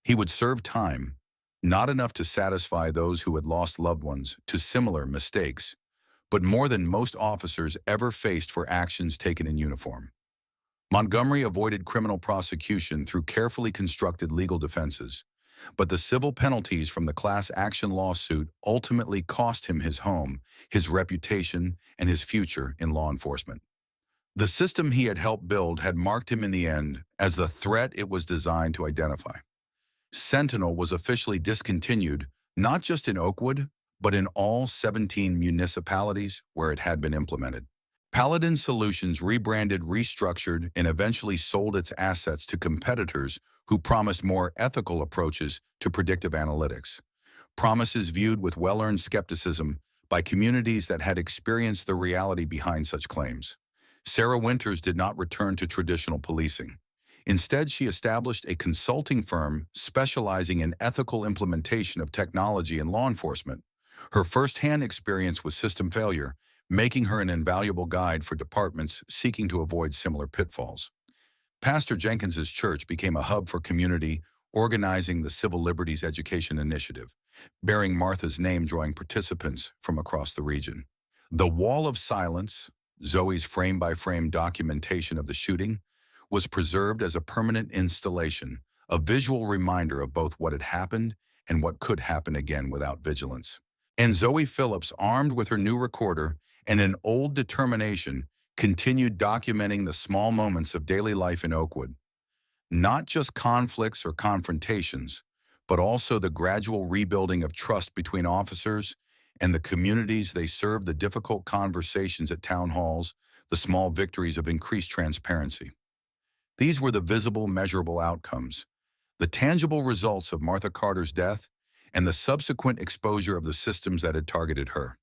He would serve time, not enough to satisfy those who had lost loved ones to similar mistakes, but more than most officers ever faced for actions taken in uniform. Montgomery avoided criminal prosecution through carefully constructed legal defenses, but the civil penalties from the class action lawsuit ultimately cost him his home, his reputation, and his future in law enforcement. The system he had helped build had marked him in the end as the threat it was designed to identify. Sentinel was officially discontinued, not just in Oakwood, but in all 17 municipalities where it had been implemented. Paladin Solutions rebranded, restructured, and eventually sold its assets to competitors who promised more ethical approaches to predictive analytics. Promises viewed with well-earned skepticism by communities that had experienced the reality behind such claims. Sarah Winters did not return to traditional policing. Instead, she established a consulting firm specializing in ethical implementation of technology in law enforcement. Her first-hand experience with system failure, making her an invaluable guide for departments seeking to avoid similar pitfalls. Pastor Jenkins's church became a hub for community organizing, the Civil Liberties Education Initiative, bearing Martha's name, drawing participants from across the region. The Wall of Silence, Zoe's frame-by-frame documentation of the shooting, was preserved as a permanent installation, a visual reminder of both what had happened and what could happen again without vigilance. And Zoe Phillips, armed with her new recorder and an old determination, continued documenting the small moments of daily life in Oakwood. Not just conflicts or confrontations, but also the gradual rebuilding of trust between officers and the communities they served, the difficult conversations at town halls, the small victories of increased transparency. These were the visible, measurable outcomes, the tangible results of Martha Carter's death and the subsequent exposure of the systems that had targeted her.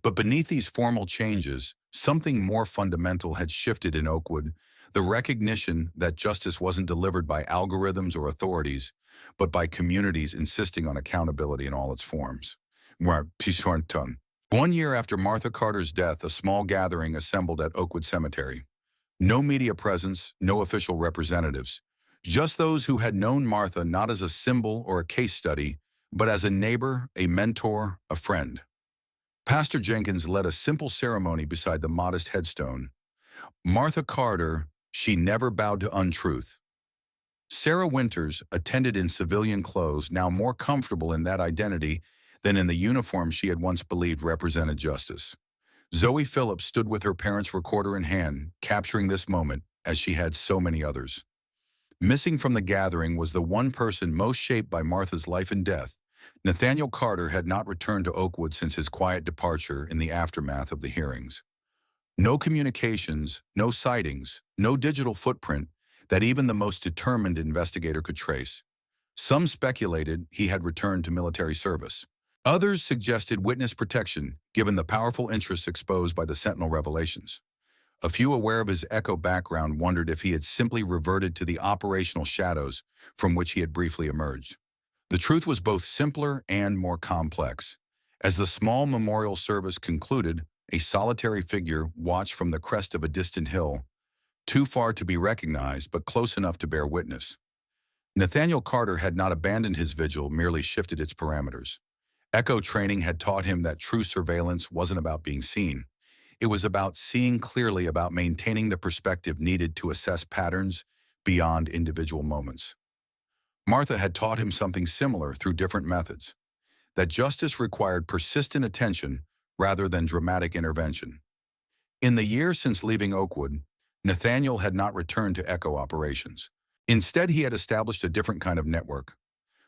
But beneath these formal changes, something more fundamental had shifted in Oakwood, the recognition that justice wasn't delivered by algorithms or authorities, but by communities insisting on accountability in all its forms. 1 year after Martha Carter's death, a small gathering assembled at Oakwood Cemetery. No media presence, no official representatives. Just those who had known Martha not as a symbol or a case study, but as a neighbor, a mentor, a friend. Pastor Jenkins led a simple ceremony beside the modest headstone. Martha Carter, she never bowed to untruth. Sarah Winters attended in civilian clothes, now more comfortable in that identity than in the uniform she had once believed represented justice. Zoe Phillips stood with her parents' recorder in hand, capturing this moment, as she had so many others. Missing from the gathering was the one person most shaped by Martha's life and death. Nathaniel Carter had not returned to Oakwood since his quiet departure in the aftermath of the hearings. No communications, no sightings, no digital footprint that even the most determined investigator could trace. Some speculated he had returned to military service. Others suggested witness protection, given the powerful interests exposed by the Sentinel revelations. A few aware of his Echo background wondered if he had simply reverted to the operational shadows from which he had briefly emerged. The truth was both simpler and more complex. As the small memorial service concluded, a solitary figure watched from the crest of a distant hill, too far to be recognized but close enough to bear witness. Nathaniel Carter had not abandoned his vigil, merely shifted its parameters. Echo training had taught him that true surveillance wasn't about being seen. It was about seeing clearly, about maintaining the perspective needed to assess patterns beyond individual moments. Martha had taught him something similar through different methods, that justice required persistent attention rather than dramatic intervention. In the year since leaving Oakwood, Nathaniel had not returned to Echo operations. Instead, he had established a different kind of network,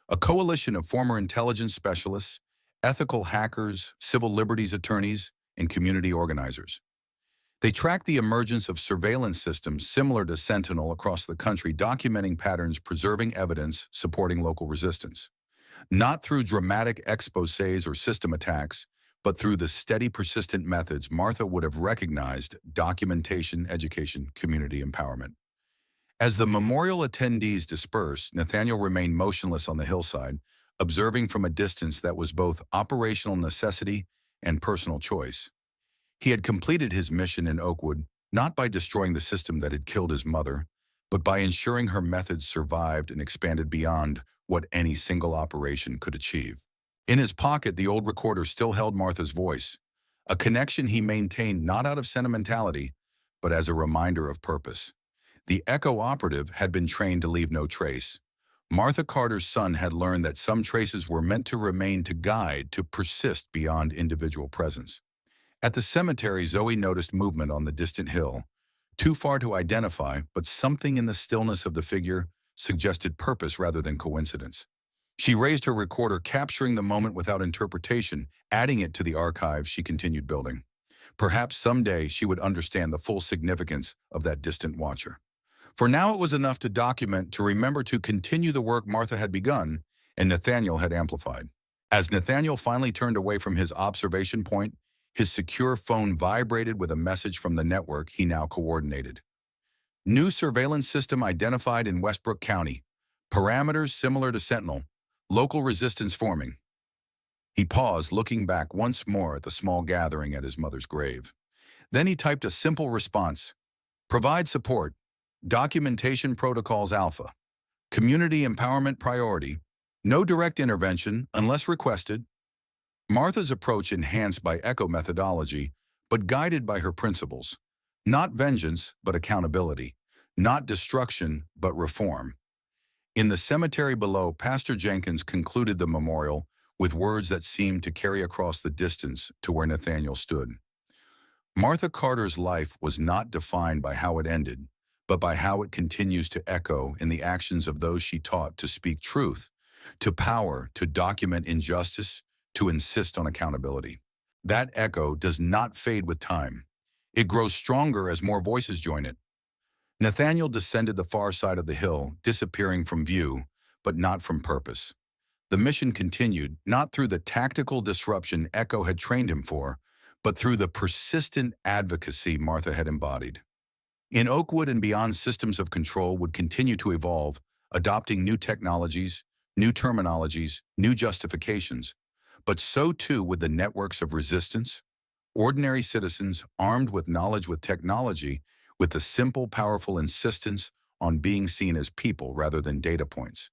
a coalition of former intelligence specialists, ethical hackers, civil liberties attorneys, and community organizers. They tracked the emergence of surveillance systems similar to Sentinel across the country, documenting patterns, preserving evidence, supporting local resistance. Not through dramatic exposés or system attacks, but through the steady, persistent methods Martha would have recognized: documentation, education, community empowerment. As the memorial attendees dispersed, Nathaniel remained motionless on the hillside, observing from a distance that was both operational necessity and personal choice. He had completed his mission in Oakwood, not by destroying the system that had killed his mother, but by ensuring her methods survived and expanded beyond what any single operation could achieve. In his pocket, the old recorder still held Martha's voice, a connection he maintained not out of sentimentality, but as a reminder of purpose. The Echo operative had been trained to leave no trace. Martha Carter's son had learned that some traces were meant to remain, to guide, to persist beyond individual presence. At the cemetery, Zoe noticed movement on the distant hill, too far to identify, but something in the stillness of the figure suggested purpose rather than coincidence. She raised her recorder, capturing the moment without interpretation, adding it to the archive she continued building. Perhaps someday she would understand the full significance of that distant watcher. For now, it was enough to document, to remember, to continue the work Martha had begun and Nathaniel had amplified. As Nathaniel finally turned away from his observation point, his secure phone vibrated with a message from the network he now coordinated. New surveillance system identified in Westbrook County. Parameters similar to Sentinel. Local resistance forming. He paused, looking back once more at the small gathering at his mother's grave. Then he typed a simple response. Provide support. Documentation protocols alpha. Community empowerment priority. No direct intervention unless requested. Martha's approach, enhanced by Echo methodology, but guided by her principles. Not vengeance, but accountability. Not destruction, but reform. In the cemetery below, Pastor Jenkins concluded the memorial with words that seemed to carry across the distance to where Nathaniel stood. Martha Carter's life was not defined by how it ended, but by how it continues to echo in the actions of those she taught to speak truth, to power, to document injustice, to insist on accountability. That echo does not fade with time. It grows stronger as more voices join it. Nathaniel descended the far side of the hill, disappearing from view, but not from purpose. The mission continued, not through the tactical disruption Echo had trained him for, but through the persistent advocacy Martha had embodied. In Oakwood and beyond, systems of control would continue to evolve, adopting new technologies, new terminologies, new justifications. But so too would the networks of resistance, ordinary citizens armed with knowledge with technology, with the simple, powerful insistence on being seen as people rather than data points.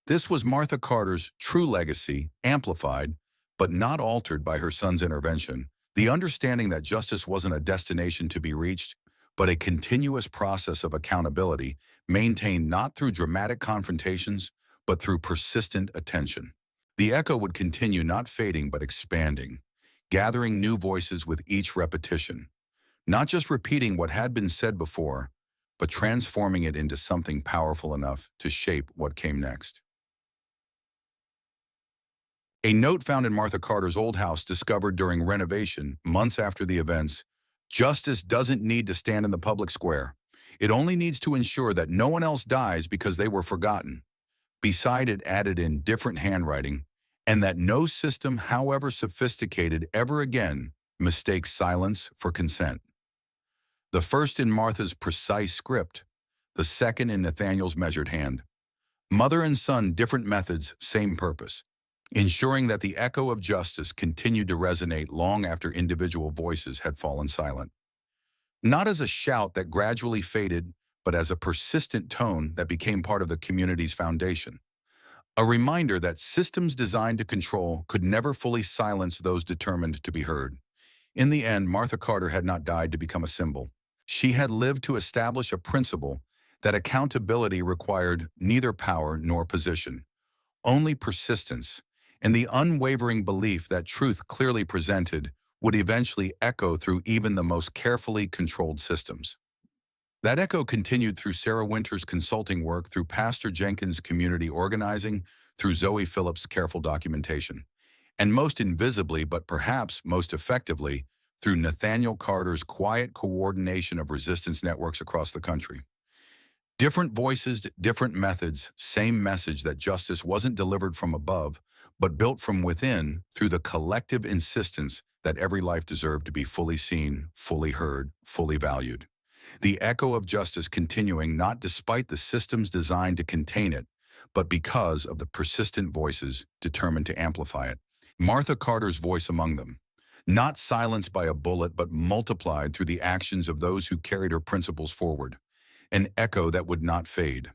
This was Martha Carter's true legacy, amplified, but not altered by her son's intervention. The understanding that justice wasn't a destination to be reached, but a continuous process of accountability, maintained not through dramatic confrontations, but through persistent attention. The echo would continue, not fading but expanding, gathering new voices with each repetition, not just repeating what had been said before, but transforming it into something powerful enough to shape what came next. A note found in Martha Carter's old house, discovered during renovation months after the events: justice doesn't need to stand in the public square. It only needs to ensure that no one else dies because they were forgotten. Beside it, added in different handwriting, and that no system, however sophisticated, ever again mistakes silence for consent. The first in Martha's precise script, the second in Nathaniel's measured hand. Mother and son, different methods, same purpose. Ensuring that the echo of justice continued to resonate long after individual voices had fallen silent. Not as a shout that gradually faded, but as a persistent tone that became part of the community's foundation. A reminder that systems designed to control could never fully silence those determined to be heard. In the end, Martha Carter had not died to become a symbol. She had lived to establish a principle that accountability required neither power nor position, only persistence, and the unwavering belief that truth clearly presented would eventually echo through even the most carefully controlled systems. That echo continued through Sarah Winter's consulting work, through Pastor Jenkins' community organizing, through Zoe Phillips' careful documentation, and most invisibly, but perhaps most effectively, through Nathaniel Carter's quiet coordination of resistance networks across the country. Different voices, different methods, same message: that justice wasn't delivered from above, but built from within through the collective insistence that every life deserved to be fully seen, fully heard, fully valued. The echo of justice continuing, not despite the systems designed to contain it, but because of the persistent voices determined to amplify it. Martha Carter's voice among them, not silenced by a bullet, but multiplied through the actions of those who carried her principles forward. An echo that would not fade.